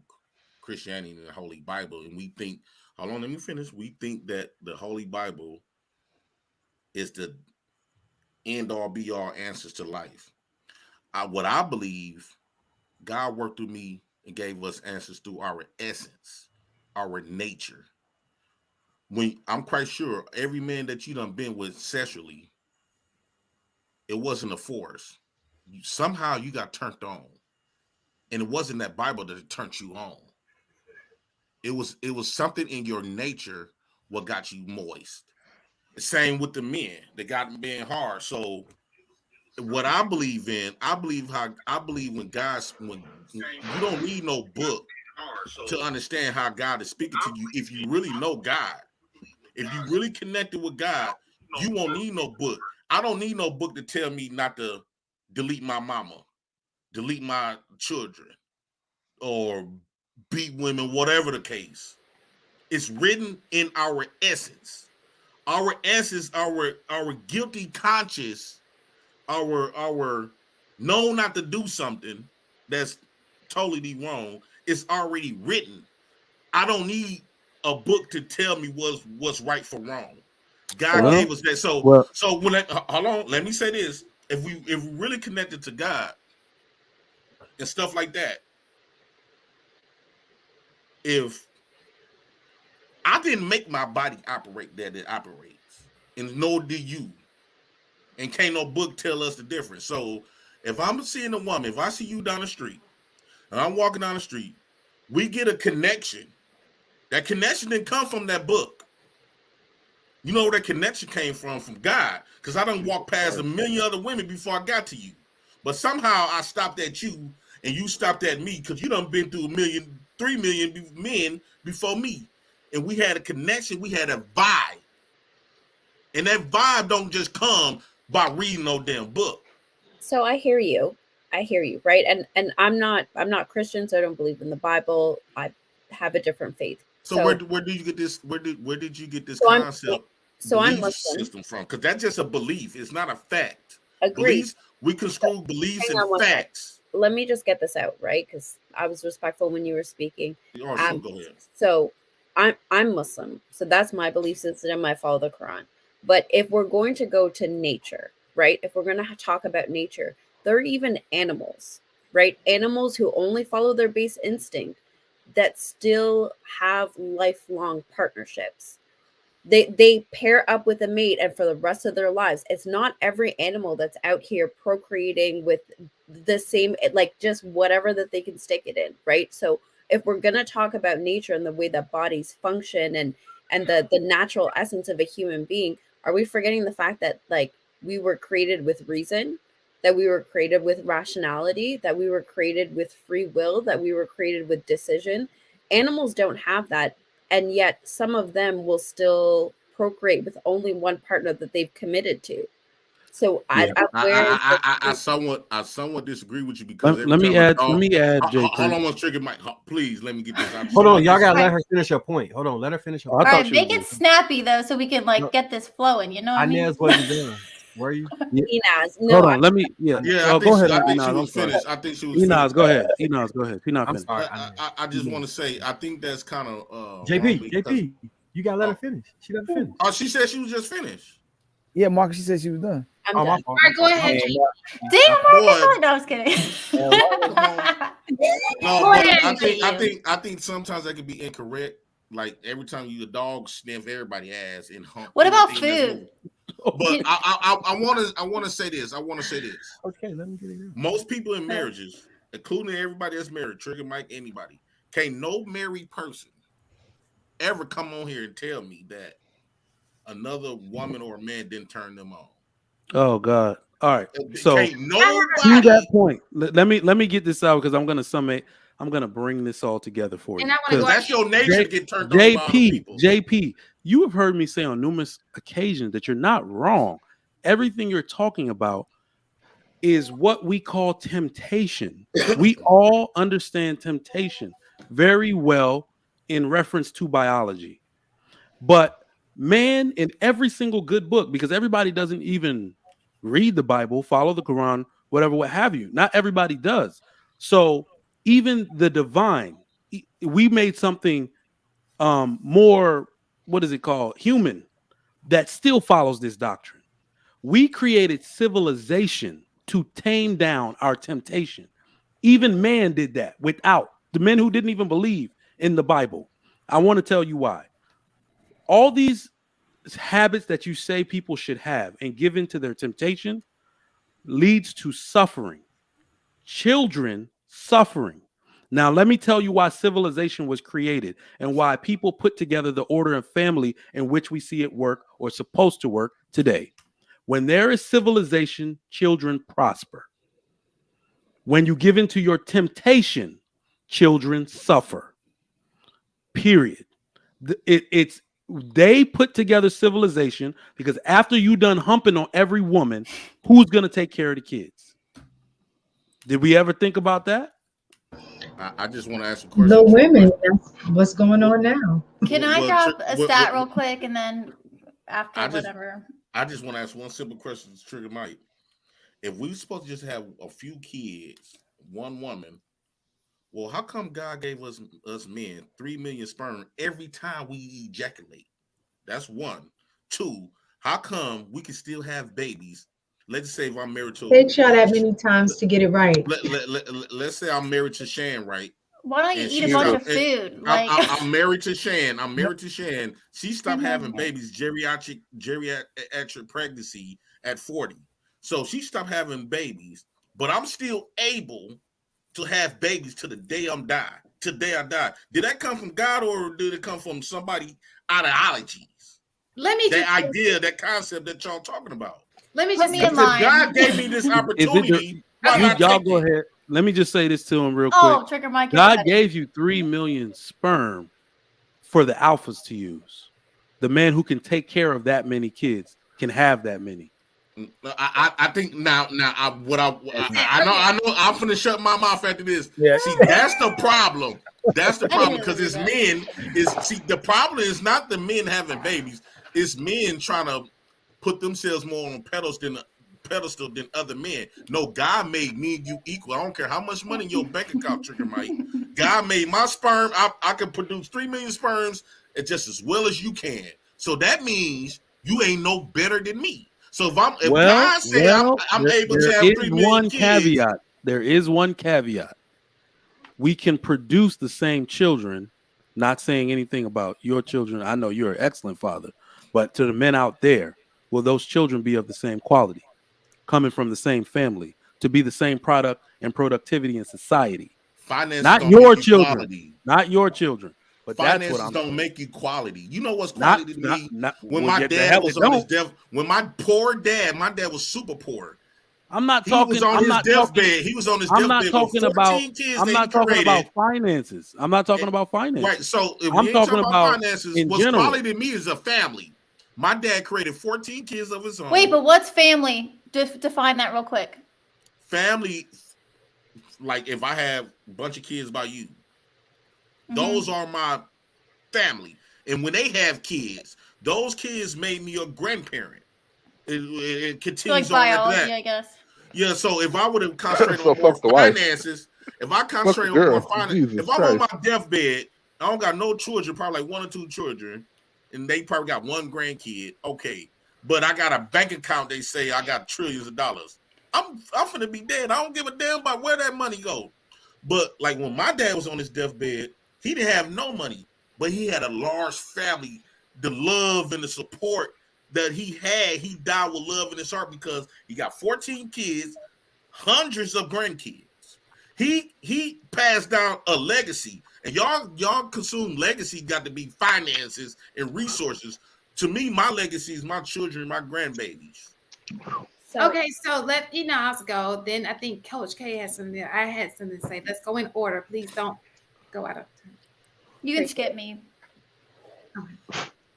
Christianity and the Holy Bible, and we think, hold on, let me finish. We think that the Holy Bible is the end all be all answers to life. What I believe, God worked through me and gave us answers through our essence, our nature. When I'm quite sure every man that you done been with sexually, it wasn't a force. Somehow you got turned on. And it wasn't that Bible that turned you on. It was something in your nature what got you moist. The same with the men that got being hard. So what I believe in, I believe when you don't need no book to understand how God is speaking to you. If you really know God, if you really connected with God, you won't need no book. I don't need no book to tell me not to delete my mama, delete my children, or beat women, whatever the case. It's written in our essence. Our essence, our guilty conscience, our know not to do something that's totally wrong. It's already written. I don't need a book to tell me what's right for wrong. God gave us that. So when hold on, let me say this. If we really connected to God and stuff like that, if I didn't make my body operate that it operates, and nor do you, and can't no book tell us the difference. So if I'm seeing a woman, if I see you down the street, and I'm walking down the street, we get a connection. That connection didn't come from that book. You know where that connection came from God. Because I done walked past a million other women before I got to you. But somehow I stopped at you and you stopped at me because you done been through 3 million men before me. And we had a connection, we had a vibe. And that vibe don't just come by reading no damn book. So I hear you, right? And I'm not Christian, so I don't believe in the Bible. I have a different faith. So where did you get this? Where did you get this concept? I'm Muslim system from? Because that's just a belief. It's not a fact. Agreed. Beliefs, we construe beliefs and facts. Let me just get this out, right? Because I was respectful when you were speaking. Go ahead. So I'm Muslim, so that's my belief system. I follow the Quran. But if we're going to go to nature, right? If we're going to talk about nature, there are even animals, right? Animals who only follow their base instinct that still have lifelong partnerships. They pair up with a mate, and for the rest of their lives, it's not every animal that's out here procreating with the same, like just whatever that they can stick it in, right? So if we're going to talk about nature and the way that bodies function and the natural essence of a human being, are we forgetting the fact that like we were created with reason, that we were created with rationality, that we were created with free will, that we were created with decision? Animals don't have that. And yet some of them will still procreate with only one partner that they've committed to. So I somewhat disagree with you because let me add, JP. Hold on, one trigger, Mike. Please let me get this out. Hold on, y'all gotta let her finish her point. Hold on, let her finish her point. All right, make it snappy though, so we can like get this flowing. You know what I mean? Inez wasn't done. Were you? Inez, hold on, let me. Yeah. Go ahead. I think she was finished. I think she was. Inez, go ahead. Inez, go ahead. I'm sorry. I just want to say, I think that's kind of JP. You gotta let her finish. She doesn't finish. Oh, she said she was just finished. Yeah, Marcus, she said she was done. I'm Oh, my done. fault. All right, go ahead. And, Damn, Boy. Marcus. No, I was kidding. No, Go but ahead, I think sometimes that could be incorrect. Like every time you a dog sniff everybody ass and hump. What about anything that's food? moving. But I want to say this. Okay, let me get it. Most people in marriages, including everybody that's married, Trigger Mike, anybody, can't no married person ever come on here and tell me that another woman or a man didn't turn them on. Oh God. All right. So Can't to nobody. that point, let me get this out because I'm gonna bring this all together for you. And I want to go. That's your nature to get turned on by other people. JP, you have heard me say on numerous occasions that you're not wrong. Everything you're talking about is what we call temptation. We all understand temptation very well in reference to biology. But man, in every single good book, because everybody doesn't even read the Bible, follow the Quran, whatever, what have you. Not everybody does. So even the divine, we made something more, what is it called? Human, that still follows this doctrine. We created civilization to tame down our temptation. Even man did that without the men who didn't even believe in the Bible. I want to tell you why. All these habits that you say people should have and give in to their temptation leads to suffering. Children suffering. Now, let me tell you why civilization was created and why people put together the order of family in which we see it work or supposed to work today. When there is civilization, children prosper. When you give in to your temptation, children suffer. Period. They put together civilization because after you done humping on every woman, who's going to take care of the kids? Did we ever think about that? I just want to ask a question. The women, that's what's going on now. Can I drop a stat real quick and then after whatever? I just want to ask one simple question to Trigger Mike. If we supposed to just have a few kids, one woman, well, how come God gave us men 3 million sperm every time we ejaculate? That's one. Two, how come we can still have babies? Let's say if I'm married to They try that many times to get it right. Let's say I'm married to Shan, right? Why don't you eat a bunch of food? Like I'm married to Shan. She stopped having babies, geriatric pregnancy at 40. So she stopped having babies, but I'm still able to have babies to the day I die. Did that come from God or did it come from somebody ideologies? That concept that y'all talking about. Let me just in line. God gave me this opportunity. Y'all go ahead. Let me just say this to him real quick. Oh, Trigger Mike. God gave you 3 million sperm for the alphas to use. The man who can take care of that many kids can have that many. I think now I know I'm finna shut my mouth after this. Yeah. See, that's the problem. That's the problem because it's men. The problem is not the men having babies. It's men trying to put themselves more on a pedestal than other men. No, God made me and you equal. I don't care how much money in your bank account, Trigger Mike. God made my sperm. I can produce 3 million sperms just as well as you can. So that means you ain't no better than me. So I'm able to have 3 million kids. There is one caveat. We can produce the same children. Not saying anything about your children. I know you're an excellent father, but to the men out there, will those children be of the same quality, coming from the same family, to be the same product and productivity in society? Finances not don't your make children, quality. Not your children. But finances that's what I'm don't saying. make you quality. You know what's quality to me? When my poor dad, my dad was super poor. I'm not talking. He was on his deathbed. He was on his deathbed. I'm not talking about finances. I'm not talking about finances. Right. So if I'm we ain't talking about finances, what's general. quality to me is a family. My dad created 14 kids of his own. Wait, but what's family? Define that real quick. Family, like if I have a bunch of kids by you, those are my family. And when they have kids, those kids made me a grandparent. It continues so like on biology, after that. I guess. Yeah, so if I would have concentrated on more finances, if I concentrate on more finances, if I'm on my deathbed, I don't got no children, probably like 1 or 2 children, and they probably got 1 grandkid. Okay, but I got a bank account. They say I got trillions of dollars. I'm finna be dead. I don't give a damn about where that money go. But like when my dad was on his deathbed, he didn't have no money, but he had a large family. The love and the support that he died with love in his heart because he got 14 kids, hundreds of grandkids. He passed down a legacy, and y'all consume legacy got to be finances and resources. To me, my legacy is my children, my grandbabies. So, Okay, so let Enos go. Then I think Coach K has something. I had something to say. Let's go in order. Please don't go out of time. You can skip me.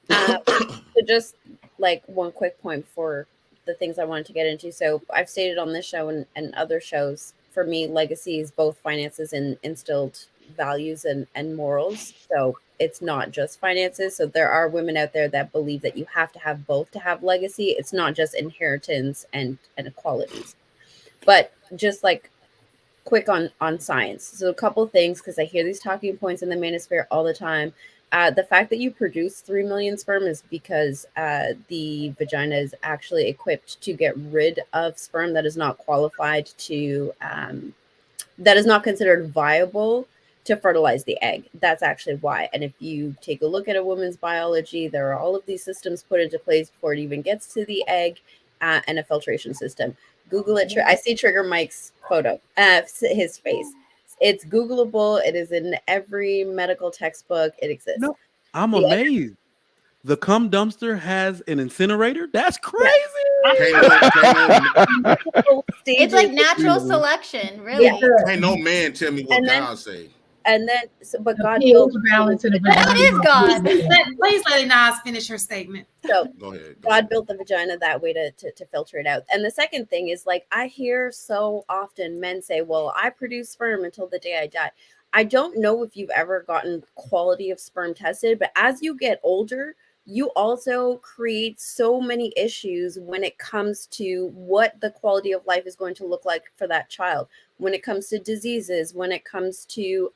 so just like one quick point for the things I wanted to get into. So I've stated on this show and other shows, for me, legacy is both finances and instilled values and morals. So it's not just finances. So there are women out there that believe that you have to have both to have legacy. It's not just inheritance and equalities. But just like quick on science. So a couple things, because I hear these talking points in the manosphere all the time. The fact that you produce 3 million sperm is because the vagina is actually equipped to get rid of sperm that is not qualified to, that is not considered viable to fertilize the egg. That's actually why. And if you take a look at a woman's biology, there are all of these systems put into place before it even gets to the egg, and a filtration system. Google it. I see Trigger Mike's photo, his face. It's Googleable. It is in every medical textbook. It exists. No, I'm amazed. The cum dumpster has an incinerator? That's crazy. It's like natural selection, really. Ain't no man tell me what God say. And then, but God built balance in the vagina. That is God. Please let Nas finish her statement. So go ahead. God built the vagina that way to filter it out. And the second thing is, like, I hear so often men say, well, I produce sperm until the day I die. I don't know if you've ever gotten quality of sperm tested, but as you get older, you also create so many issues when it comes to what the quality of life is going to look like for that child. When it comes to diseases, when it comes to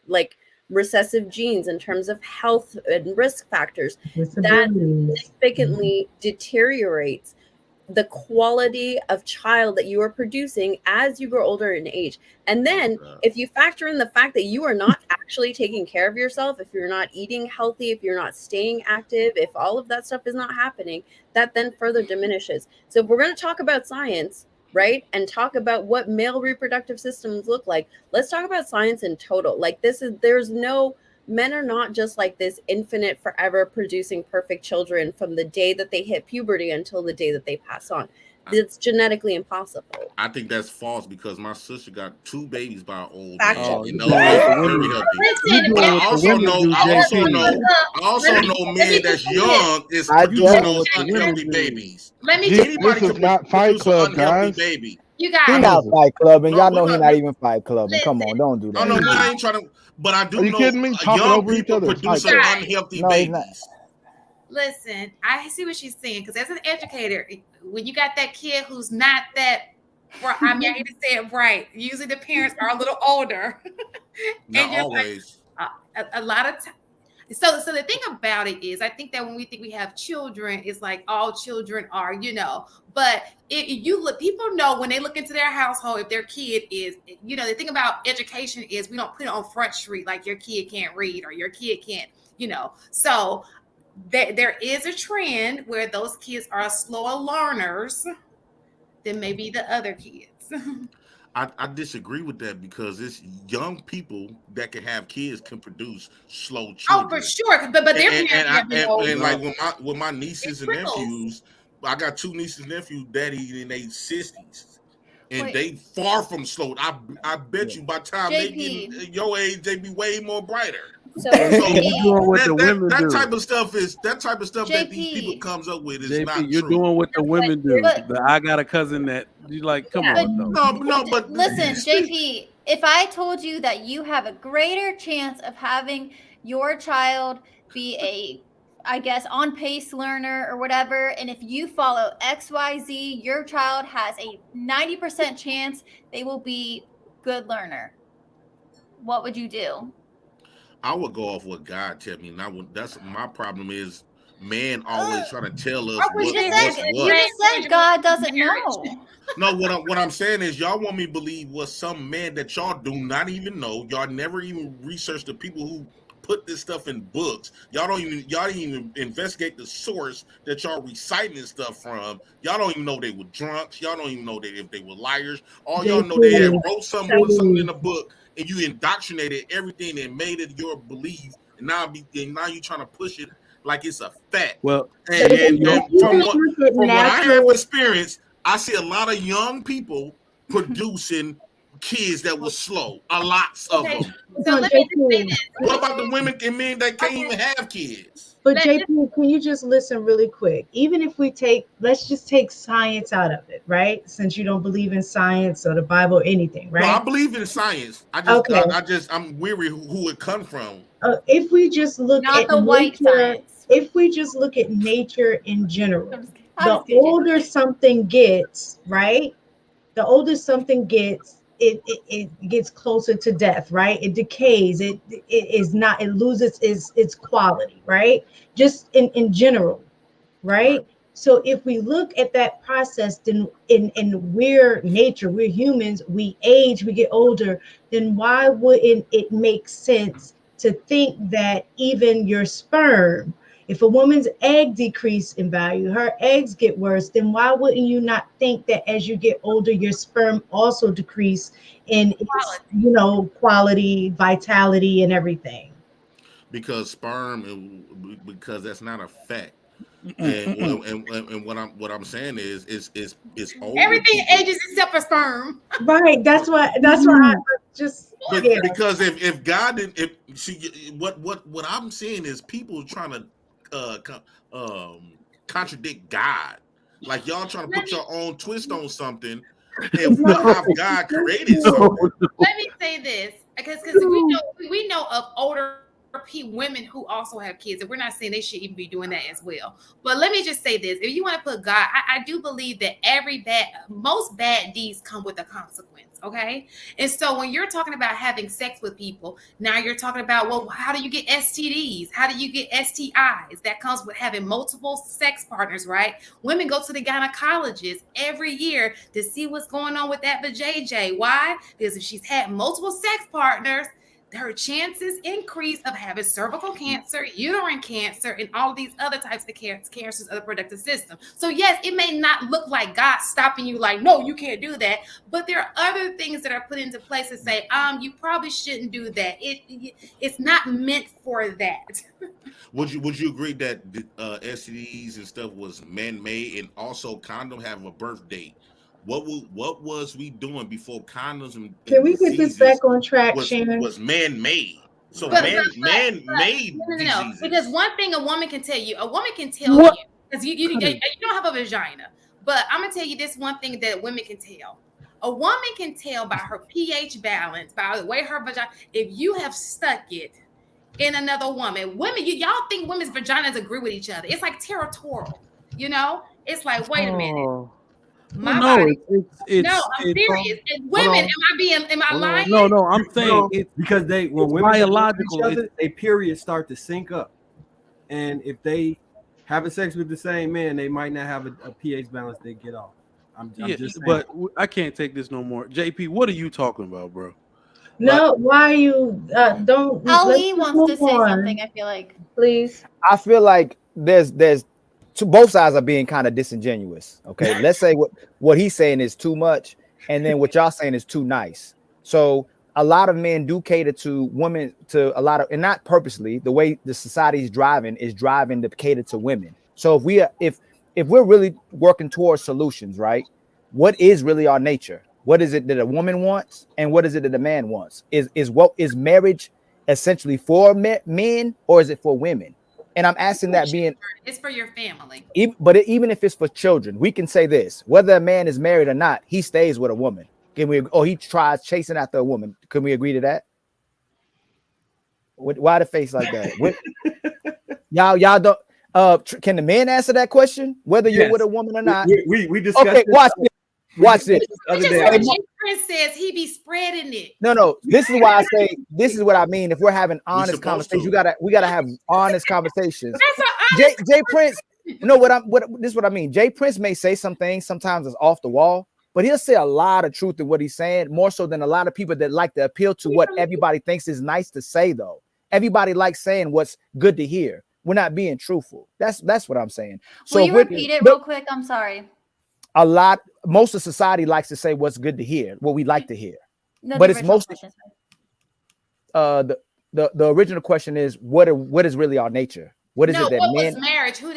like recessive genes in terms of health and risk factors, that significantly deteriorates the quality of child that you are producing as you grow older in age. And then if you factor in the fact that you are not actually taking care of yourself, if you're not eating healthy, if you're not staying active, if all of that stuff is not happening, that then further diminishes. So if we're going to talk about science, right, and talk about what male reproductive systems look like, let's talk about science in total. Like, there's no, men are not just like this infinite forever producing perfect children from the day that they hit puberty until the day that they pass on. It's genetically impossible. I think that's false because my sister got 2 babies by an old Fact man. check. You know, very healthy. But I also know men that's young is producing those unhealthy babies. Let me this is not Fight Club, guys. Baby. He You guys, not Fight Club, and No, y'all know we're he not- not even Fight Club. And come on, don't do that. Oh no, I ain't trying to. But I do Are you know kidding me? Talking young over each people other. producing Fight unhealthy No, he's not. babies. listen, I see what she's saying because as an educator, when you got that kid who's not that, I mean, I hate to say it right. Usually the parents are a little older, Not and you're always. like a lot of times. So the thing about it is, I think that when we think we have children, it's like all children are, but you look, people know when they look into their household, if their kid is, the thing about education is we don't put it on Front Street, like your kid can't read or your kid can't, so there is a trend where those kids are slower learners than maybe the other kids. I disagree with that because it's young people that can have kids can produce slow children. Oh, for sure, but their parents have been old. And like with my nieces and trickles. nephews, I got 2 nieces and nephews, daddy in their 60s. And Wait. they far from slow. I bet you by the time they JP. get your age, they be way more brighter. So You're doing what the women that do. type of stuff that JP. these people comes up with is JP, not you're true. doing what the women do. But- I got a cousin that you like. Come Yeah. on, though. No, but Listen, JP, if I told you that you have a greater chance of having your child be a, I guess, on pace learner or whatever, and if you follow XYZ, your child has a 90% chance they will be good learner, what would you do? I would go off what God tell me, and that's my problem is man always trying to tell us You just what's said, what. you just said God doesn't know. No, what I'm saying is y'all want me to believe what some man that y'all do not even know. Y'all never even research the people who put this stuff in books. Y'all didn't even investigate the source that y'all reciting this stuff from. Y'all don't even know they were drunks. Y'all don't even know that if they were liars. All y'all know they had wrote something, put something in a book, and you indoctrinated everything and made it your belief. And now you trying to push it like it's a fact. Well, and from what I have experienced, I see a lot of young people producing kids that were slow. A lots of them. So let me just say this. What about the women and men that can't even have kids? But JP, can you just listen really quick? Even if let's just take science out of it, right? Since you don't believe in science or the Bible or anything, right? No, I believe in science. I'm weary who it come from. If we just look Not at the white science. if we just look at nature in general, the older something gets, right? The older something gets, it gets closer to death, right? It decays. It loses its quality, right? Just in general, right? So if we look at that process, then we're nature, we're humans, we age, we get older, then why wouldn't it make sense to think that even your sperm, if a woman's egg decrease in value, her eggs get worse, then why wouldn't you not think that as you get older, your sperm also decrease in its, quality, vitality, and everything? Because because that's not a fact. And what I'm saying is it's older everything people. ages except for sperm. Right. That's why I just because if God didn't, what I'm saying is people trying to contradict God. Like y'all trying to put your own twist on something and how God created something. Let me say this, because we know of older women who also have kids, and we're not saying they should even be doing that as well. But let me just say this: if you want to put God, I do believe that most bad deeds come with a consequence. Okay, and so when you're talking about having sex with people, now you're talking about, well, how do you get STDs? How do you get STIs? That comes with having multiple sex partners, right? Women go to the gynecologist every year to see what's going on with that vajayjay. Why? Because if she's had multiple sex partners, her chances increase of having cervical cancer, uterine cancer, and all these other types of cancers of the reproductive system. So yes, it may not look like God stopping you, like, no, you can't do that. But there are other things that are put into place to say, you probably shouldn't do that. It's not meant for that. Would you agree that STDs and stuff was man-made, and also condom have a birth date? What was we doing before condoms and can we get this back on track, Shannon? Was man-made. So man-made diseases. Because one thing a woman can tell you, because you don't have a vagina. But I'm gonna tell you this one thing that women can tell. A woman can tell by her pH balance, by the way her vagina, if you have stuck it in another woman. Women, y'all think women's vaginas agree with each other. It's like territorial, It's like, wait a minute. My body. I'm serious. And women, am I lying? No, I'm saying it's because when women biological, their periods start to sync up, and if they having sex with the same man, they might not have a pH balance they get off. I'm just saying. But I can't take this no more. JP, what are you talking about, bro? No, why are you don't? Ali wants to say something. I feel like, please. I feel like there's both sides are being kind of disingenuous. Okay, let's say what he's saying is too much, and then what y'all saying is too nice. So a lot of men do cater to women, to a lot of, and not purposely. The way the society is driving to cater to women. So if we're really working towards solutions, right? What is really our nature? What is it that a woman wants, and what is it that a man wants? Is marriage essentially for men, or is it for women? And I'm asking that being it's for your family. Even if it's for children, we can say this: whether a man is married or not, he stays with a woman. He tries chasing after a woman. Can we agree to that? Why the face like that? Y'all don't. Can the men answer that question? Whether you're with a woman or not? We discussed. Okay, watch this. Prince says he be spreading it. No. This is why I say this is what I mean. If we're having honest conversations, we gotta have honest conversations. That's Jay Prince. No, this is what I mean. Jay Prince may say some things sometimes it's off the wall, but he'll say a lot of truth in what he's saying, more so than a lot of people that like to appeal to what everybody thinks is nice to say, though. Everybody likes saying what's good to hear. We're not being truthful. That's what I'm saying. So will you repeat it real quick? I'm sorry. Most of society likes to say what's good to hear, what we like to hear. No, but it's mostly the original question is what is really our nature? What is it that men? Was marriage? Who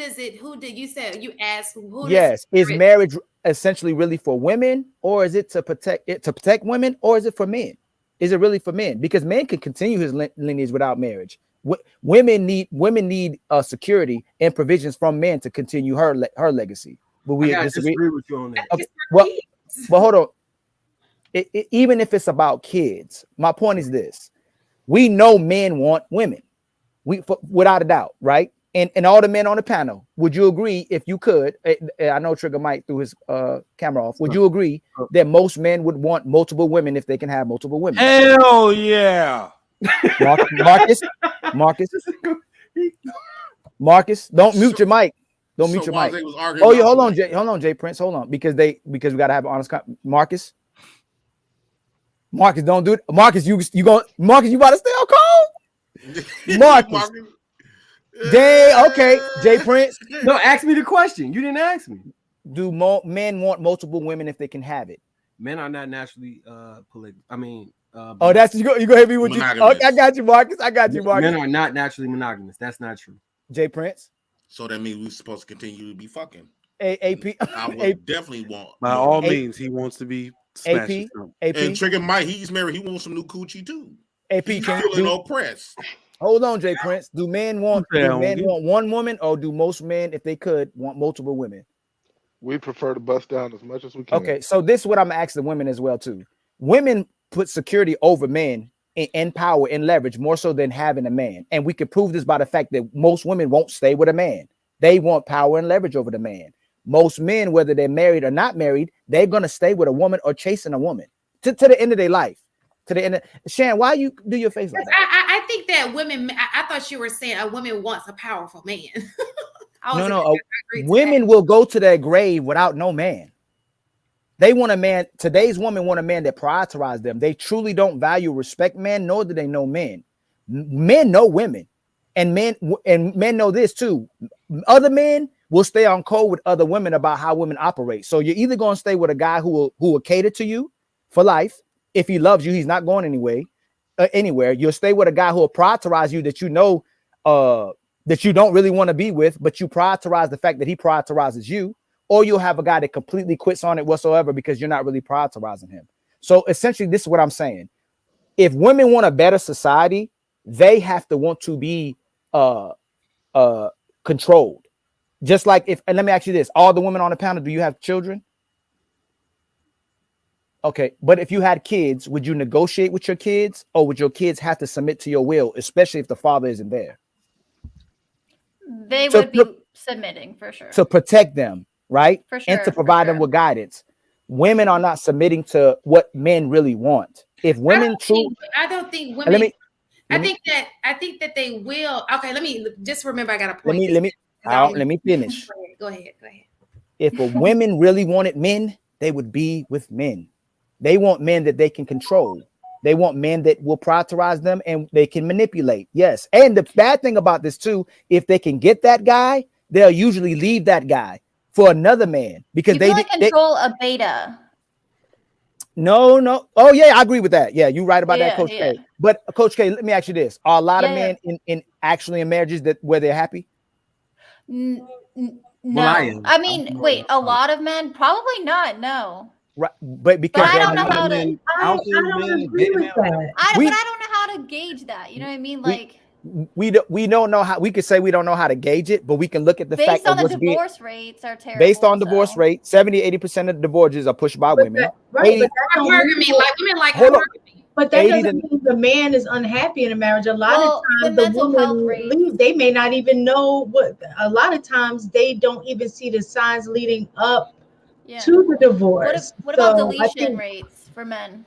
did you say you asked? Who yes, is marriage essentially really for women, or is it to protect women, or is it for men? Is it really for men? Because men can continue his lineage without marriage. Women need security and provisions from men to continue her legacy. But we disagree with you on that. Okay, well, hold on. Even if it's about kids, my point is this: we know men want women, without a doubt, right? And all the men on the panel, would you agree? If you could, I know Trigger Mike threw his camera off. Would you agree that most men would want multiple women if they can have multiple women? Hell yeah, Marcus, don't mute your mic. Don't mute your mic. Oh yeah, hold on, Jay Prince, hold on, because we gotta have an honest Marcus, don't do it. Marcus, you about to stay on cold? Marcus. Okay, Jay Prince. No, ask me the question. You didn't ask me. Do men want multiple women if they can have it? Men are not naturally polygamous. I mean, that's you go hit me with you. Okay, I got you, Marcus. Men are not naturally monogamous. That's not true. Jay Prince. So that means we're supposed to continue to be fucking. AP. I would definitely want. By all means, he wants to be AP. And Trigger Mike, he's married. He wants some new coochie too. AP, he's feeling oppressed. Hold on, Jay Prince. Do men want one woman, or do most men, if they could, want multiple women? We prefer to bust down as much as we can. Okay, so this is what I'm asking women as well too. Women put security over men in power and leverage more so than having a man, and we can prove this by the fact that most women won't stay with a man. They want power and leverage over the man. Most men, whether they're married or not married, they're gonna stay with a woman or chasing a woman to the end of their life. To the end. Shan, why you do your face like that? I think that women. I thought you were saying a woman wants a powerful man. No. Women will go to their grave without no man. They want a man. Today's women want a man that prioritizes them. They truly don't value respect men, nor do they know men. Men know women, and men know this too. Other men will stay on code with other women about how women operate. So you're either going to stay with a guy who will cater to you for life. If he loves you, he's not going anywhere. You'll stay with a guy who will prioritize you that you know that you don't really want to be with, but you prioritize the fact that he prioritizes you, or you'll have a guy that completely quits on it whatsoever because you're not really prioritizing him. So essentially, this is what I'm saying. If women want a better society, they have to want to be controlled. Just like and let me ask you this: all the women on the panel, do you have children? Okay, but if you had kids, would you negotiate with your kids, or would your kids have to submit to your will, especially if the father isn't there? They would be submitting for sure. To protect them, right? For sure, and to provide them with guidance. Women are not submitting to what men really want. If women I don't think women. I think that they will. Okay, let me just remember. I got a point. Let me finish. Go ahead. If women really wanted men, they would be with men. They want men that they can control. They want men that will prioritize them and they can manipulate. Yes. And the bad thing about this too, if they can get that guy, they'll usually leave that guy for another man because they control a beta. No. Oh yeah, I agree with that. Yeah, you're right about that, Coach K. But Coach K, let me ask you this: are a lot of men in marriages where they're happy? No. Well, I mean, wait, a lot of men? Probably not. No. Right, but because I don't know how to. I don't agree with that. I don't know how to gauge that. You know what I mean? Like we don't know how. We could say we don't know how to gauge it, but we can look at the fact of what's the divorce rates are terrible. Based on divorce rate, 70-80% of divorces are pushed by women. Right, but women like hypergamy. But that doesn't mean the man is unhappy in a marriage. A lot of times the woman leave, they may not even know what. A lot of times they don't even see the signs leading up to the divorce. What about deletion rates for men?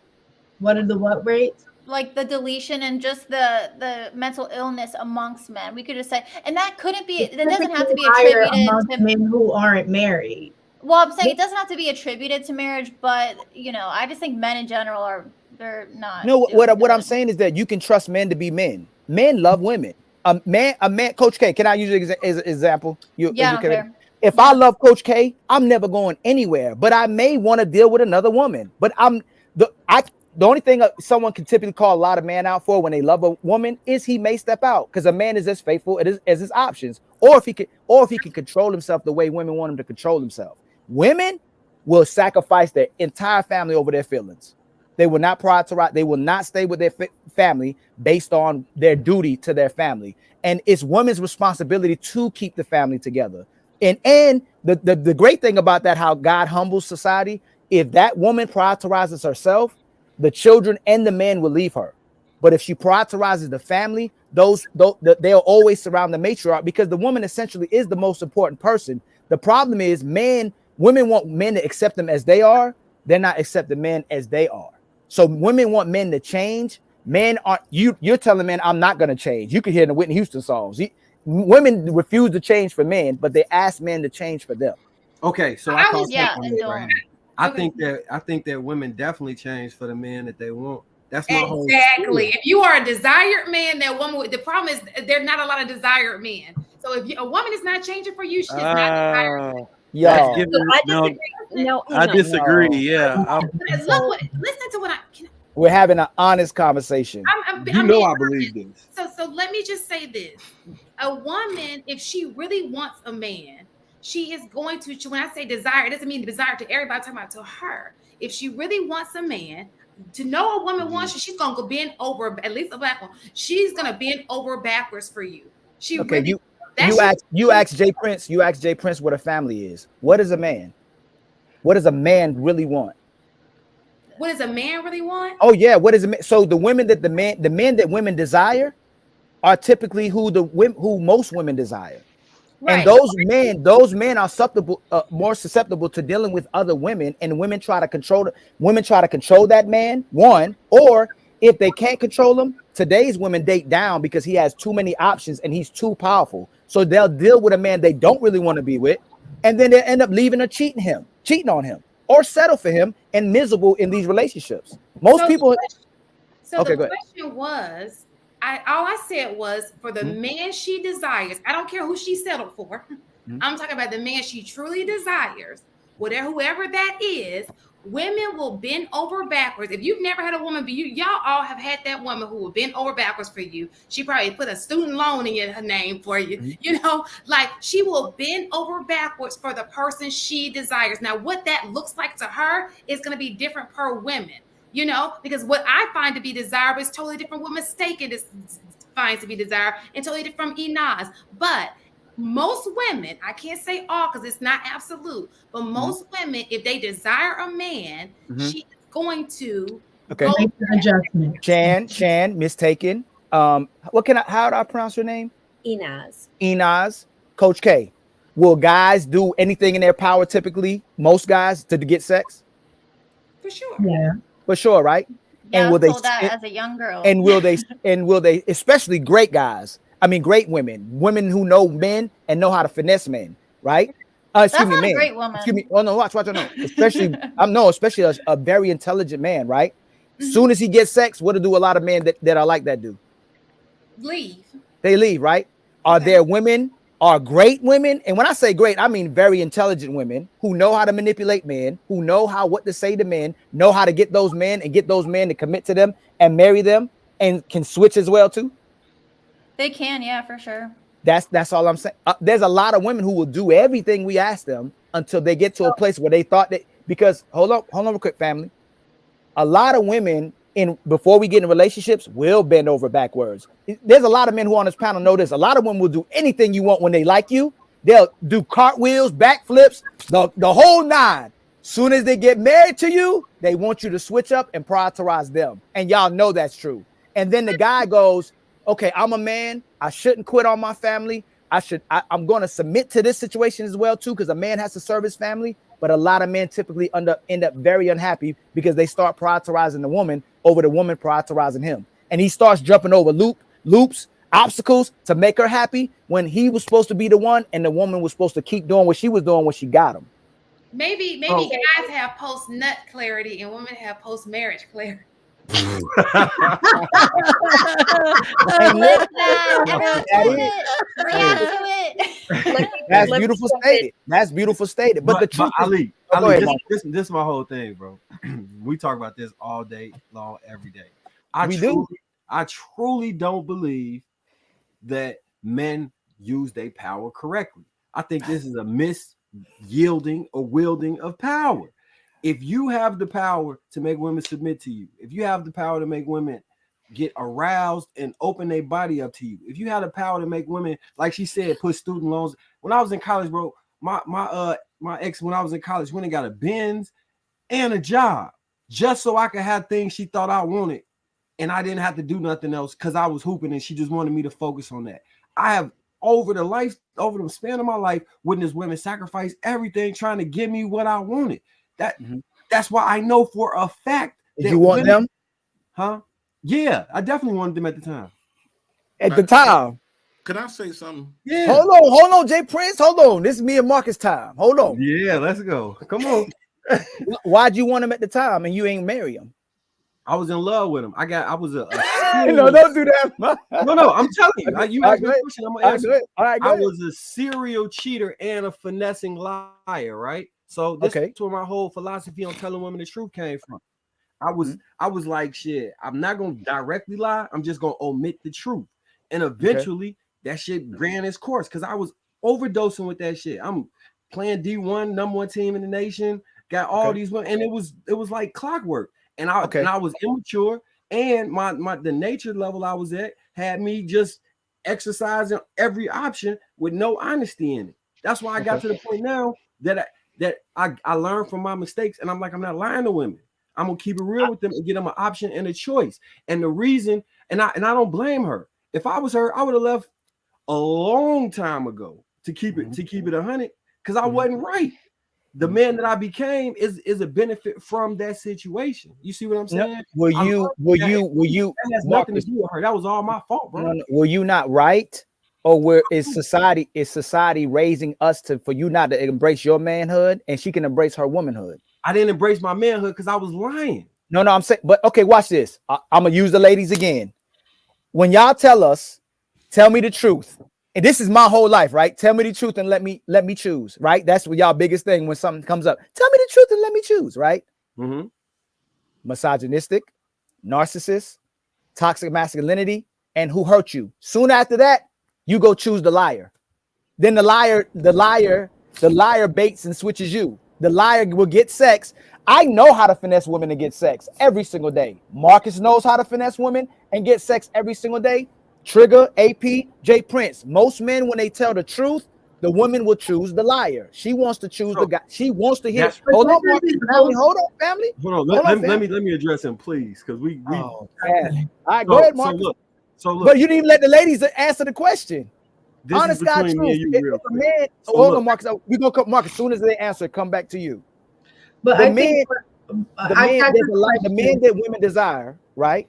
What are the what rates? like the deletion and just the mental illness amongst men. We could just say, and that couldn't be. That doesn't have to be higher attributed amongst to men who aren't married. Well, I'm saying it doesn't have to be attributed to marriage, but I just think men in general they're not. No, doing what I'm good. saying is that you can trust men to be men. Men love women. A man. Coach K, can I use an example? Yeah, I don't care. If I love Coach K, I'm never going anywhere. But I may want to deal with another woman. But the only thing someone can typically call a lot of man out for when they love a woman is he may step out, because a man is as faithful as his options, or if he can control himself the way women want him to control himself. Women will sacrifice their entire family over their feelings. They will not prioritize. They will not stay with their family based on their duty to their family. And it's women's responsibility to keep the family together. And the great thing about that, how God humbles society, if that woman prioritizes herself, the children and the men will leave her. But if she prioritizes the family, they'll always surround the matriarch, because the woman essentially is the most important person. The problem is women want men to accept them as they are. They're not accepting men as they are. So women want men to change. Men aren't. You're telling men, I'm not going to change. You can hear in the Whitney Houston songs. Women refuse to change for men, but they ask men to change for them. Okay, so I I was- Yeah, and don't. I think that women definitely change for the man that they want. That's my whole Exactly. spiel. If you are a desired man, that woman. The problem is there's not a lot of desired men. So if a woman is not changing for you, she's not desired. Yo, I disagree. Yeah, Listen to what we're having an honest conversation. I believe this. So let me just say this: a woman, if she really wants a man, she is going to. When I say desire, it doesn't mean desire to everybody. I'm talking about to her. If she really wants a man, to know a woman wants you, she's gonna go bend over. At least a black one, she's gonna bend over backwards for you. You ask Jay Prince. You ask Jay Prince what a family is. What is a man? What does a man really want? What does a man really want? Oh yeah, what is a man? So the men that women desire are typically who most women desire. Right. And those men are more susceptible to dealing with other women, and women try to control that man. One, or if they can't control him, today's women date down because he has too many options and he's too powerful. So they'll deal with a man they don't really want to be with, and then they end up leaving or cheating on him, or settle for him and miserable in these relationships. Most people. The question was, all I said was, for the man she desires, I don't care who she settled for. I'm talking about the man she truly desires, whoever that is. Women will bend over backwards. If you've never had a woman, y'all all have had that woman who will bend over backwards for you. She probably put a student loan in her name for you. Like she will bend over backwards for the person she desires. Now, what that looks like to her is going to be different per woman. Because what I find to be desirable is totally different what mistaken finds to be desirable, and totally different from Inaz. But most women, I can't say all because it's not absolute, but most women, if they desire a man, she is going to go adjustment. Chan, mistaken. How do I pronounce your name? Inaz. Coach K. Will guys do anything in their power, typically, most guys, to get sex? For sure. Yeah. For sure, right? Yeah, and will they that as a young girl? And will they, especially great guys? I mean, great women who know men and know how to finesse men, right? Excuse me, men. Great woman. Excuse me. Oh no, watch. No, especially a very intelligent man, right? Soon as he gets sex, what do a lot of men that are like that do? Leave. They leave, right? Are there women? Are great women, and when I say great, I mean very intelligent women who know how to manipulate men, who know what to say to men, know how to get those men and get those men to commit to them and marry them, and can switch as well too. They can, yeah, for sure. That's all I'm saying. There's a lot of women who will do everything we ask them until they get to a place where they thought that. Because hold on real quick, family. A lot of women before we get in relationships will bend over backwards. There's a lot of men who on this panel know this. A lot of women will do anything you want when they like you. They'll do cartwheels, backflips, the whole nine. Soon as they get married to you, they want you to switch up and prioritize them. And y'all know that's true. And then the guy goes, okay, I'm a man. I shouldn't quit on my family. I'm going to submit to this situation as well too, because a man has to serve his family. But a lot of men typically end up very unhappy because they start prioritizing the woman over the woman prioritizing him. And he starts jumping over loops, obstacles to make her happy when he was supposed to be the one and the woman was supposed to keep doing what she was doing when she got him. Maybe guys have post nut clarity and women have post marriage clarity. I like that. Everyone say it. React to it. That's beautiful stated. That's beautiful stated. But the truth Ali, is, this is my whole thing, bro. We talk about this all day long, every day. I truly don't believe that men use their power correctly. I think this is a misyielding or wielding of power. If you have the power to make women submit to you, if you have the power to make women get aroused and open their body up to you, if you have the power to make women, like she said, put student loans. When I was in college, bro, my ex, when I was in college, went and got a Benz and a job just so I could have things she thought I wanted, and I didn't have to do nothing else because I was hooping and she just wanted me to focus on that. I have over the span of my life witnessed women sacrifice everything trying to give me what I wanted. That's why I know for a fact that you want them, huh? Yeah, I definitely wanted them at the time. At the time. Can I say something? Yeah. Hold on, Jay Prince. Hold on. This is me and Marcus time. Hold on. Yeah, let's go. Come on. Why'd you want him at the time and you ain't marry him? I was in love with him. I was a no, don't do that. No, I'm telling you. You asked me a question, I'm gonna answer. All right, I was a serial cheater and a finessing liar, right? So this is where my whole philosophy on telling women the truth came from. I was like, shit, I'm not gonna directly lie, I'm just gonna omit the truth. And eventually that shit ran its course because I was overdosing with that shit. I'm playing D1, number one team in the nation, got all these women, and it was like clockwork. And I was immature, and the nature level I was at had me just exercising every option with no honesty in it. That's why I got to the point now that I learned from my mistakes, and I'm like, I'm not lying to women. I'm gonna keep it real with them and get them an option and a choice. And the reason, and I don't blame her. If I was her, I would have left a long time ago to keep it 100 because I wasn't right. The man that I became is a benefit from that situation. You see what I'm saying? Were you that has nothing to do with her. That was all my fault, bro. No, were you not right? Or is society raising us for you not to embrace your manhood and she can embrace her womanhood? I didn't embrace my manhood because I was lying. No, I'm saying, but okay, watch this. I'm gonna use the ladies again. When y'all tell me the truth. And this is my whole life, right? Tell me the truth and let me choose, right? That's what y'all biggest thing when something comes up. Tell me the truth and let me choose, right? Misogynistic, narcissist, toxic masculinity, and who hurt you. Soon after that, you go choose the liar. Then the liar baits and switches you. The liar will get sex. I know how to finesse women to get sex every single day. Marcus knows how to finesse women and get sex every single day. Trigger, AP, J Prince. Most men, when they tell the truth, the woman will choose the liar. She wants to choose the guy. She wants to hear. Hold on, Marcus, family. Hold on, family. Hold on. Let me address him, please, because we. All right, go ahead, Marcus. So look. But you didn't even let the ladies answer the question. This honest God truth. If a man, hold on, Marcus. We gonna come, Marcus. As soon as they answer, come back to you. But the men that women desire, right?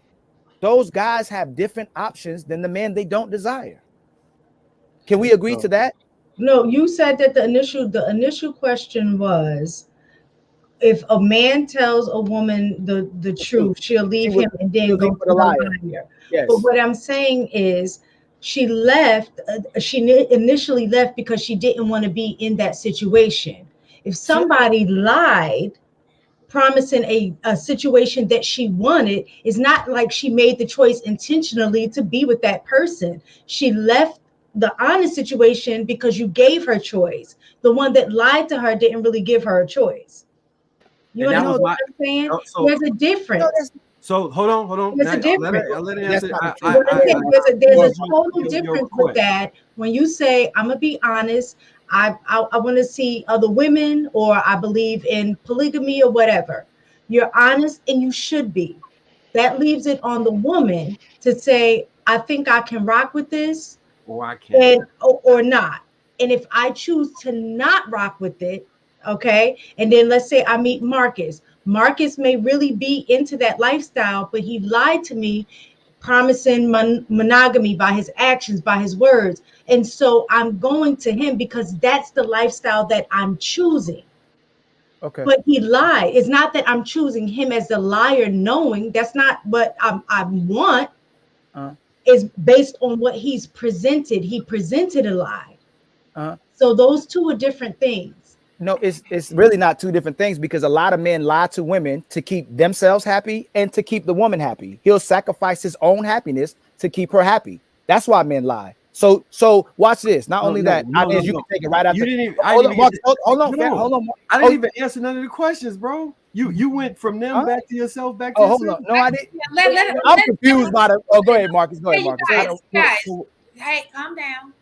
Those guys have different options than the men they don't desire. Can we agree to that? No, you said that the initial question was, if a man tells a woman the truth, she'll leave him and then go for the liar. Yes. But what I'm saying is, she left. She initially left because she didn't want to be in that situation. If somebody lied, promising a situation that she wanted, is not like she made the choice intentionally to be with that person. She left the honest situation because you gave her choice. The one that lied to her didn't really give her a choice. You know what I'm saying? There's a difference. So hold on. There's a difference. There's a total difference with that. When you say, I'm gonna be honest, I want to see other women, or I believe in polygamy or whatever. You're honest, and you should be. That leaves it on the woman to say, I think I can rock with this, or I can't, or not. And if I choose to not rock with it, okay, and then let's say I meet Marcus. Marcus may really be into that lifestyle, but he lied to me, promising monogamy by his actions, by his words. And so I'm going to him because that's the lifestyle that I'm choosing. Okay. But he lied. It's not that I'm choosing him as the liar, knowing that's not what I want. Is based on what he's presented. He presented a lie. So those two are different things. No, it's really not two different things, because a lot of men lie to women to keep themselves happy and to keep the woman happy. He'll sacrifice his own happiness to keep her happy. That's why men lie. So watch this. Not only that, you can take it right after. You didn't even, hold on. I didn't even answer none of the questions, bro. You went from them back to yourself, back to yourself. Hold on. No, I didn't. I'm confused by the. Oh, go ahead, Marcus. Go ahead, Marcus. Guys, hey, calm down.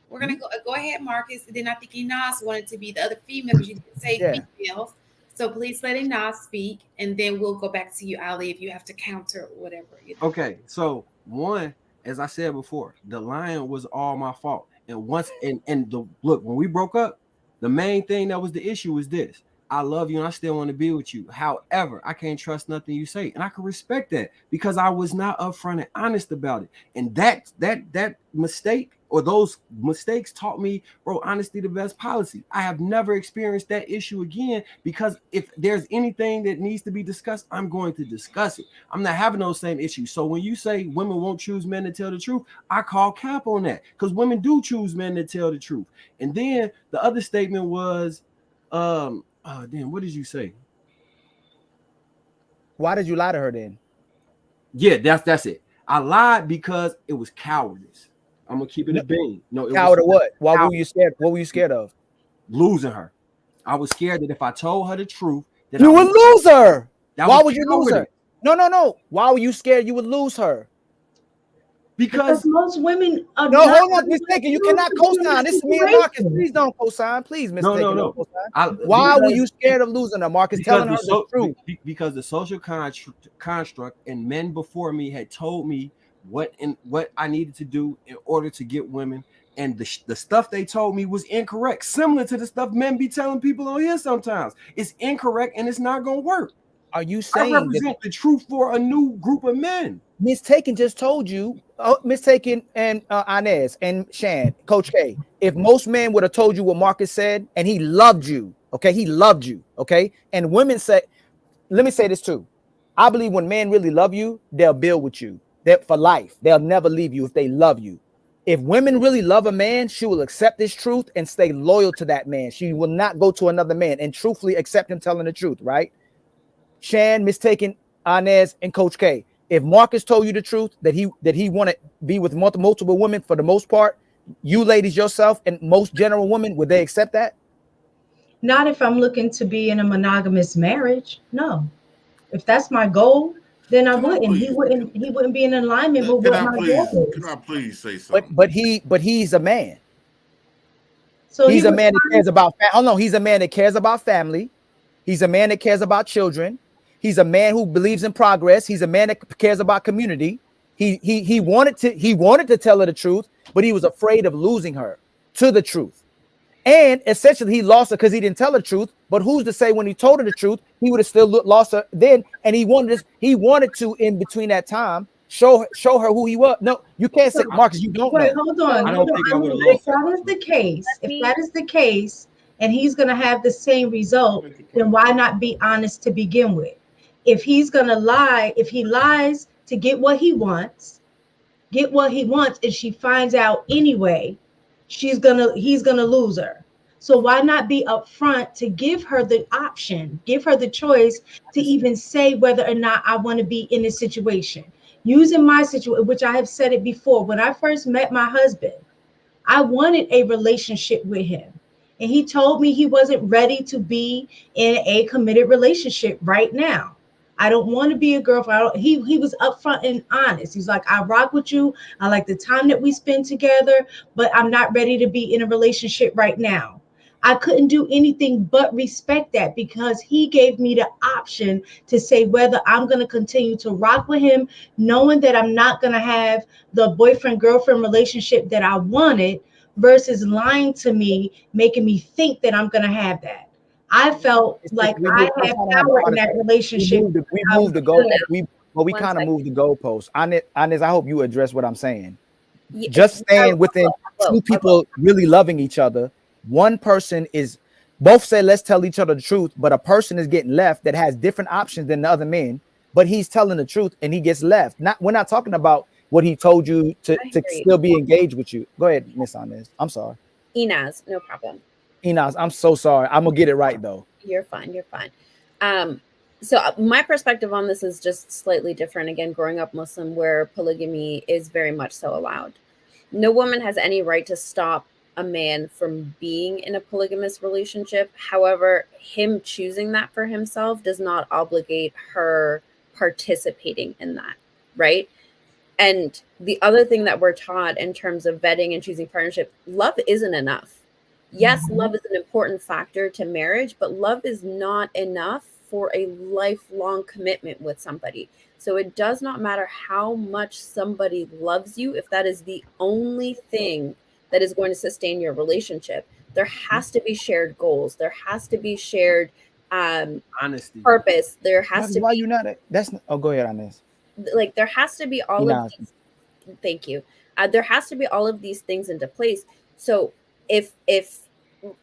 We're gonna go ahead, Marcus. And then I think Enos wanted to be the other female because you didn't say females. So please let Enos speak, and then we'll go back to you, Ali, if you have to counter or whatever. Okay, so one, as I said before, the lying was all my fault. And once and the look, when we broke up, the main thing that was the issue was this: I love you and I still want to be with you. However, I can't trust nothing you say, and I can respect that because I was not upfront and honest about it. And that mistake, or those mistakes, taught me, bro, honesty the best policy. I have never experienced that issue again, because if there's anything that needs to be discussed, I'm going to discuss it. I'm not having those same issues. So when you say women won't choose men to tell the truth, I call cap on that, because women do choose men to tell the truth. And then the other statement was, what did you say? Why did you lie to her then? Yeah, that's it. I lied because it was cowardice. I'm gonna keep it a bean. No, it coward was of what? Why were you scared? What were you scared of? Losing her. I was scared that if I told her the truth, that you would lose her. Why would you lose her? No. Why were you scared you would lose her? Because most women are hold on, mistaken. You cannot co-sign. This is me and Marcus. Please don't co-sign. Please, mistaken. No. Why were you scared of losing her, Marcus? Telling her the truth. Because the social construct and men before me had told me what I needed to do in order to get women, and the stuff they told me was incorrect, similar to the stuff men be telling people on here sometimes. It's incorrect and it's not gonna work. Are you saying I represent the truth for a new group of men? Miss Taken just told you, Miss Taken and Inez and Shan, Coach K, if most men would have told you what Marcus said, and he loved you, okay, and women say, let me say this too, I believe when men really love you, they'll build with you. They're for life. They'll never leave you if they love you. If women really love a man, she will accept this truth and stay loyal to that man. She will not go to another man and truthfully accept him telling the truth, right? Shan, Mistaken, Inez, and Coach K. If Marcus told you the truth that he want to be with multiple women for the most part, you ladies yourself and most general women, would they accept that? Not if I'm looking to be in a monogamous marriage. No. If that's my goal, then I wouldn't. He wouldn't be in alignment with what my goal is. Can I please say something? But he's a man. So he's a man that cares about. He's a man that cares about family. He's a man that cares about children. He's a man who believes in progress. He's a man that cares about community. He wanted to tell her the truth, but he was afraid of losing her to the truth. And essentially, he lost her because he didn't tell her the truth. But who's to say when he told her the truth, he would have still lost her then? And he wanted to, in between that time, show her who he was. No, you can't say, Marcus, you don't know. Hold on. I don't think I would have lost her. If that is the case, and he's going to have the same result, then why not be honest to begin with? If he's going to lie, if he lies to get what he wants, and she finds out anyway, he's gonna lose her. So why not be upfront to give her the option, give her the choice to even say whether or not I want to be in this situation. Using my situation, which I have said it before, when I first met my husband, I wanted a relationship with him. And he told me he wasn't ready to be in a committed relationship right now. I don't want to be a girlfriend. He was upfront and honest. He's like, I rock with you. I like the time that we spend together, but I'm not ready to be in a relationship right now. I couldn't do anything but respect that, because he gave me the option to say whether I'm going to continue to rock with him, knowing that I'm not going to have the boyfriend-girlfriend relationship that I wanted, versus lying to me, making me think that I'm going to have that. I felt It's like we I moved, we had kind of have power in honest, that relationship. we I moved the was goal. good. We One kind of second. moved the goalposts. Honest, I hope you address what I'm saying. Yeah, Just staying I within will. two people really loving each other. One person is both say let's tell each other the truth, but a person is getting left that has different options than the other men, but he's telling the truth and he gets left. We're not talking about what he told you to I hear you. still be engaged with you. Go ahead, Miss Honest. I'm sorry. Inaz, no problem. Enos, I'm so sorry. I'm gonna get it right though. You're fine. You're fine. So my perspective on this is just slightly different. Again, growing up Muslim, where polygamy is very much so allowed. No woman has any right to stop a man from being in a polygamous relationship. However, him choosing that for himself does not obligate her participating in that, right? And the other thing that we're taught in terms of vetting and choosing partnership, love isn't enough. Yes, love is an important factor to marriage, but love is not enough for a lifelong commitment with somebody. So it does not matter how much somebody loves you, if that is the only thing that is going to sustain your relationship. There has to be shared goals. There has to be shared Honesty. purpose. There has to Why be you not? Oh, go ahead, Honest. like there has to be all of these. Thank you. There has to be all of these things into place. So if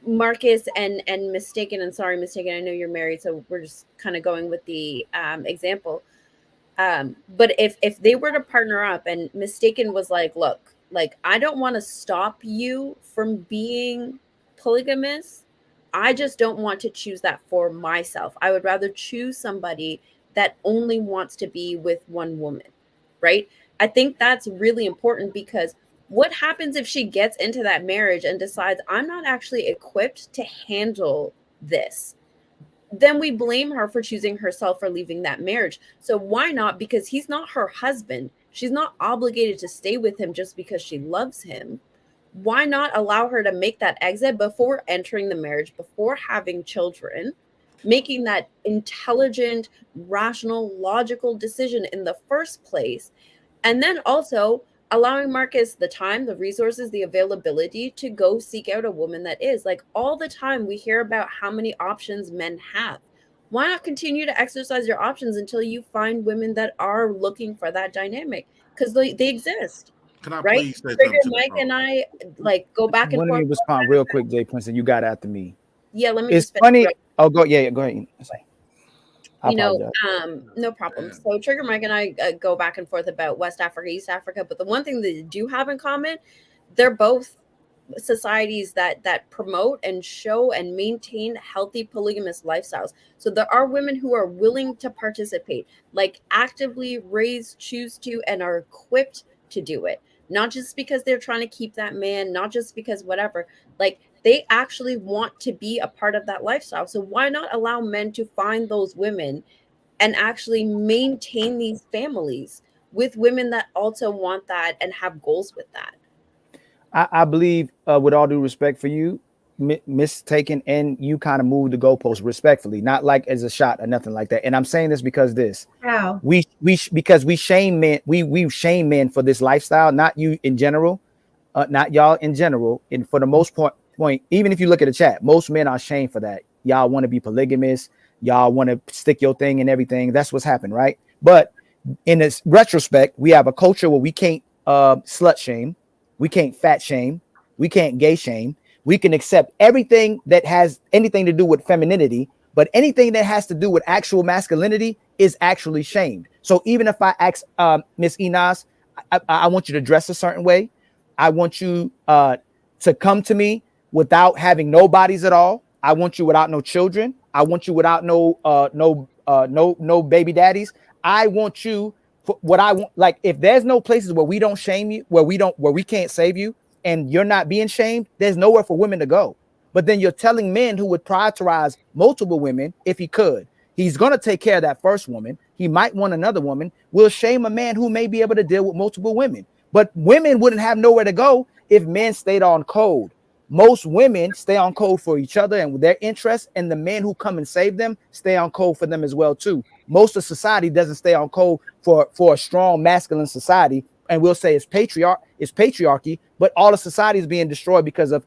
Marcus and Mistaken, and sorry Mistaken, I know you're married, so we're just kind of going with the example. But if they were to partner up and Mistaken was like, look, like I don't want to stop you from being polygamous. I just don't want to choose that for myself. I would rather choose somebody that only wants to be with one woman, right? I think that's really important because what happens if she gets into that marriage and decides I'm not actually equipped to handle this? Then we blame her for choosing herself or leaving that marriage. So why not? Because he's not her husband. She's not obligated to stay with him just because she loves him. Why not allow her to make that exit before entering the marriage, before having children, making that intelligent, rational, logical decision in the first place? And then also allowing Marcus the time, the resources, the availability to go seek out a woman that is. Like all the time we hear about how many options men have. Why not continue to exercise your options until you find women that are looking for that dynamic? Because they exist. Can I Right? please say Trigger something to the Mike room? and I like go back and Let forth. me respond real quick, Jay Prince, and you got after me. Yeah, let me It's just finish. funny. Oh, go ahead. I apologize. No problem. So Trigger Mike and I go back and forth about West Africa, East Africa, but the one thing that they do have in common, they're both societies that promote and show and maintain healthy polygamous lifestyles. So there are women who are willing to participate, like actively raise, choose to, and are equipped to do it. Not just because they're trying to keep that man, not just because whatever, like they actually want to be a part of that lifestyle. So why not allow men to find those women and actually maintain these families with women that also want that and have goals with that? I believe, with all due respect for you, Mistaken, and you kind of moved the goalpost respectfully, not like as a shot or nothing like that. And I'm saying this because How? because we shame men, we shame men for this lifestyle, not you in general, not y'all in general. And for the most point, even if you look at the chat, most men are shamed for that. Y'all want to be polygamous, y'all want to stick your thing and everything. That's what's happened, right? But in this retrospect, we have a culture where we can't slut shame. We can't fat shame. We can't gay shame. We can accept everything that has anything to do with femininity, but anything that has to do with actual masculinity is actually shamed. So even if I ask Miss Enos, I want you to dress a certain way. I want you to come to me without having no bodies at all. I want you without no children. I want you without no baby daddies. I want you. What I want, like, if there's no places where we don't shame you, where we can't save you, and you're not being shamed, there's nowhere for women to go. But then you're telling men who would prioritize multiple women, if he could, he's going to take care of that first woman. He might want another woman. Will shame a man who may be able to deal with multiple women. But women wouldn't have nowhere to go if men stayed on code. Most women stay on code for each other and with their interests, and the men who come and save them stay on code for them as well too. Most of society doesn't stay on code for a strong masculine society, and we'll say it's patriarchy, but all of society is being destroyed because of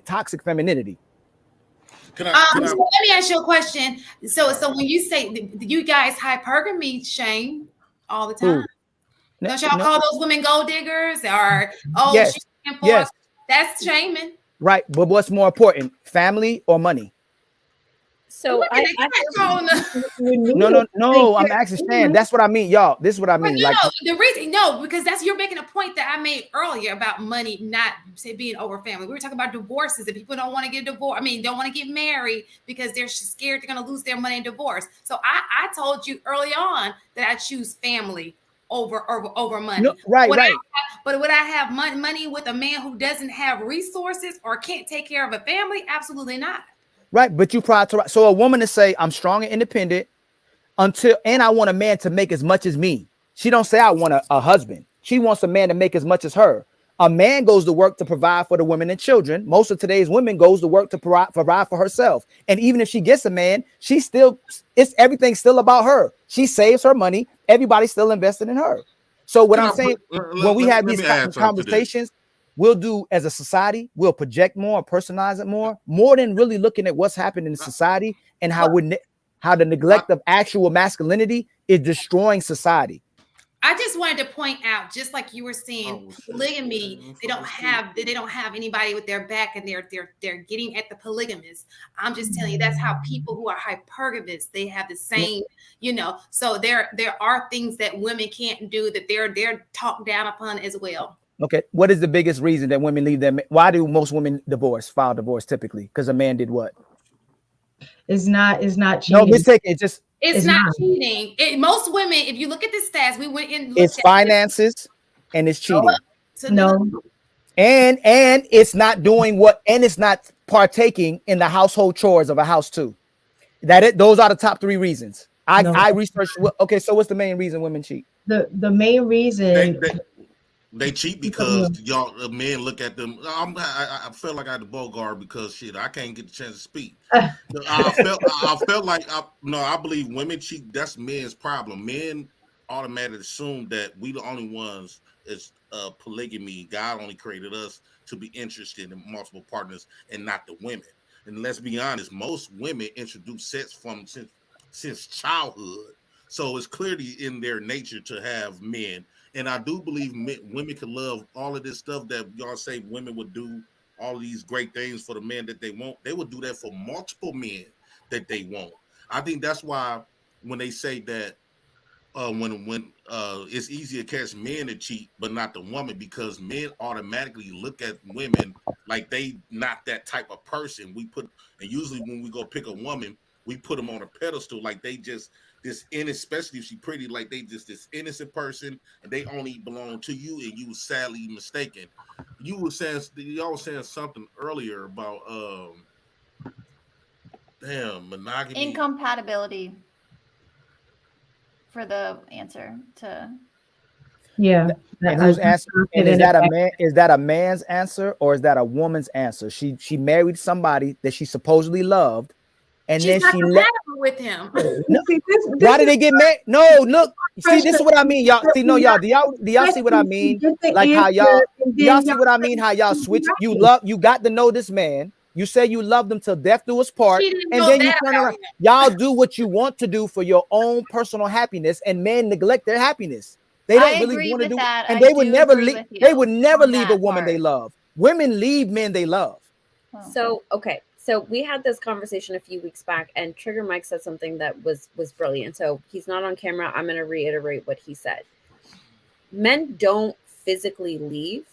toxic femininity. Can So let me ask you a question. So when you say you guys hypergamy shame all the time, don't y'all call those women gold diggers or Yes. she's looking for Yes. that's shaming? Right. But what's more important, family or money? So Look at it, No. I'm actually saying that's what I mean, y'all. This is what I mean. Like the reason, because you're making a point that I made earlier about money not being over family. We were talking about divorces and people don't want to get divorced. I mean, don't want to get married because they're scared they're going to lose their money in divorce. So I told you early on that I choose family over money. No, right. But would I have money with a man who doesn't have resources or can't take care of a family? Absolutely not. Right, but you prioritize. So a woman to say, I'm strong and independent and I want a man to make as much as me. She don't say I want a husband. She wants a man to make as much as her. A man goes to work to provide for the women and children. Most of today's women goes to work to provide for herself. And even if she gets a man, everything's still about her. She saves her money. Everybody's still invested in her. So what I'm saying, when we have these conversations, we'll do as a society, we'll project more, personalize it more than really looking at what's happening in society and how the neglect of actual masculinity is destroying society. I just wanted to point out, just like you were saying, polygamy, they don't have anybody with their back and they're getting at the polygamous. I'm just telling you, that's how people who are hypergamous, they have the same, so there are things that women can't do that they're talked down upon as well. Okay, what is the biggest reason that women leave them? Why do most women file divorce typically? Because a man did what? It's not cheating. No mistake. It's not cheating. Most women, if you look at the stats, we went in. It's finances and it's cheating. No. And it's not doing and it's not partaking in the household chores of a house too. Those are the top 3 reasons. I researched. Okay, so what's the main reason women cheat? The main reason. They cheat because men look at them. I felt like I had to Bogart because I can't get the chance to speak. I felt like I believe women cheat. That's men's problem. Men automatically assume that we the only ones is polygamy. God only created us to be interested in multiple partners and not the women. And let's be honest, most women introduce sex since childhood, so it's clearly in their nature to have men. And I do believe women can love all of this stuff that y'all say women would do, all of these great things for the men that they want. They would do that for multiple men that they want. I think that's why when they say that when it's easier to catch men to cheat, but not the woman, because men automatically look at women like they not that type of person. And usually when we go pick a woman, we put them on a pedestal like they just this innocent, especially if she's pretty, like they just this innocent person and they only belong to you and you were sadly mistaken. Y'all were saying something earlier about monogamy. Incompatibility for the answer to. Yeah. And who's answering? And is that a man's answer or is that a woman's answer? She married somebody that she supposedly loved. And she's then she left with him. No. Why did they get married? No, look. See, this is what I mean, y'all. See, no, y'all. Do y'all see what I mean? Like how y'all see what I mean? How y'all switch? You got to know this man. You say you love them till death do us part, and then you turn around. Y'all do what you want to do for your own personal happiness, and men neglect their happiness. They don't really want to do that, and they would never leave. They would never leave a woman they love. Women leave men they love. So okay. So we had this conversation a few weeks back, and Trigger Mike said something that was brilliant. So he's not on camera. I'm going to reiterate what he said. Men don't physically leave,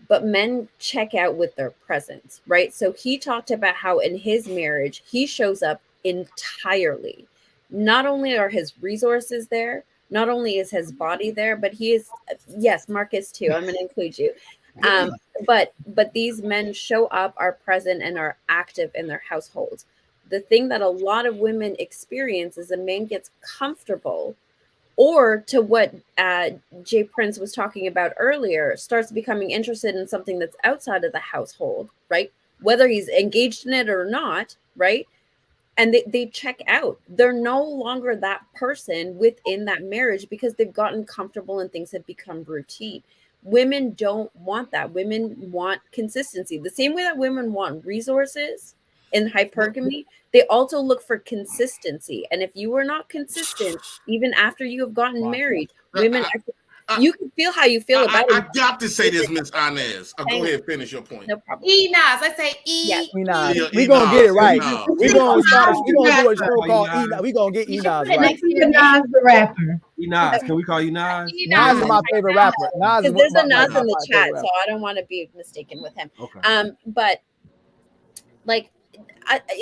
but men check out with their presence, right? So he talked about how in his marriage, he shows up entirely. Not only are his resources there, not only is his body there, but he is, yes, Marcus too. I'm going to include you. But these men show up, are present, and are active in their households. The thing that a lot of women experience is a man gets comfortable, or to what Jay Prince was talking about earlier, starts becoming interested in something that's outside of the household, right? Whether he's engaged in it or not, right? And they check out. They're no longer that person within that marriage because they've gotten comfortable and things have become routine. Women don't want that. Women want consistency. The same way that women want resources in hypergamy, they also look for consistency. And if you are not consistent, even after you have gotten married, women, you can feel how you feel about it. I got to say this, Miss Inez. Go ahead, finish your point. No problem. Enas, I say Yes. Enas. We gonna get it right. We gonna start. We gonna do a show called Enas. We gonna get Enas right. Nas the rapper. Nas, can we call you Nas? Nas is my favorite rapper. Nas is Because there's a my Nas in the chat, favorite so I don't want to be mistaken with him. Okay. But like,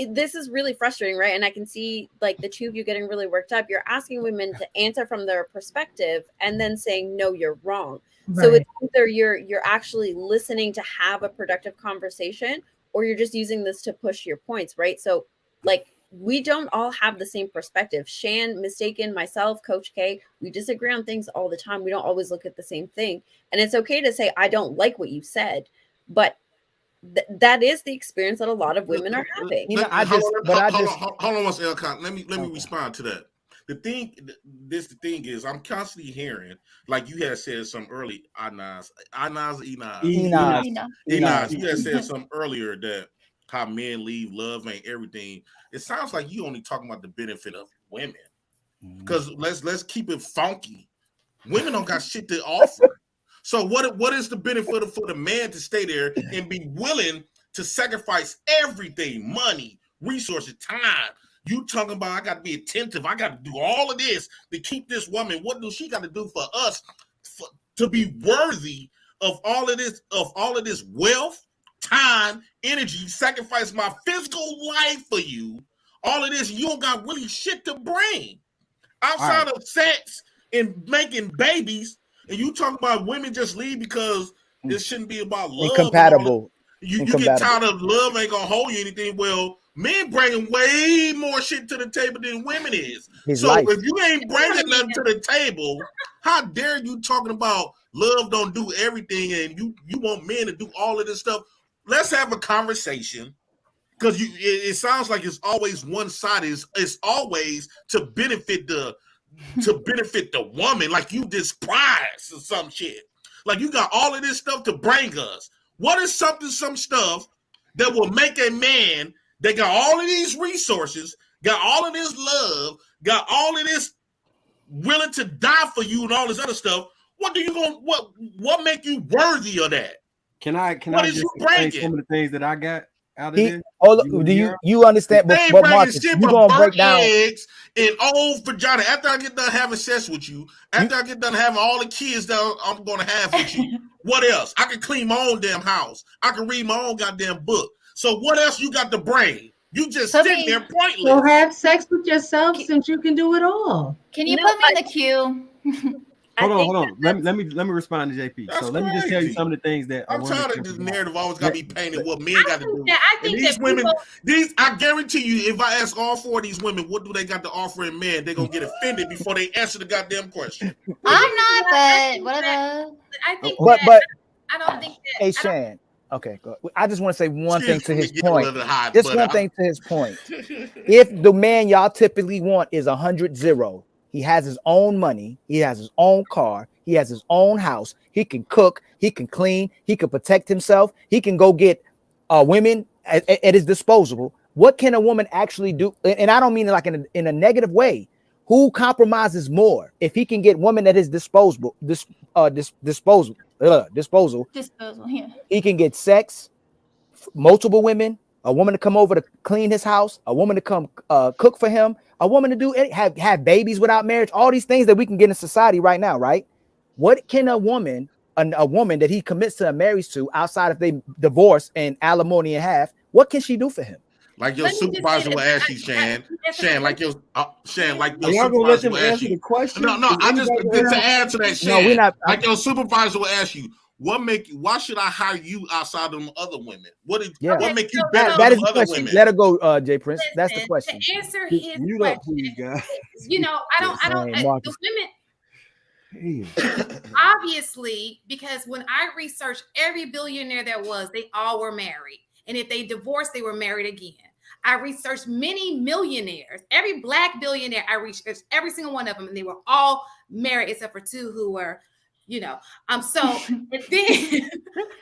this is really frustrating, right? And I can see like the two of you getting really worked up. You're asking women to answer from their perspective and then saying, no, you're wrong. Right. So it's either you're actually listening to have a productive conversation, or you're just using this to push your points, right? So like, we don't all have the same perspective. Shan, Mistaken, myself, Coach K, we disagree on things all the time. We don't always look at the same thing. And it's okay to say, I don't like what you said, but that is the experience that a lot of women are having. Hold on one second, Elcon. Let me respond to that. The thing is, I'm constantly hearing, like you had said something early, Enas. You had said something earlier that how men leave, love ain't everything. It sounds like you only talking about the benefit of women. Because let's keep it funky. Women don't got shit to offer. So what is the benefit for the man to stay there and be willing to sacrifice everything, money, resources, time? You talking about I got to be attentive. I got to do all of this to keep this woman. What does she got to do for us to be worthy of all of this wealth, time, energy, sacrifice my physical life for you? All of this, you don't got really shit to bring outside of sex and making babies. And you talk about women just leave because it shouldn't be about love. Incompatible. You get tired of love ain't gonna hold you anything. Well, men bringing way more shit to the table than women is. If you ain't bringing nothing to the table, how dare you talking about love don't do everything and you want men to do all of this stuff? Let's have a conversation. Because it sounds like it's always one side. It's always to benefit the woman, like you despise or some shit. Like you got all of this stuff to bring us. What is some stuff that will make a man that got all of these resources, got all of this love, got all of this willing to die for you and all this other stuff? What make you worthy of that? Can I just explain some of the things that I got out of this? Do you understand? But Marcus, you gonna break down eggs and old vagina. After I get done having sex with you, after I get done having all the kids that I'm gonna have with you, what else? I can clean my own damn house. I can read my own goddamn book. So what else you got to bring? You just sitting there pointless. Well, have sex with yourself since you can do it all. Can you put me in the queue? Hold on. Let me respond to JP. That's let me just tell you some of the things that I'm tired of this narrative always got to be painted what men got to do. I think these women, I guarantee you, if I ask all four of these women, what do they got to offer in men, they're gonna get offended before they answer the goddamn question. I'm not, but whatever. I think, but I don't think that. Hey, Shan. Okay, good. I just want to say one thing to his point. Just one thing to his point. If the man y'all typically want is 100-0. He has his own money. He has his own car. He has his own house. He can cook. He can clean. He can protect himself. He can go get women at his disposal. What can a woman actually do? And I don't mean it like in a negative way. Who compromises more? If he can get women at his disposal, disposal. Yeah. He can get sex, multiple women, a woman to come over to clean his house, a woman to come cook for him, a woman to do have babies without marriage, all these things that we can get in society right now, right? What can a woman that he commits to and marries to outside if they divorce and alimony in half, what can she do for him? Like your supervisor will ask you, Shan, like your supervisor will ask you. No, I just to add to that, Shan. No, we're not. Like your supervisor will ask you, why should I hire you outside of them other women? What make you better that than is the other question. women? Let her go, Jay Prince. That's the question. To answer his question, the women. Obviously, because when I researched every billionaire there was, they all were married. And if they divorced, they were married again. I researched many millionaires. Every black billionaire, I researched every single one of them, and they were all married except for two who were So and then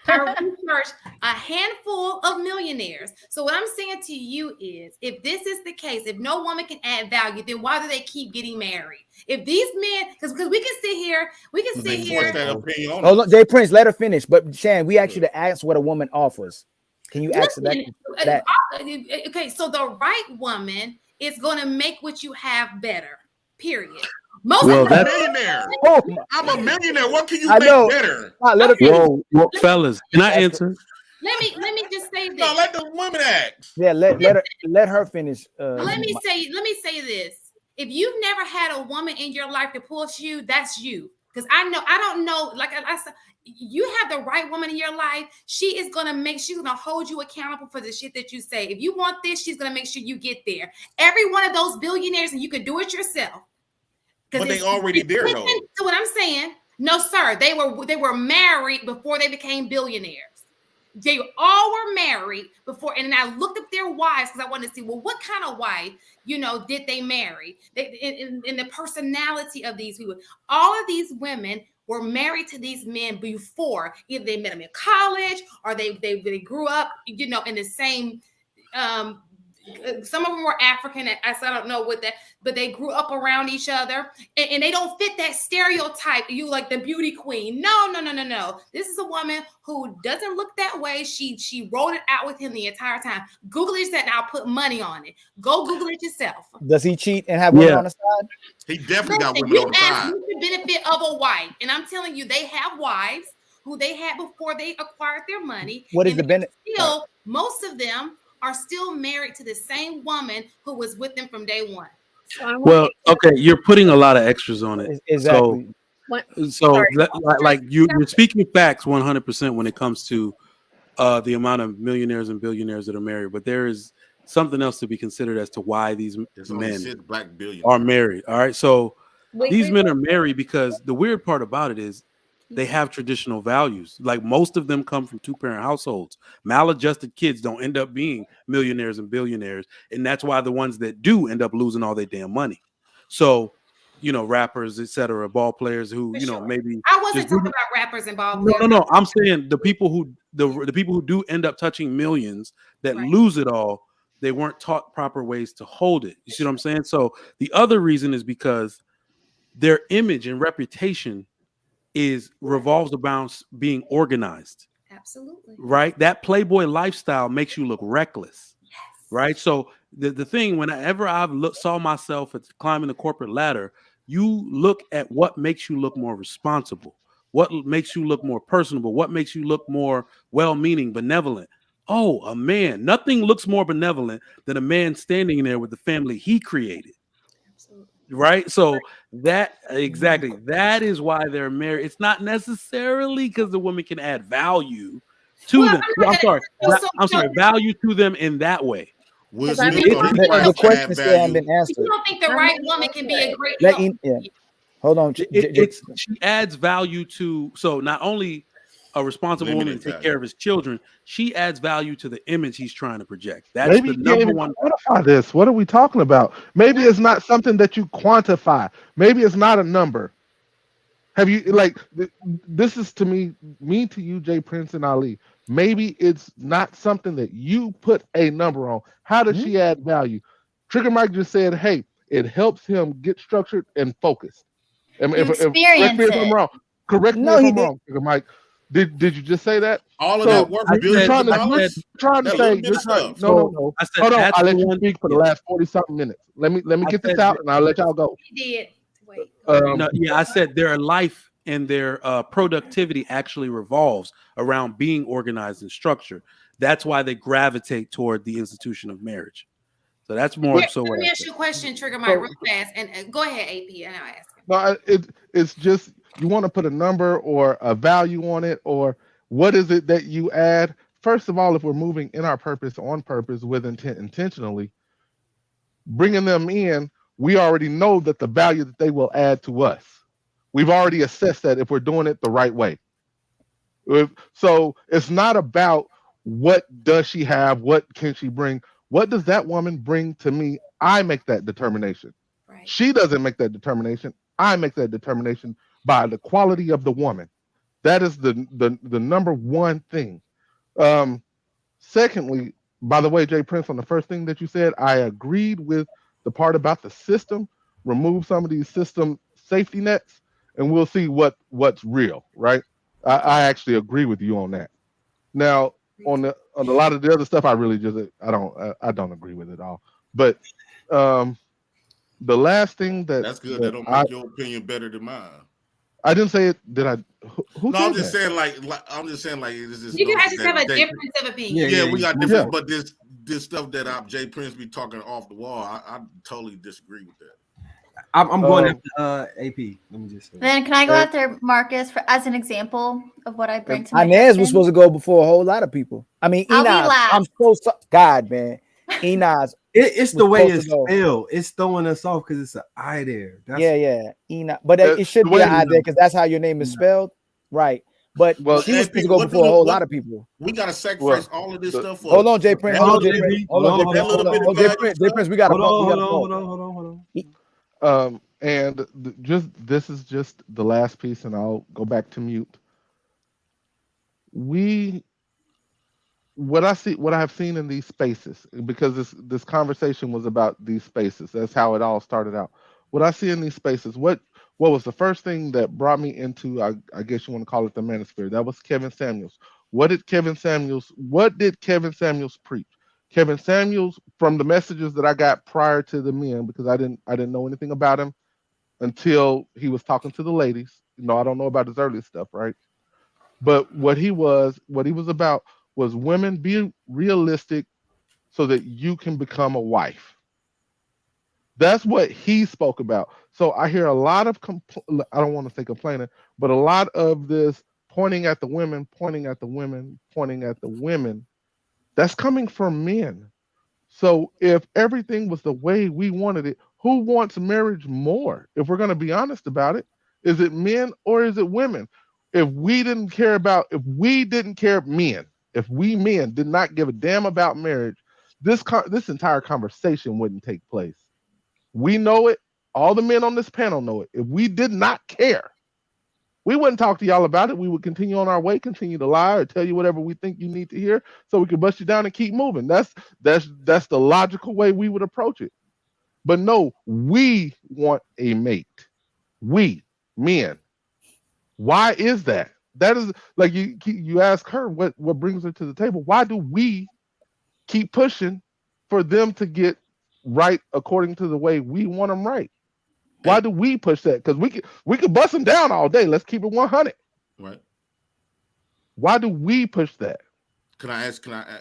I researched a handful of millionaires. So what I'm saying to you is, if this is the case, if no woman can add value, then why do they keep getting married? If these men, because we can sit here, Oh, look, Jay Prince, let her finish. But Shan, we asked you to ask what a woman offers. Can you answer that? Okay, so the right woman is going to make what you have better. Period. I'm a millionaire. I'm a millionaire. What can you make better? Whoa, fellas, can I answer? Let me just say this. No, let the woman act. Yeah, let her finish. Let me say this. If you've never had a woman in your life to push you, that's you. Because I don't know, like I said, you have the right woman in your life. She's gonna hold you accountable for the shit that you say. If you want this, she's gonna make sure you get there. Every one of those billionaires, and you could do it yourself. But they already there though. So what I'm saying, no, sir, they were married before they became billionaires. They all were married before, and I looked up their wives because I wanted to see, well, what kind of wife, did they marry? In the personality of these people. All of these women were married to these men before. Either they met them in college or they grew up, in the same. Some of them were African. I don't know what that, but they grew up around each other, and they don't fit that stereotype. You like the beauty queen? No. This is a woman who doesn't look that way. She wrote it out with him the entire time. Google it, and I'll put money on it. Go Google it yourself. Does he cheat and have women on the side? He definitely got women on the side. The benefit of a wife, and I'm telling you, they have wives who they had before they acquired their money. What is the benefit? Still, most of them are still married to the same woman who was with them from day one. Well, okay, you're putting a lot of extras on it. Exactly. So like you're speaking facts 100% when it comes to the amount of millionaires and billionaires that are married, but there is something else to be considered as to why these men are married. All right, so these men are married because the weird part about it is they have traditional values. Like most of them come from two-parent households. Maladjusted kids don't end up being millionaires and billionaires, and that's why the ones that do end up losing all their damn money. So, rappers, etc., ball players who, maybe I wasn't talking about rappers and ball players. No. I'm saying the people who do end up touching millions that lose it all, they weren't taught proper ways to hold it. You see what I'm saying? So the other reason is because their image and reputation revolves around being organized. Absolutely. Right? That Playboy lifestyle makes you look reckless. Yes. Right? So the thing, whenever I've saw myself at climbing the corporate ladder, you look at what makes you look more responsible, what makes you look more personable, what makes you look more well-meaning, benevolent. Oh, a man. Nothing looks more benevolent than a man standing there with the family he created. Absolutely. Right? So that is why they're married. It's not necessarily because the woman can add value to them. I'm sorry, value to them in that way. The question still hasn't been answered. You don't think the right woman can be a great help? Hold on. She adds value to, so not only a responsible woman to take care of his children, she adds value to the image he's trying to project. That's maybe the number one. Quantify this. What are we talking about? Maybe it's not something that you quantify. Maybe it's not a number. Have you this is to me to you, Jay Prince and Ali. Maybe it's not something that you put a number on. How does she add value? Trigger Mike just said, hey, it helps him get structured and focused. Correct me if I'm wrong. Correct me if I'm wrong, Trigger Mike. Did you just say that? All of that work you're trying to say no. Hold on, I'll let you speak for the last 40-something minutes. Let me get this out and I'll let y'all go. He did. Wait. I said their life and their productivity actually revolves around being organized and structured. That's why they gravitate toward the institution of marriage. So that's more so. Let me ask you a question, Trigger Mike, real fast, and go ahead, AP, and I'll ask him. No, it's just you want to put a number or a value on it, or what is it that you add? First of all, if we're moving in our purpose, on purpose, with intent, intentionally, bringing them in, we already know that the value that they will add to us. We've already assessed that if we're doing it the right way. So it's not about what does she have, what can she bring, what does that woman bring to me? I make that determination. Right. She doesn't make that determination. I make that determination by the quality of the woman. That is the number one thing. Secondly, by the way, Jay Prince, on the first thing that you said, I agreed with the part about the system. Remove some of these system safety nets, and we'll see what's real, right? I actually agree with you on that. Now, on a lot of the other stuff, I really just I don't agree with it all. But the last thing That's good. That don't make your opinion better than mine. I didn't say it. Did I? Who No, said I'm just that? saying I'm just saying it's just You guys just have a difference of opinion. Yeah, we got different, but this stuff that Jay Prince be talking off the wall, I totally disagree with that. I'm going after AP. Let me just say. Then can I go after Marcus as an example of what I bring to my Inez was supposed to go before a whole lot of people. I mean, Enos. I'm so sorry. God, man. Enos. It's the way it's spelled. It's throwing us off because it's an I there. Yeah. Enos. But it should be an I there because that's how your name is spelled. Right. But she was supposed to go before a whole lot of people. We got to sacrifice all of this stuff. Hold on, Jay Prince. Hold on, Jay Prince. We got to hold on. And this is just the last piece, and I'll go back to mute. What I have seen in these spaces, because this conversation was about these spaces. That's how it all started out. What I see in these spaces, what was the first thing that brought me into, I guess you want to call it the manosphere? That was Kevin Samuels. What did Kevin Samuels preach? Kevin Samuels, from the messages that I got prior to the men, because I didn't know anything about him until he was talking to the ladies. I don't know about his early stuff, right? But what he was about was women being realistic so that you can become a wife. That's what he spoke about. So I hear a lot of I don't want to say complaining, but a lot of this pointing at the women. That's coming from men. So if everything was the way we wanted it, who wants marriage more? If we're going to be honest about it, is it men or is it women? If we men did not give a damn about marriage, this entire conversation wouldn't take place. We know it. All the men on this panel know it. If we did not care, we wouldn't talk to y'all about it. We would continue on our way, continue to lie or tell you whatever we think you need to hear so we can bust you down and keep moving. That's the logical way we would approach it. But no, we want a mate. We, men. Why is that? That is like you ask her what brings her to the table. Why do we keep pushing for them to get right according to the way we want them right? Why do we push that? Because we could bust them down all day. Let's keep it 100. Right. Why do we push that? Can I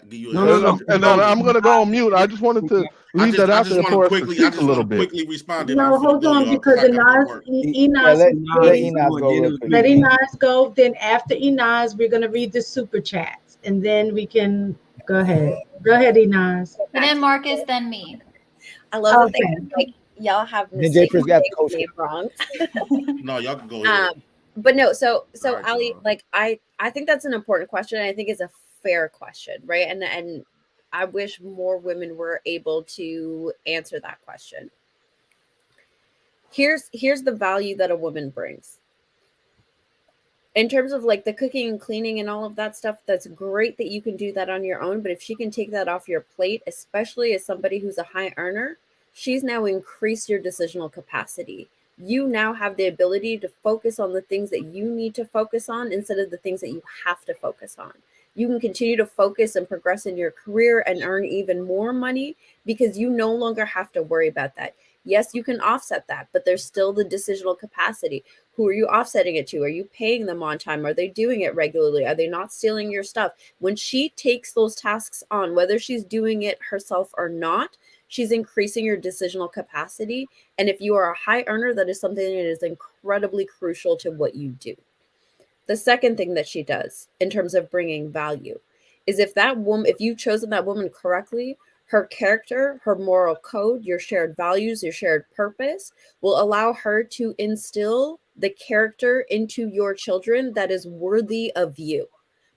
give you no, I'm going to go on mute. I just wanted to leave that out there for us to speak a little bit. Quickly respond. No, hold on, because let Enos go. Then after Enos, we're going to read the super chats, and then we can go ahead. Go ahead, Enos. And then Marcus, then me. I love that y'all have mistaken me wrong. No, y'all can go ahead. But no, so right, Ali, like I think that's an important question. And I think it's a fair question, right? And I wish more women were able to answer that question. Here's the value that a woman brings. In terms of like the cooking and cleaning and all of that stuff, that's great that you can do that on your own. But if she can take that off your plate, especially as somebody who's a high earner, she's now increased your decisional capacity. You now have the ability to focus on the things that you need to focus on instead of the things that you have to focus on. You can continue to focus and progress in your career and earn even more money because you no longer have to worry about that. Yes, you can offset that, but there's still the decisional capacity. Who are you offsetting it to? Are you paying them on time? Are they doing it regularly? Are they not stealing your stuff? When she takes those tasks on, whether she's doing it herself or not, she's increasing your decisional capacity. And if you are a high earner, that is something that is incredibly crucial to what you do. The second thing that she does in terms of bringing value is if you've chosen that woman correctly, her character, her moral code, your shared values, your shared purpose will allow her to instill the character into your children that is worthy of you.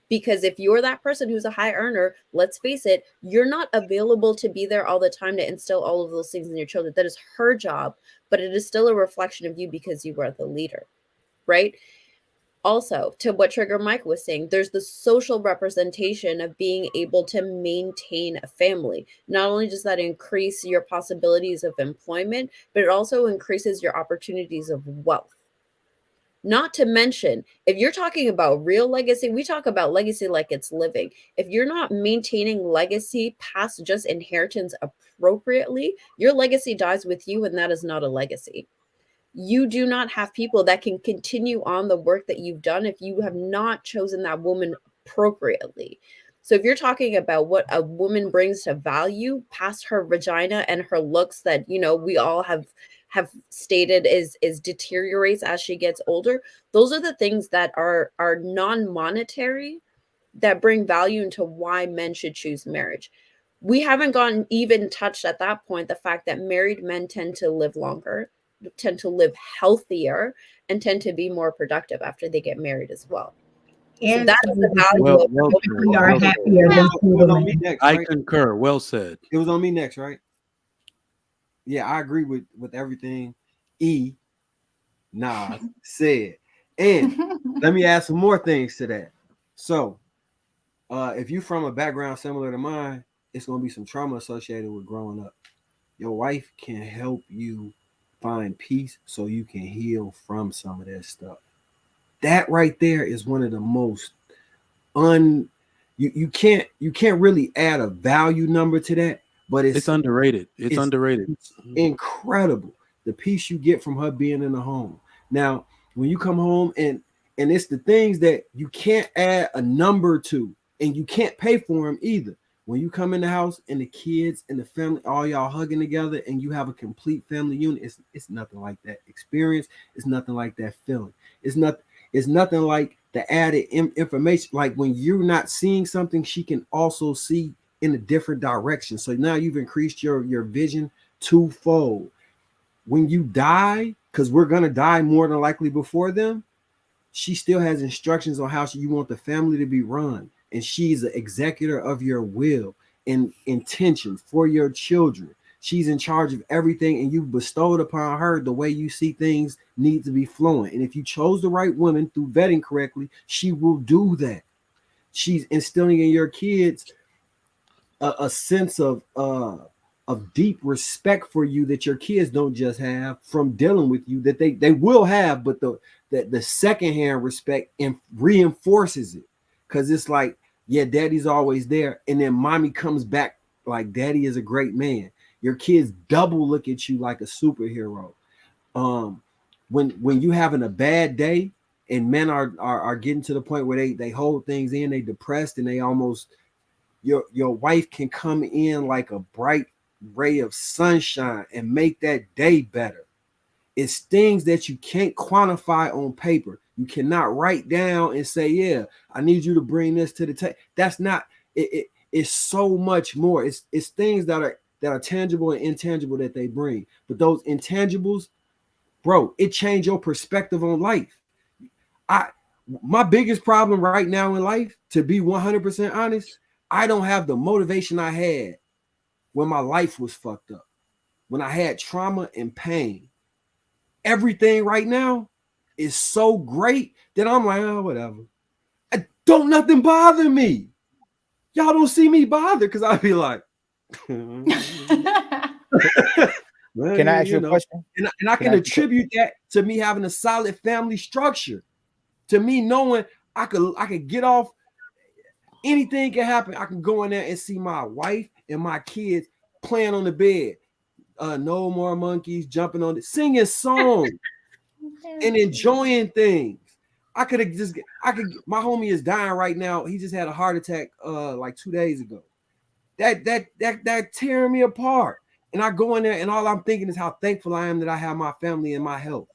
Because if you're that person who's a high earner, let's face it, you're not available to be there all the time to instill all of those things in your children. That is her job, but it is still a reflection of you because you are the leader. right? Also, to what Trigger Mike was saying, there's the social representation of being able to maintain a family. Not only does that increase your possibilities of employment, but it also increases your opportunities of wealth. Not to mention, if you're talking about real legacy, we talk about legacy like it's living. If you're not maintaining legacy past just inheritance appropriately, your legacy dies with you, and that is not a legacy. You do not have people that can continue on the work that you've done if you have not chosen that woman appropriately. So if you're talking about what a woman brings to value past her vagina and her looks that, you know, we all have stated is deteriorates as she gets older, those are the things that are non-monetary that bring value into why men should choose marriage. We haven't gotten even touched at that point the fact that married men tend to live longer, tend to live healthier, and tend to be more productive after they get married as well. And so that is the value of we are happier than single men. I concur. Well said. It was on me next, right? Yeah, I agree with everything Nas said. And let me add some more things to that. So, if you're from a background similar to mine, it's going to be some trauma associated with growing up. Your wife can help you find peace so you can heal from some of that stuff. That right there is one of the most you can't really add a value number to that, but it's underrated. It's underrated. It's incredible the peace you get from her being in the home. Now, when you come home and it's the things that you can't add a number to, and you can't pay for them either. When you come in the house and the kids and the family, all y'all hugging together, and you have a complete family unit, it's nothing like that experience. It's nothing like that feeling. It's nothing like the added information. Like when you're not seeing something, she can also see in a different direction. So now you've increased your vision twofold. When you die, because we're gonna die more than likely before them, she still has instructions on how you want the family to be run. And she's an executor of your will and intention for your children. She's in charge of everything, and you've bestowed upon her the way you see things need to be flowing. And if you chose the right woman through vetting correctly, she will do that. She's instilling in your kids a sense of deep respect for you that your kids don't just have from dealing with you, that they will have, but the secondhand respect and reinforces it. Because it's like, yeah, daddy's always there. And then mommy comes back like daddy is a great man. Your kids double look at you like a superhero. When you having a bad day and men are getting to the point where they hold things in, they depressed, and they almost, your wife can come in like a bright ray of sunshine and make that day better. It's things that you can't quantify on paper. You cannot write down and say, yeah, I need you to bring this to the table. That's not it. It's so much more. It's things that are tangible and intangible that they bring. But those intangibles, bro, it changed your perspective on life. My biggest problem right now in life, to be 100% honest, I don't have the motivation I had when my life was fucked up, when I had trauma and pain. Everything right now is so great that I'm like, oh, whatever. Don't nothing bother me. Y'all don't see me bother because I'd be like, well, can I ask you a question? And I can attribute that to me having a solid family structure, to me knowing I could get off. Anything can happen. I can go in there and see my wife and my kids playing on the bed. No more monkeys jumping on it, singing songs and enjoying things. My homie is dying right now. He just had a heart attack like 2 days ago. That tearing me apart. And I go in there and all I'm thinking is how thankful I am that I have my family and my health.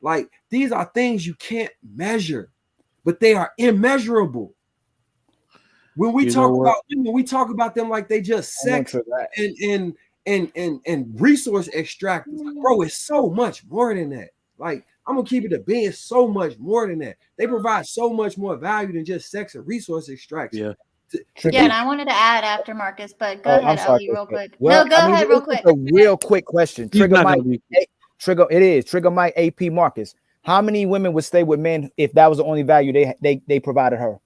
Like, these are things you can't measure, but they are immeasurable. When we talk about them like they just sex and resource extractors, bro, it's so much more than that. Like, I'm gonna keep it a being, so much more than that. They provide so much more value than just sex and resource extraction. Yeah, and I wanted to add after Marcus, but go ahead, Ellie, real quick. Well, no, go ahead, real quick. A real quick question. Trigger Mike, AP Marcus. How many women would stay with men if that was the only value they provided her?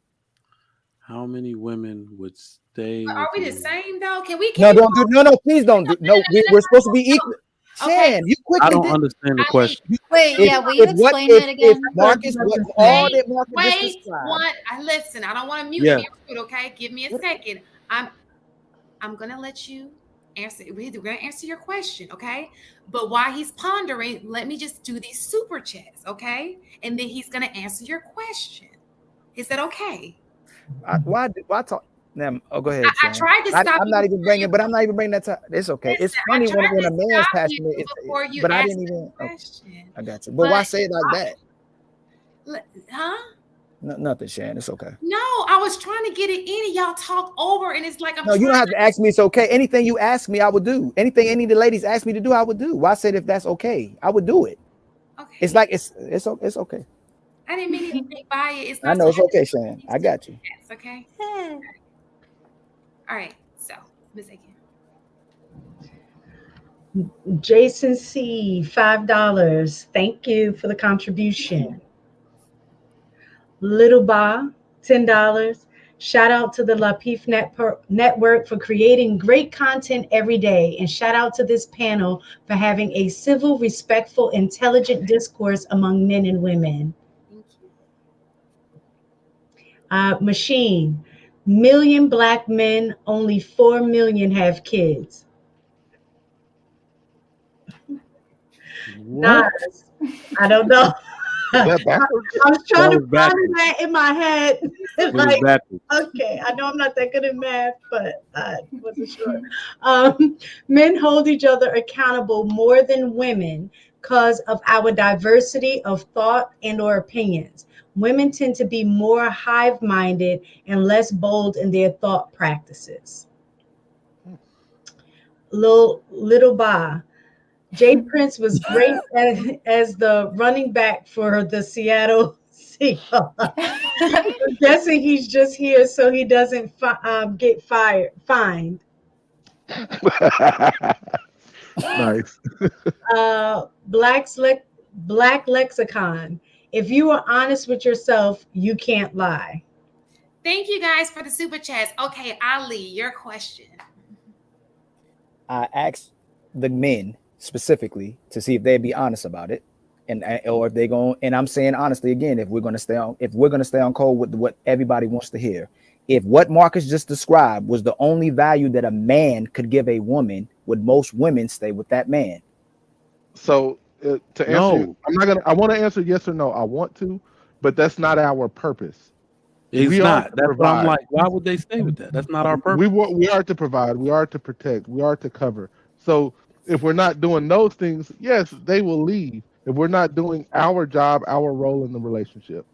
How many women would stay But are with we the men? same though? Can we? No, don't do. No, please don't do. No, we're supposed to be equal. Okay. Shan, you I quickly don't did. understand the I question. Wait, If, yeah, will you explain it if again? Marcus, what all Wait, that Marcus just wait, described. one. Listen, I don't want to mute Yeah. and be rude, okay? Give me a second. I'm gonna let you answer. We're gonna answer your question, okay? But while he's pondering, let me just do these super chats, okay? And then he's gonna answer your question. Is that okay? Why talk? Go ahead, I Shan. tried to stop I'm you not even before bringing, you. but I'm not even bringing that to. It's okay. Listen, It's funny I tried when to a man's stop you passionate. before you But I asked didn't the even. question. I got you. But why say it like that? Huh? No, nothing, Shan. It's okay. No, I was trying to get it in and y'all talk over, and it's like I'm No, you don't trying have to ask me. It's okay. Anything you ask me, I would do. Anything any of the ladies ask me to do, I would do. Why say if that's okay? I would do it. Okay. It's like it's okay. I didn't mean anything by it. It's I not. know it's okay, Shan. I got you. It's okay. All right. So, Miss Aiken. Jason C, $5. Thank you for the contribution. Little Ba, $10. Shout out to the Lapeef Network for creating great content every day. And shout out to this panel for having a civil, respectful, intelligent discourse among men and women. Thank you. Machine, million Black men, only 4 million have kids. What? Nas, I don't know. Is that backwards? I was trying That to was find backwards. that in my head. It was Like, backwards. okay, I know I'm not that good at math, but I wasn't sure. Men hold each other accountable more than women because of our diversity of thought and or opinions. Women tend to be more hive-minded and less bold in their thought practices. Little Ba. Jay Prince was great as the running back for the Seattle Seahawks. I'm guessing he's just here so he doesn't get fined. Nice. Black lexicon. If you are honest with yourself, you can't lie. Thank you guys for the super chats. Okay, Ali, your question. I asked the men specifically to see if they'd be honest about it, and or if they're going. And I'm saying honestly again, if we're going to stay on code with what everybody wants to hear, if what Marcus just described was the only value that a man could give a woman, would most women stay with that man? So to answer, No. I want to answer yes or no. I want to, but that's not our purpose. It's We are not. to That's what I'm provide. like. Why would they stay with that? That's not our purpose. We are to provide. We are to protect. We are to cover. So if we're not doing those things, yes, they will leave. If we're not doing our job, our role in the relationship.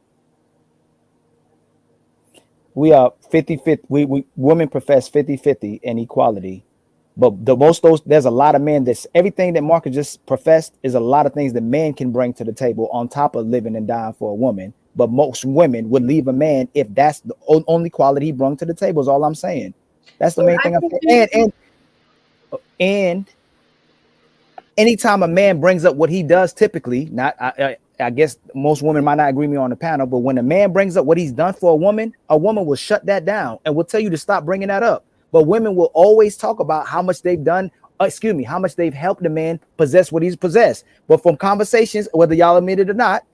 We are 50-50. We women profess 50-50 in equality. But there's a lot of men that's everything that Marcus just professed is a lot of things that men can bring to the table on top of living and dying for a woman. But most women would leave a man if that's the only quality he brought to the table. Is all I'm saying. That's the main thing I'm saying. And anytime a man brings up what he does, typically, I guess most women might not agree with me on the panel, but when a man brings up what he's done for a woman will shut that down and will tell you to stop bringing that up. But women will always talk about how much they've done, how much they've helped the man possess what he's possessed. But from conversations, whether y'all admit it or not,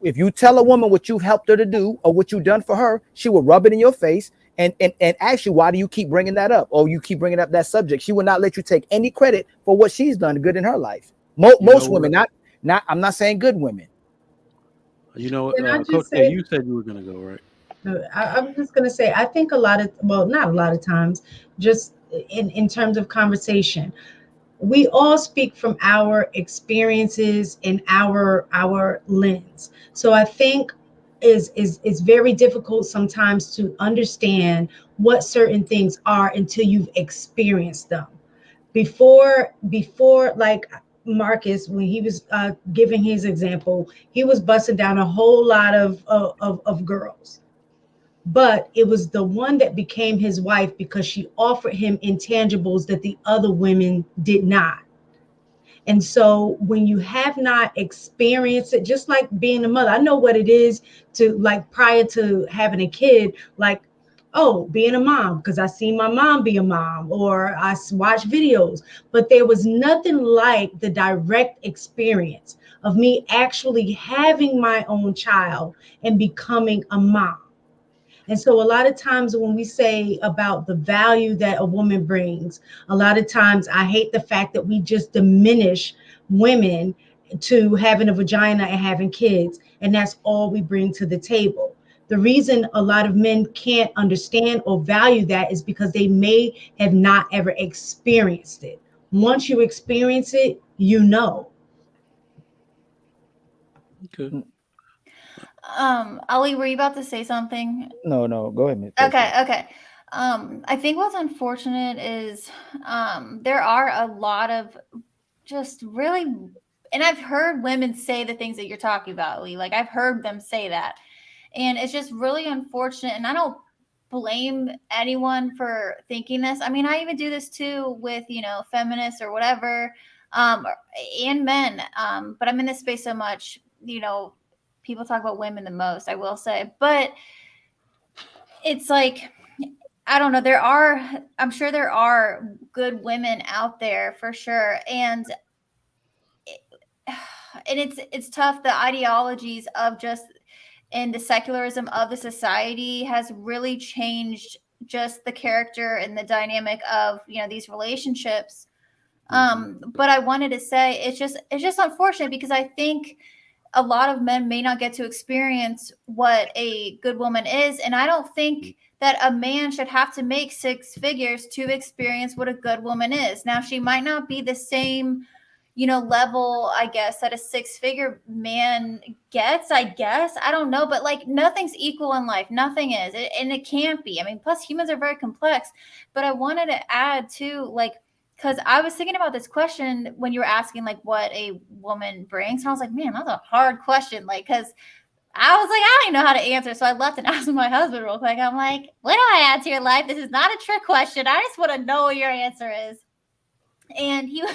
if you tell a woman what you've helped her to do or what you've done for her, she will rub it in your face and ask you, why do you keep bringing that up? Or you keep bringing up that subject. She will not let you take any credit for what she's done good in her life. Most women, not I'm not saying good women. You know, Coach K, you said you were going to go, right? I'm just going to say, I think not a lot of times, just in terms of conversation, we all speak from our experiences and our lens. So I think is very difficult sometimes to understand what certain things are until you've experienced them. Before like Marcus, when he was giving his example, he was busting down a whole lot of girls. But it was the one that became his wife because she offered him intangibles that the other women did not. And so when you have not experienced it, just like being a mother, I know what it is to, like, prior to having a kid, like, oh, being a mom, because I see my mom be a mom, or watch videos, but there was nothing like the direct experience of me actually having my own child and becoming a mom. And so a lot of times when we say about the value that a woman brings, a lot of times I hate the fact that we just diminish women to having a vagina and having kids, and that's all we bring to the table. The reason a lot of men can't understand or value that is because they may have not ever experienced it. Once you experience it, you know. Okay. Ali, were you about to say something? No, go ahead, Miss. Okay. I think what's unfortunate is there are a lot of just really, and I've heard women say the things that you're talking about, Lee. Like, I've heard them say that. And it's just really unfortunate. And I don't blame anyone for thinking this. I mean, I even do this too with, feminists or whatever, and men. But I'm in this space so much, people talk about women the most, I will say. But it's like, I don't know. I'm sure there are good women out there for sure. And it's tough. The ideologies of just, and the secularism of the society has really changed just the character and the dynamic of, these relationships. But I wanted to say it's just unfortunate because I think a lot of men may not get to experience what a good woman is. And I don't think that a man should have to make six figures to experience what a good woman is. Now, she might not be the same, level, I guess, that a six-figure man gets, I guess. I don't know. But like, nothing's equal in life. Nothing is. And it can't be. I mean, plus humans are very complex. But I wanted to add too, like, because I was thinking about this question when you were asking like what a woman brings. And I was like, man, that's a hard question. Like, because I was like, I don't even know how to answer. So I left and asked my husband real quick. I'm like, what do I add to your life? This is not a trick question. I just want to know what your answer is. And he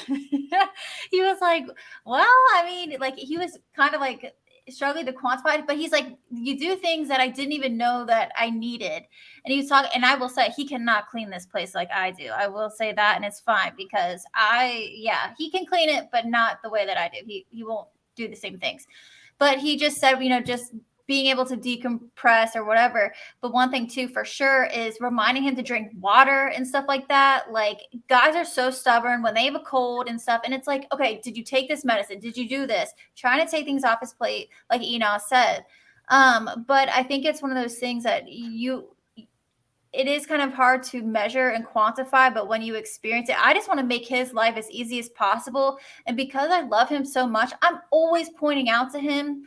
he was like, well, I mean, like, he was kind of like struggling to quantify it, but he's like, you do things that I didn't even know that I needed. And he was talking, and I will say he cannot clean this place like I do. I will say that, and it's fine because he can clean it, but not the way that I do. He won't do the same things. But he just said, just being able to decompress or whatever. But one thing too, for sure, is reminding him to drink water and stuff like that. Like, guys are so stubborn when they have a cold and stuff. And it's like, okay, did you take this medicine? Did you do this? Trying to take things off his plate, like Ina said. But I think it's one of those things that it is kind of hard to measure and quantify, but when you experience it, I just want to make his life as easy as possible. And because I love him so much, I'm always pointing out to him,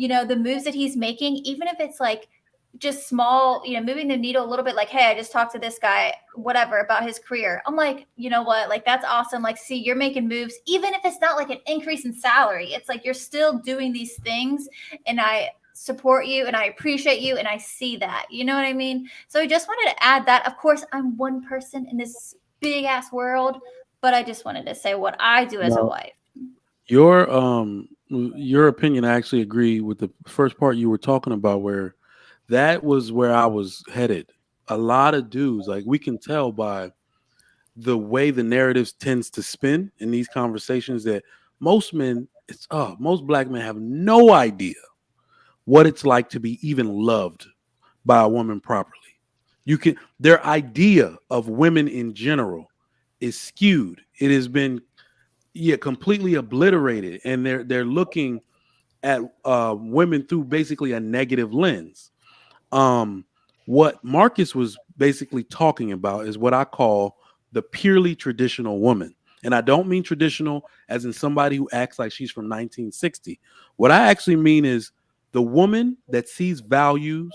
the moves that he's making, even if it's like just small, moving the needle a little bit, like, hey, I just talked to this guy, whatever, about his career. I'm like, you know what? Like, that's awesome. Like, see, you're making moves, even if it's not like an increase in salary. It's like, you're still doing these things, and I support you and I appreciate you, and I see that. You know what I mean? So I just wanted to add that. Of course, I'm one person in this big ass world, but I just wanted to say what I do as a wife. Your opinion, I actually agree with the first part you were talking about, where that was where I was headed. A lot of dudes, like, we can tell by the way the narratives tends to spin in these conversations that most black men have no idea what it's like to be even loved by a woman properly. Their idea of women in general is skewed. It has been completely obliterated, and they're looking at women through basically a negative lens. What Marcus was basically talking about is what I call the purely traditional woman. And I don't mean traditional as in somebody who acts like she's from 1960. What I actually mean is the woman that sees value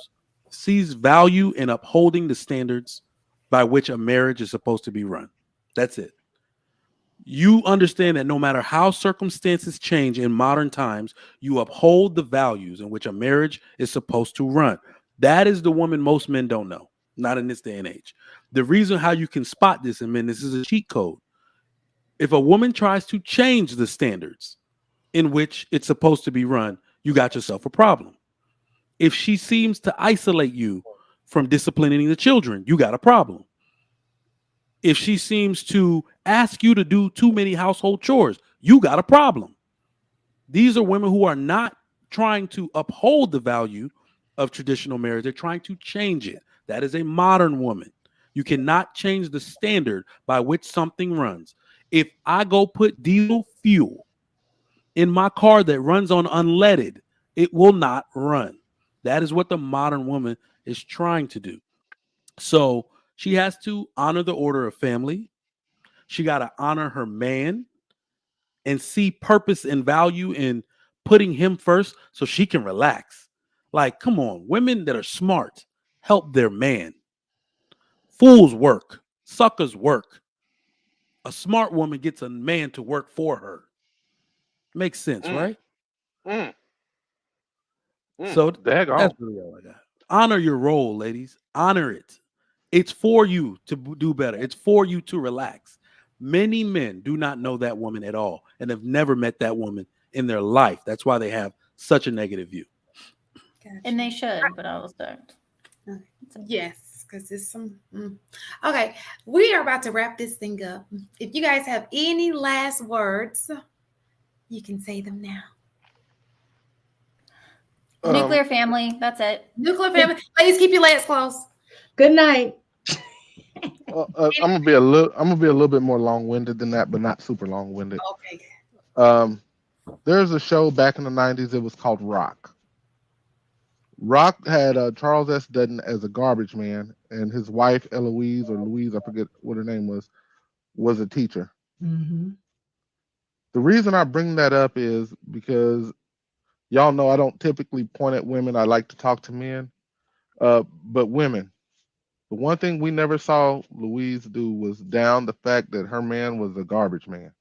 in upholding the standards by which a marriage is supposed to be run. That's it. You understand that no matter how circumstances change in modern times, you uphold the values in which a marriage is supposed to run. That is the woman most men don't know, not in this day and age. The reason how you can spot this in men, this is a cheat code. If a woman tries to change the standards in which it's supposed to be run, you got yourself a problem. If she seems to isolate you from disciplining the children, you got a problem. If she seems to ask you to do too many household chores, you got a problem. These are women who are not trying to uphold the value of traditional marriage. They're trying to change it. That is a modern woman. You cannot change the standard by which something runs. If I go put diesel fuel in my car that runs on unleaded, it will not run. That is what the modern woman is trying to do. So she has to honor the order of family. She got to honor her man and see purpose and value in putting him first so she can relax. Like, come on, women that are smart help their man. Fools work, suckers work. A smart woman gets a man to work for her. Makes sense, right? So that's really all I got. Honor your role, ladies. Honor it. It's for you to do better. It's for you to relax. Many men do not know that woman at all and have never met that woman in their life. That's why they have such a negative view. Gotcha. And they should, but I was don't. Yes, because it's some. Okay, we are about to wrap this thing up. If you guys have any last words, you can say them now. Nuclear family. That's it. Nuclear family. Ladies, keep your legs closed. Good night. I'm gonna be a little bit more long-winded than that, but not super long-winded. Okay. There's a show back in the 90s. It was called Rock. Rock had Charles S. Dutton as a garbage man, and his wife Eloise or Louise, I forget what her name was a teacher. Mm-hmm. The reason I bring that up is because y'all know I don't typically point at women. I like to talk to men, but women. The one thing we never saw Louise do was down the fact that her man was a garbage man.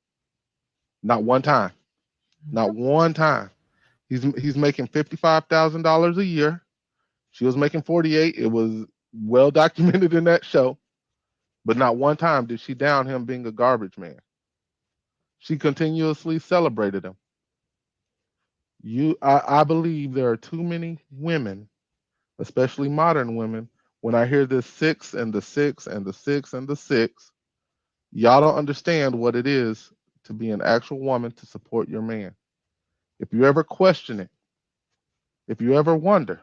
Not one time. Not one time. He's making $55,000 a year. She was making 48. It was well documented in that show. But not one time did she down him being a garbage man. She continuously celebrated him. I believe there are too many women, especially modern women. When I hear this 6 and the 6 and the 6 and the 6, y'all don't understand what it is to be an actual woman to support your man. If you ever question it, if you ever wonder,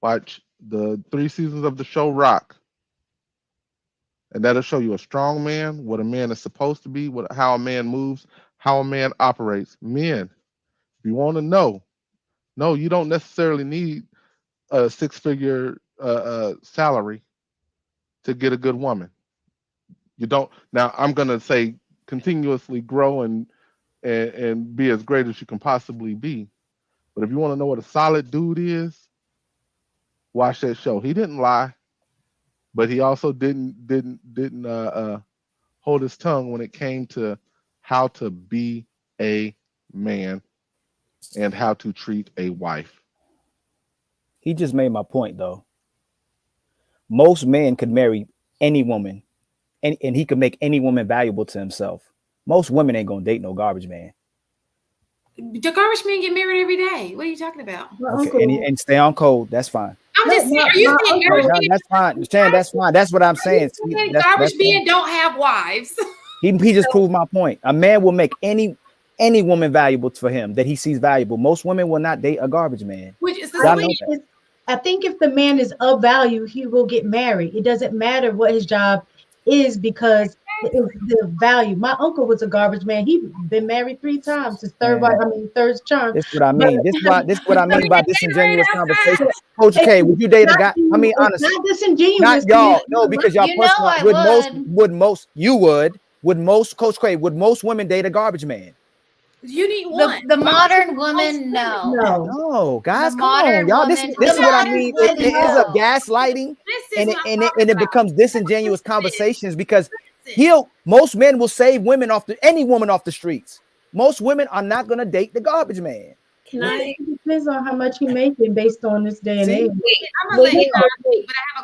watch the 3 seasons of the show Rock. And that'll show you a strong man, what a man is supposed to be, how a man moves, how a man operates. Men, if you want to know, no, you don't necessarily need a 6-figure salary to get a good woman. You don't. Now, I'm going to say continuously grow and be as great as you can possibly be. But if you want to know what a solid dude is, watch that show. He didn't lie, but he also didn't hold his tongue when it came to how to be a man and how to treat a wife. He just made my point, though. Most men could marry any woman, and he could make any woman valuable to himself. Most women ain't gonna date no garbage man. The garbage men get married every day. What are you talking about? Okay, and stay on code. That's fine. I'm just saying. Are you saying garbage men? That's fine. Shan, that's fine. That's what I'm saying. Garbage men don't have wives. He just proved my point. A man will make any woman valuable for him that he sees valuable. Most women will not date a garbage man. Which is I think if the man is of value, he will get married. It doesn't matter what his job is because it's the value. My uncle was a garbage man. He's been married 3 times. His third charm. This is what I mean. This is what I mean by disingenuous conversation. Coach K, would you date a guy? I mean, honestly, not disingenuous. Not y'all. No, because y'all would most Coach K, would most women date a garbage man? You need one. The modern woman, no, guys, come on, y'all. This is what I mean. It ends up gaslighting, and it becomes disingenuous conversations because most men will save women any woman off the streets. Most women are not gonna date the garbage man. It depends on how much you're making based on this day and age. I'm gonna let you know,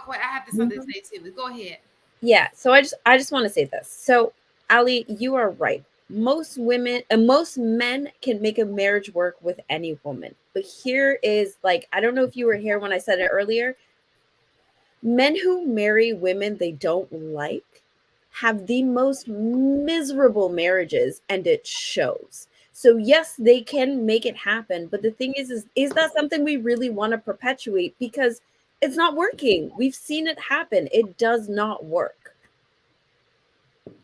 but I have something to say too. Go ahead. Yeah. So I just want to say this. So Ali, you are right. Most women and most men can make a marriage work with any woman. But here is like, I don't know if you were here when I said it earlier. Men who marry women they don't like have the most miserable marriages, and it shows. So yes, they can make it happen, but the thing is that something we really want to perpetuate? Because it's not working. We've seen it happen. It does not work.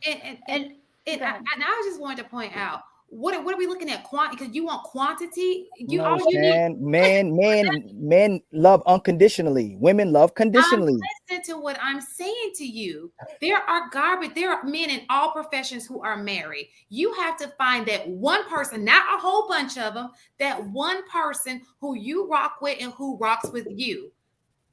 And I just wanted to point out what are we looking at? Because you want quantity. You No, all you need. men love unconditionally. Women love conditionally. Listen to what I'm saying to you. There are men in all professions who are married. You have to find that one person, not a whole bunch of them, that one person who you rock with and who rocks with you.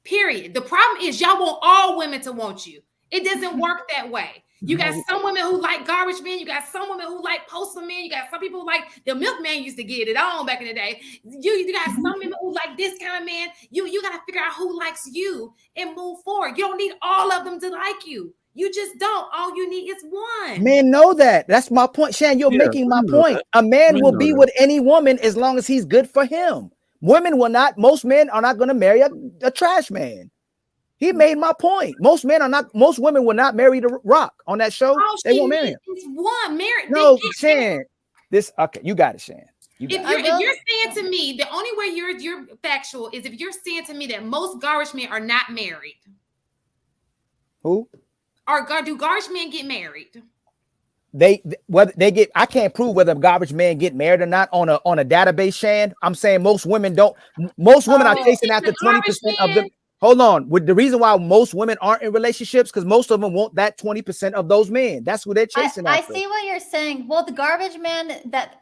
Period. The problem is y'all want all women to want you. It doesn't work that way. You got some women who like garbage men. You got some women who like postman men. You got some people who like the milkman used to get it on back in the day. You got some women who like this kind of man. You got to figure out who likes you and move forward. You don't need all of them to like you. You just don't. All you need is one. Men know that. That's my point. Shan, you're making my point. A man will be with any woman as long as he's good for him. Women will not. Most men are not going to marry a trash man. He made my point. Most women will not marry the Rock on that show. They won't marry him. It's one married. No, Shan. Okay, you got it, Shan. If you're saying to me, the only way you're factual is if you're saying to me that most garbage men are not married. Who? Do garbage men get married? Whether they get, I can't prove whether a garbage man get married or not on a database, Shan. I'm saying most women don't. Most women are chasing after 20% of them. Hold on. With the reason why most women aren't in relationships, because most of them want that 20% of those men. That's who they're chasing after. I see what you're saying. Well, the garbage men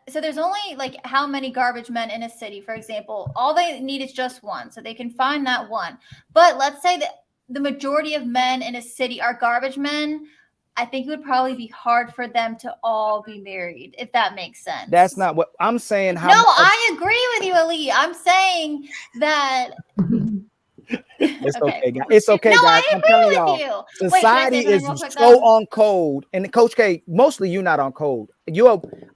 so there's only like how many garbage men in a city, for example. All they need is just one, so they can find that one. But let's say that the majority of men in a city are garbage men. I think it would probably be hard for them to all be married, if that makes sense. That's not what I'm saying. I agree with you, Ali. I'm saying that. It's okay, guys. It's okay, no, guys. I agree with you. Society is so on code, and Coach K, mostly you're not on code.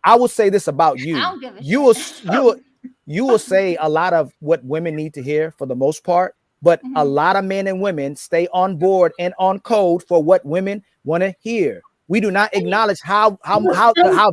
I will say this about you. I don't give a shit. You will say a lot of what women need to hear for the most part, but a lot of men and women stay on board and on code for what women want to hear. We do not acknowledge how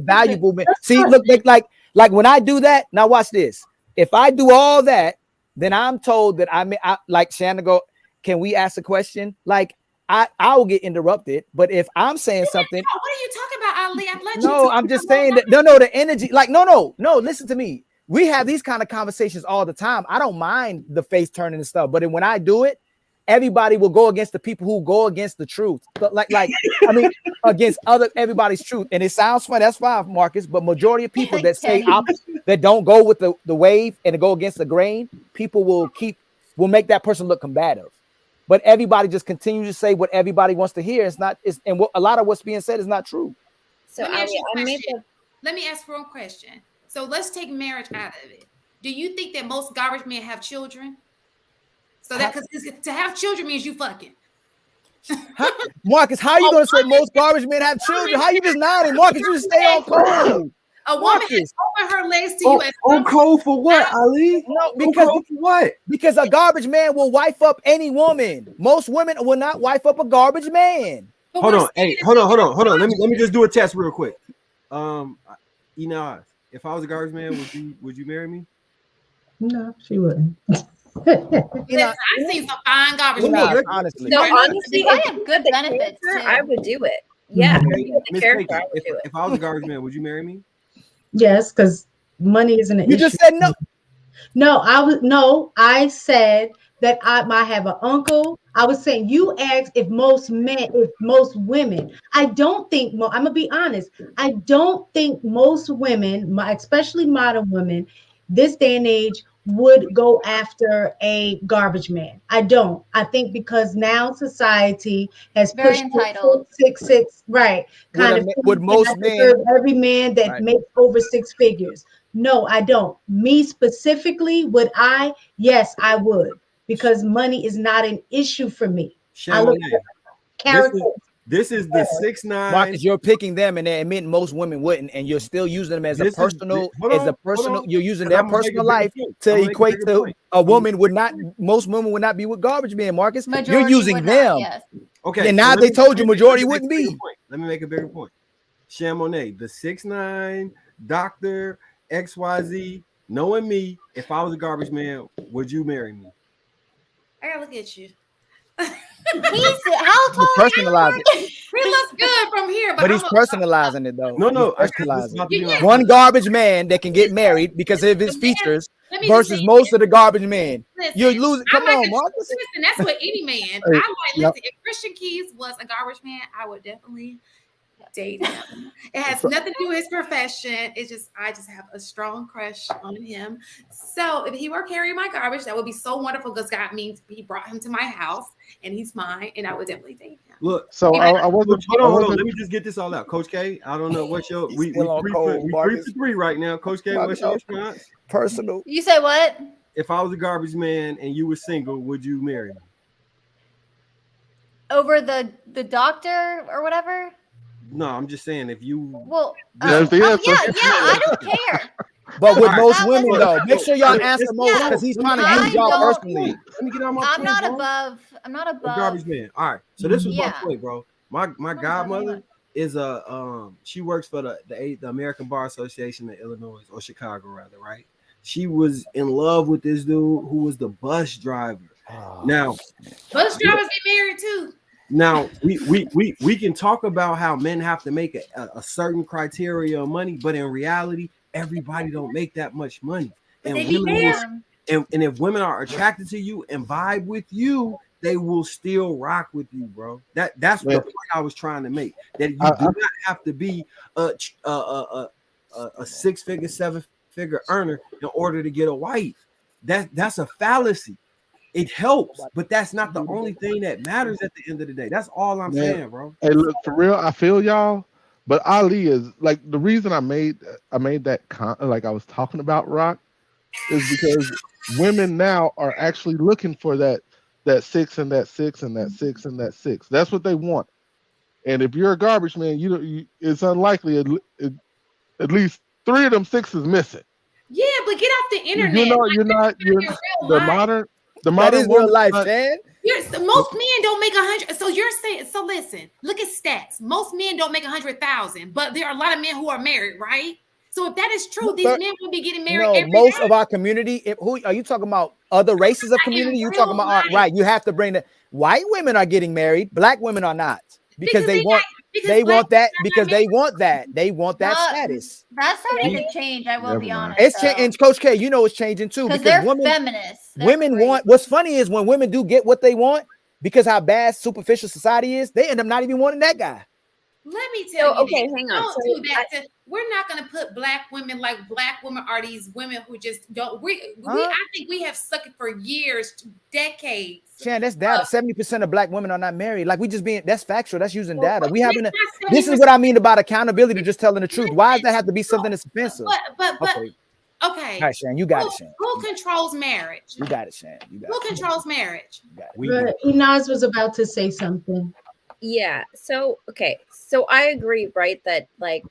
valuable men. See, look like when I do that. Now watch this. If I do all that, then I'm told that I like Shannon go, can we ask a question? Like I will get interrupted. But if I'm saying something, what are you talking about, Ali? No, I'm just saying that no, the energy, like no, listen to me. We have these kind of conversations all the time. I don't mind the face turning and stuff, but when I do it, everybody will go against the people who go against the truth. But like I mean, against everybody's truth. And it sounds funny. That's fine, Marcus. But majority of people that say opposite, that don't go with the wave and go against the grain, people will make that person look combative. But everybody just continues to say what everybody wants to hear. And what a lot of what's being said is not true. So let me ask one question. So let's take marriage out of it. Do you think that most garbage men have children? So that because to have children means you fucking. Marcus, how are you going to say most garbage men have children? How you just nodding, Marcus? You just stay on code. A woman has opened her legs to you. On code for what, Ali? No, because a garbage man will wife up any woman. Most women will not wife up a garbage man. Hold on. Let me just do a test real quick. If I was a garbage man, would you marry me? No, she wouldn't. I've seen some fine garbage men. Honestly, I have good benefits too. I would do it. Yeah, if I was a garbage man, would you marry me? Yes, because money isn't an issue. You just said no. I said that I have an uncle. I was saying you asked if most women. I don't think. I'm gonna be honest. I don't think most women, especially modern women, this day and age, would go after a garbage man. I don't. I think because now society has very pushed entitled 6 right kind of would most men every man that makes over 6 figures. No, I don't. Me specifically, would I? Yes, I would, because money is not an issue for me. I look at character. This is the 6'9". Marcus, you're picking them and admitting most women wouldn't, and you're still using them as a personal, you're using their personal life to equate to a woman would not, most women would not be with garbage men, Marcus. Majority you're using would them. Not, yes. Okay. And now they told you majority wouldn't be. Let me make a bigger point. Chamonix, the 6'9", doctor, XYZ, knowing me, if I was a garbage man, would you marry me? I gotta look at you. He's how tall? Personalize it. He looks good from here, but he's personalizing it though. No, one garbage man that can get married because of his features versus most of the garbage men. You're losing. Come on, Marcus. Listen, that's what any man. I like. Listen, if Christian Keys was a garbage man, I would definitely date him. It has nothing to do with his profession. It's just I just have a strong crush on him. So if he were carrying my garbage, that would be so wonderful because God means he brought him to my house and he's mine, and I would definitely date him. Look, so I wasn't. Hold on. Let me just get this all out, Coach K. I don't know what's your we 3-3 right now, Coach K. What's your response? Personal. You say what? If I was a garbage man and you were single, would you marry me? Over the doctor or whatever? No, I'm just saying if you. Well, yeah, I don't care. But with most women, though, make sure y'all answer most because he's trying to use y'all personally. Let me get on my I'm not above. I'm not above. Garbage man. All right. So this was my point, bro. My godmother is she works for the American Bar Association in Illinois or Chicago rather, right? She was in love with this dude who was the bus driver. Now, bus drivers get married too. Now we can talk about how men have to make a certain criteria of money, but in reality, everybody don't make that much money. And if women are attracted to you and vibe with you, they will still rock with you, bro. That's the point I was trying to make. That you do not have to be a 6-figure, 7-figure earner in order to get a wife. That's a fallacy. It helps, but that's not the only thing that matters at the end of the day. That's all I'm saying, bro. Hey, look, for real, I feel y'all, but Ali is like the reason I made that like I was talking about Rock is because women now are actually looking for that 6 and that 6 and that 6 and that 6. That's what they want. And if you're a garbage man, it's unlikely at least 3 of them 6s missing. Yeah, but get off the internet. The modern that is real life, man. Most men don't make 100. So you're saying, so listen, look at stats. Most men don't make 100,000, but there are a lot of men who are married, right? So if that is true, these men will be getting married. No, most of our community. Who are you talking about? Other races of community? You talking about right? You have to bring the white women are getting married. Black women are not because they want that status. That's starting to change. I will be honest. It's changing, Coach K. You know it's changing too because they're feminists. Women want. What's funny is when women do get what they want because how bad superficial society is, they end up not even wanting that guy. Let me tell you. Okay, hang on. Don't do that. We're not going to put black women like black women are these women who just don't. I think we have sucked it for years, decades. Shan, that's data. 70% of black women are not married. Like we just being. That's factual. That's using data. This is what I mean about accountability. Just telling the truth. Why does that have to be something that's offensive? But okay. All right, Shan, you got it, Shan. Who controls marriage? You got it, Shan. Who controls marriage? Inaz was about to say something. Yeah. So, okay. So I agree, right? That like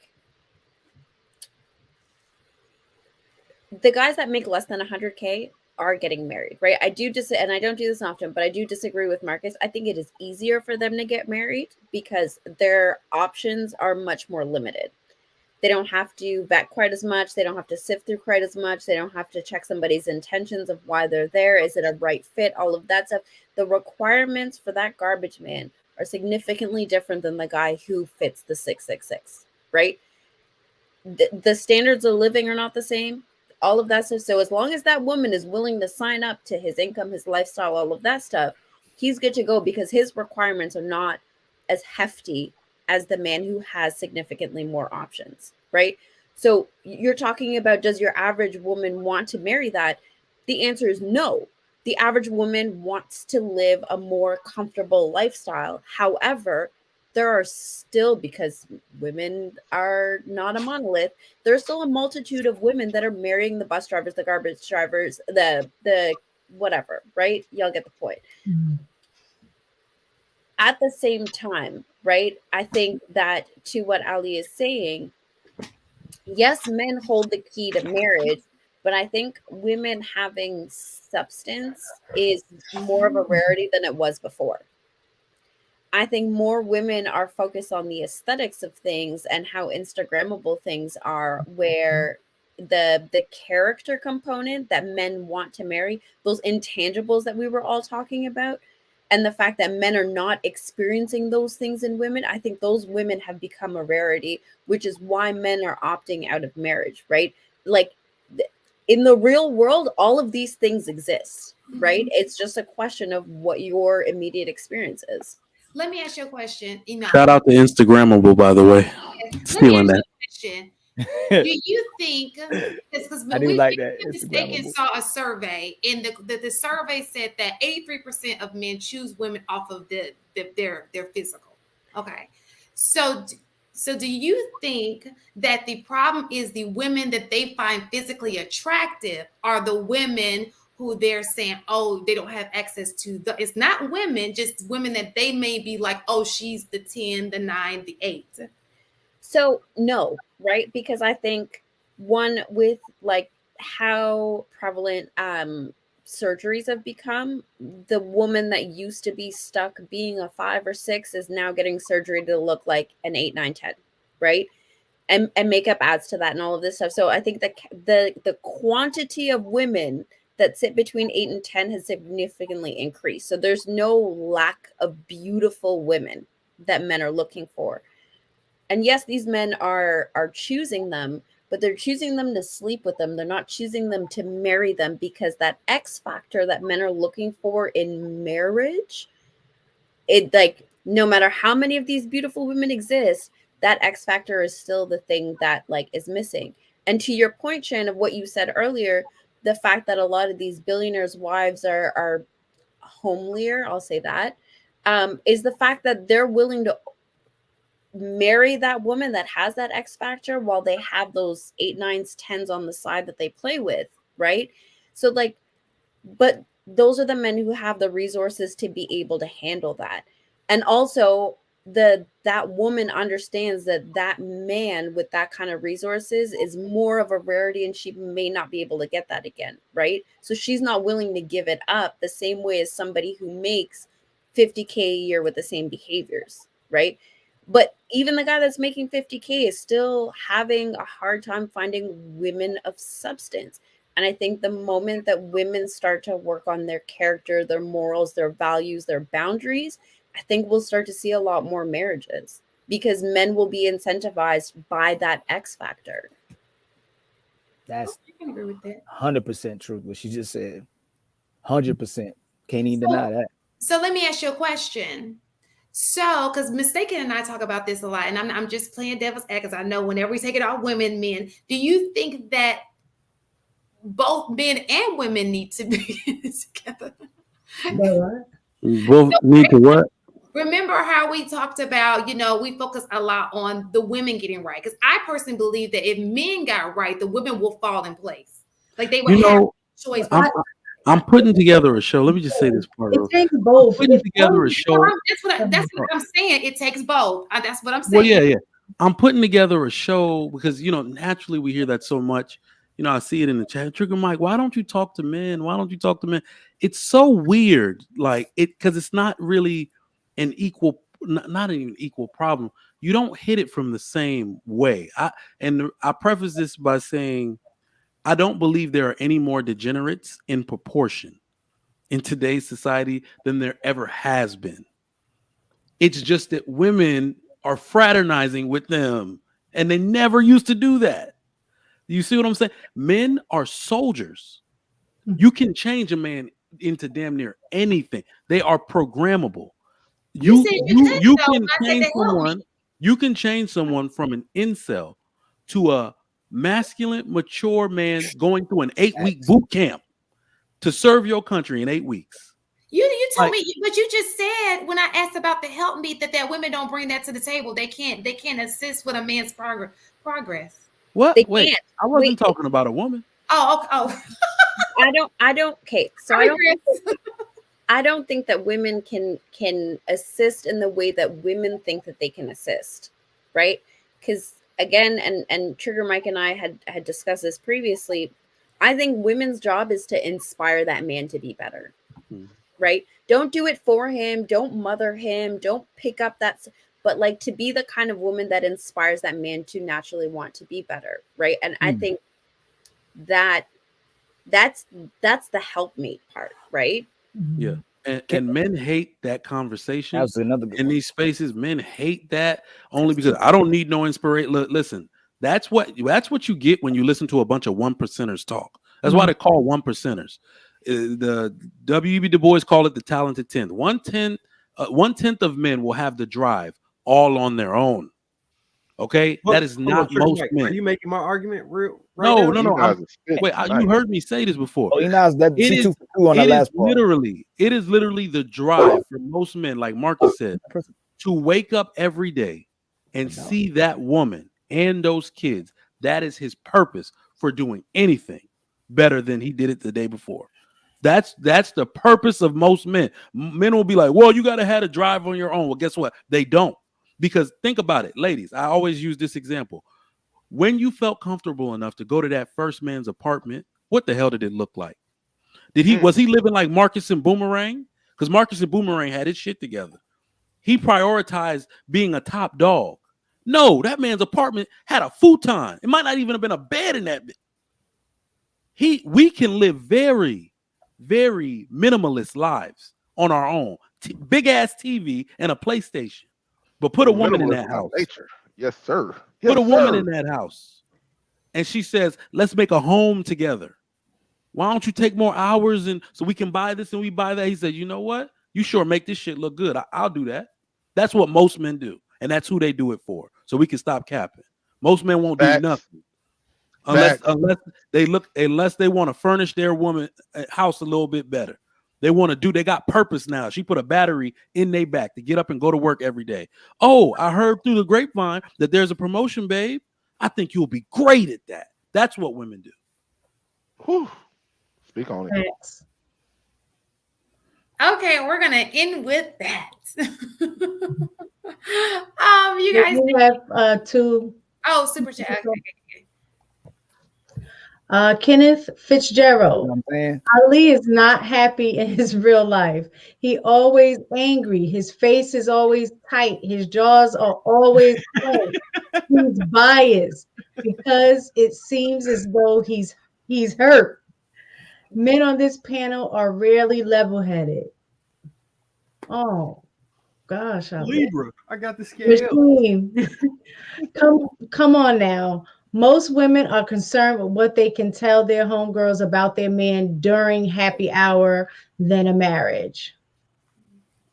the guys that make less than 100K are getting married, right? I do and I don't do this often, but I do disagree with Marcus. I think it is easier for them to get married because their options are much more limited. They don't have to vet quite as much. They don't have to sift through quite as much. They don't have to check somebody's intentions of why they're there. Is it a right fit? All of that stuff. The requirements for that garbage man are significantly different than the guy who fits the 666, right? The standards of living are not the same. All of that stuff. So as long as that woman is willing to sign up to his income, his lifestyle, all of that stuff, he's good to go because his requirements are not as hefty as the man who has significantly more options, right? So you're talking about, does your average woman want to marry that? The answer is no. The average woman wants to live a more comfortable lifestyle. However, there are still, because women are not a monolith, there's still a multitude of women that are marrying the bus drivers, the garbage drivers, the whatever, right? Y'all get the point. Mm-hmm. at the same time, right? I think that to what Ali is saying, yes, men hold the key to marriage, but I think women having substance is more of a rarity than it was before. I think more women are focused on the aesthetics of things and how Instagrammable things are, where the character component that men want to marry, those intangibles that we were all talking about, and the fact that men are not experiencing those things in women, I think those women have become a rarity, which is why men are opting out of marriage, right? Like in the real world, all of these things exist, right? It's just a question of what your immediate experience is. Let me ask you a question. Shout out to Instagrammable, by the way. Let me Stealing ask you that. a question. Do you think because I do like that. mistaken Instagrammable. saw a survey and the survey said that 83% of men choose women off of their physical. Okay. So do you think that the problem is the women that they find physically attractive are the women who they're saying, oh, they don't have access to it's not women, just women that they may be like, oh, she's the 10, the 9, the 8. So no, right? Because I think one with like how prevalent surgeries have become, the woman that used to be stuck being a 5 or 6 is now getting surgery to look like an 8, 9, 10, right? And makeup adds to that and all of this stuff. So I think that the quantity of women that sit between 8 and 10 has significantly increased. So there's no lack of beautiful women that men are looking for. And yes, these men are choosing them, but they're choosing them to sleep with them. They're not choosing them to marry them, because that X factor that men are looking for in marriage, it like no matter how many of these beautiful women exist, that X factor is still the thing that like is missing. And to your point, Shan, of what you said earlier, the fact that a lot of these billionaires' wives are homelier, I'll say that, is the fact that they're willing to marry that woman that has that X factor while they have those 8, 9s, 10s on the side that they play with, right? So like, but those are the men who have the resources to be able to handle that. And also that woman understands that man with that kind of resources is more of a rarity, and she may not be able to get that again, right? So she's not willing to give it up the same way as somebody who makes 50K a year with the same behaviors, right? But even the guy that's making 50K is still having a hard time finding women of substance. And I think the moment that women start to work on their character, their morals, their values, their boundaries, I think we'll start to see a lot more marriages, because men will be incentivized by that X factor. That's I can agree with that. 100% truth. What she just said. 100%. Can't even deny that. So let me ask you a question. So, because Mistaken and I talk about this a lot, and I'm just playing devil's advocate, because I know whenever we take it out women, men, do you think that both men and women need to be together? Both need to what? Remember how we talked about, we focus a lot on the women getting right. Because I personally believe that if men got right, the women will fall in place. Like they would have choice. I'm putting together a show. Let me just say this part. It takes both. I'm putting together a show. That's what I'm saying. It takes both. That's what I'm saying. Well, yeah. I'm putting together a show because, naturally we hear that so much. I see it in the chat. Trigger Mike, why don't you talk to men? Why don't you talk to men? It's so weird. Like because it's not really an equal, not even equal problem. You don't hit it from the same way. I preface this by saying I don't believe there are any more degenerates in proportion in today's society than there ever has been. It's just that women are fraternizing with them, and they never used to do that. You see what I'm saying? Men are soldiers. You can change a man into damn near anything. They are programmable. You can change someone. You can change someone from an incel to a masculine, mature man going through an 8-week boot camp to serve your country in 8 weeks. You told me, but you just said when I asked about the help meet that women don't bring that to the table. They can't assist with a man's progress. What? They Wait, can't. I wasn't talking about a woman. Oh, okay. I don't. Okay, so I don't think that women can assist in the way that women think that they can assist, right? Because again, and Trigger Mike and I had discussed this previously. I think women's job is to inspire that man to be better, right? Don't do it for him. Don't mother him. Don't pick up that, but like to be the kind of woman that inspires that man to naturally want to be better, right? And I think that's the helpmate part, right? Yeah. And men hate that conversation. That was another good in one. these spaces. Men hate that only because I don't need no inspiration. Listen, that's what you get when you listen to a bunch of 1%ers talk. That's why they call 1%ers. The W.E.B. Du Bois call it the talented 10th. 1/10 of men will have the drive all on their own. Okay, that is not most men. Are you making my argument real? No. Wait, You heard me say this before. Oh, it is literally the drive for most men, like Marcus said, to wake up every day and see that woman and those kids. That is his purpose for doing anything better than he did it the day before. That's the purpose of most men. Men will be like, well, you got to have a drive on your own. Well, guess what? They don't. Because think about it, ladies. I always use this example. When you felt comfortable enough to go to that first man's apartment, what the hell did it look like? Was he living like Marcus and Boomerang? Because Marcus and Boomerang had his shit together. He prioritized being a top dog. No, that man's apartment had a futon. It might not even have been a bed in that bit. We can live very, very minimalist lives on our own. Big ass TV and a PlayStation. But put a woman in that house. Nature. Yes, sir. Put a woman in that house. And she says, let's make a home together. Why don't you take more hours and so we can buy this and we buy that? He said, you know what? You sure make this shit look good. I'll do that. That's what most men do. And that's who they do it for. So we can stop capping. Most men won't do nothing. Unless they want to furnish their woman house a little bit better. They got purpose now. She put a battery in their back to get up and go to work every day. Oh, I heard through the grapevine that there's a promotion, babe. I think you'll be great at that. That's what women do. Whew. Speak on it. Okay, we're gonna end with that. You guys we have two. Oh, super chat. Okay. Kenneth Fitzgerald. Ali is not happy in his real life. He always angry. His face is always tight. His jaws are always closed. He's biased because it seems as though he's hurt. Men on this panel are rarely level-headed. Oh, gosh. Libra. I got the scale. Come on now. Most women are concerned with what they can tell their homegirls about their man during happy hour than a marriage.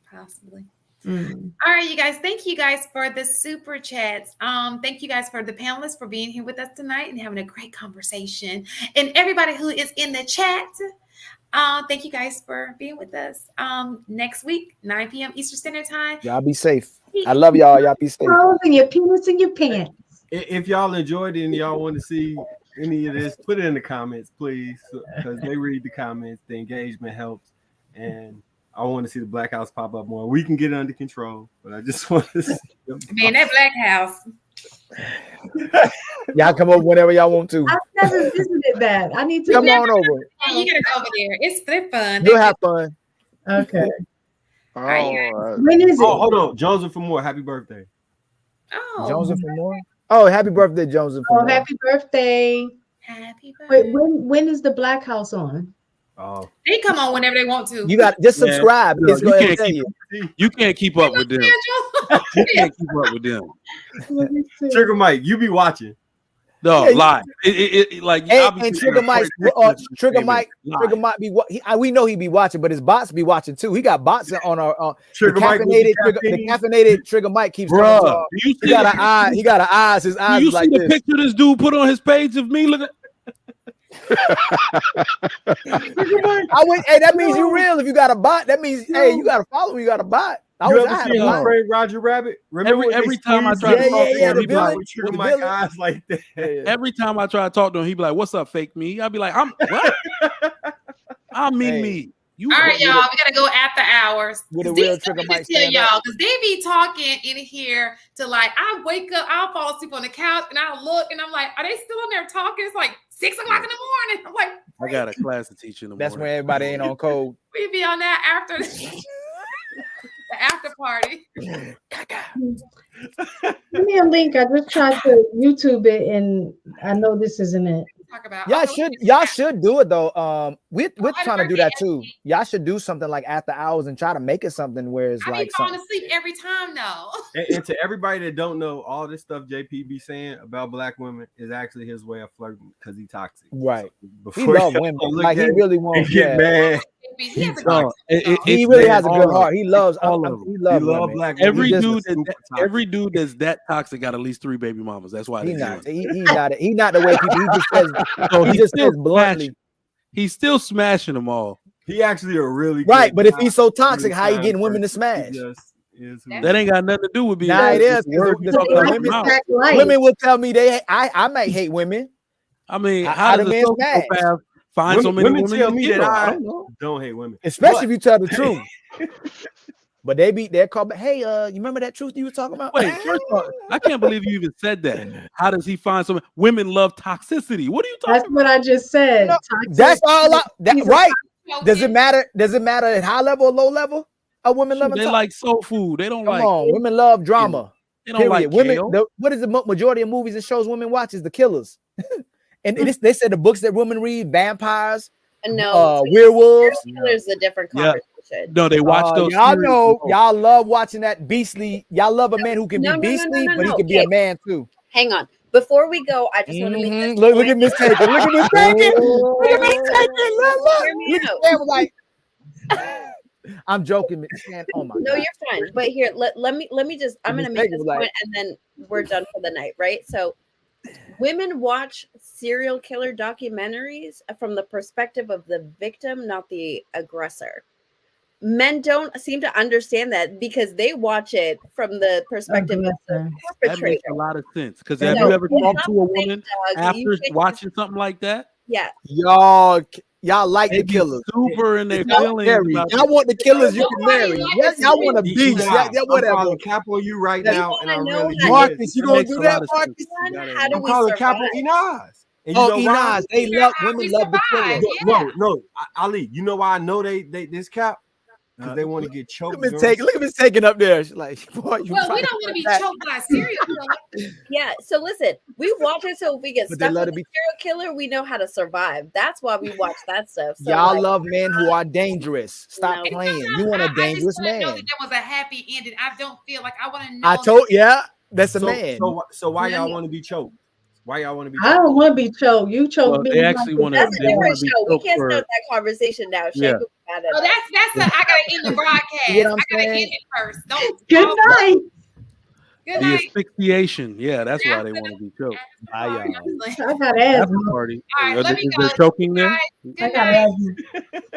Possibly. All right, you guys. Thank you guys for the super chats. Thank you guys for the panelists for being here with us tonight and having a great conversation. And everybody who is in the chat, thank you guys for being with us. Next week, 9 p.m. Eastern Standard Time. Y'all be safe. I love y'all. Y'all be safe. And your penis in your pants. If y'all enjoyed it and y'all want to see any of this, put it in the comments, please, because they read the comments. The engagement helps, and I want to see the Black House pop up more. We can get it under control, but I just want to see them. Man, that Black House. Y'all come over whenever y'all want to. I've never visited that. I need to come on over. Yeah, you gotta go over there. They're fun. You'll have fun. Okay. All right. When is it? Oh, hold on, Joseph for more. Happy birthday. Oh, Joseph for more. Oh, happy birthday, Joseph. Oh, happy birthday. Happy birthday. Wait, when is the Black House on? Oh, they come on whenever they want to. You got just subscribe. No, you can't keep up with them. You can't keep up with them. Trigger Mike, you be watching. No, live. Like and Trigger Mike be. We know he be watching, but his bots be watching too. He got bots on our Trigger Mike. The caffeinated Trigger Mike keeps. Bro, he got an eye. He got an eyes. His eyes. You like see the picture this dude put on his page of me looking. Hey, that means you real. If you got a bot, that means hey, you got to follow me. You got a bot. Roger Rabbit. Remember every time I try to talk to him, he be like, my eyes like that. Every time I try to talk to him, he be like, "What's up, fake me?" I'll be like, "I'm what? I mean me." You All right, y'all. We gotta go after hours. With a These real let trigger me might just tell stand up. y'all because they be talking in here to like I wake up, I'll fall asleep on the couch and I'll look and I'm like, are they still in there talking? It's like 6 o'clock in the morning. I'm like, I got a class to teach in the That's morning. when everybody ain't on code. we be on that after the after party. Give me a link. I just tried to YouTube it, and I know this isn't it. Talk about Y'all should do it though. We're trying to do that too. Y'all should do something like after hours and try to make it something where it's I like be falling something. asleep every time though. And to everybody that don't know, all this stuff JP be saying about black women is actually his way of flirting because he toxic. Right. So He loves women. Like he really wants. get mad. He has a No, He really has a good heart. He loves all of them. He loves women. black Every women. every dude that's that toxic got at least 3 baby mamas. That's why He they not. do it. He not the way people. He just says. So He just says bluntly. He's still smashing them all. He actually a really Right, good but if guy, he's so toxic, really how you kind getting women to person. smash? He just is who he That is. ain't got nothing to do with being. Nah, it is. The word you talking Because out your mouth. women will tell me I might hate women. I mean, How how the does a men smash? sociopath find so many women? tell me that I don't know. don't hate women, Especially if you tell the truth. But they're called. Hey, you remember that truth you were talking about? Wait, first of all, I can't believe you even said that. How does he find so many women love toxicity? What are you talking That's what I just said. No, Toxic. that's all. He's a Right? Does it matter? Does it matter at high level or low level? A women about? love They like soul food. They don't Come like. on, women love drama. They don't Period. like Women. kale. What is the majority of movies and shows women watch is The Killers, and they said the books that women read, vampires, No, werewolves. There's a different Yeah. conversation. No, they watch those. Y'all series know, and go, y'all love watching that beastly. Y'all love a man who can No, be no, no, beastly, no, no, but he no. can be a man too. Hang on. Before we go, I just want to make this Look point. at Miss Taken. Look at Miss Taken. Look at Miss Taken. Hear me Look out. at Sam like. I'm joking, Miss Sam. Oh my No, God. you're fine. But here, let me just. I'm Miss gonna make Taken this was like- point, and then we're done for the night, right? So, women watch serial killer documentaries from the perspective of the victim, not the aggressor. Men don't seem to understand that because they watch it from the perspective of the that perpetrator. makes a lot of sense. Because No, have you ever it's talked not to a the same, woman dog. You after can't- watching something like that? Yeah. Y'all like They the be killers. super in their Y'all feelings marry. about Y'all want the killers you can Nobody marry. likes Y'all want a women. beast. Yeah, I'm whatever. calling capo you right You now, and I wanna know really how- Marcus, you That gonna makes do a that, lot of Marcus? sense. How do I'm we calling survive? capo Inaz. And you know why? Inaz, they love women love the killers. No, Ali. You know why I know they this cap? Because they want to get choked. Look at Miss Taken up there. She's like, boy, you Well, we trying don't want to be that. choked by a serial killer. Yeah. So listen, we watch it so if we get But they stuck love with to a serial killer, we know how to survive. That's why we watch that stuff. So Y'all like, love men who are dangerous. Stop No. playing. You want a I just dangerous want to know man. that there was a happy ending. I don't feel like I want to know. I told that's a man. So why y'all want to be choked? Why y'all want to be? I don't want to be choked. You choke Well, me. they actually want to. that's a They want different to be show. We choked can't for. start that conversation now. Yeah. Shake about it. Oh, that's I gotta end the broadcast. You know what I I'm gotta saying? end it first. Don't. Good night. Good The night. asphyxiation. Yeah, that's why they want to be choked. Bye, y'all. I got After asthma. party. All right, let me Is go. there choking there? Good I got night. asthma.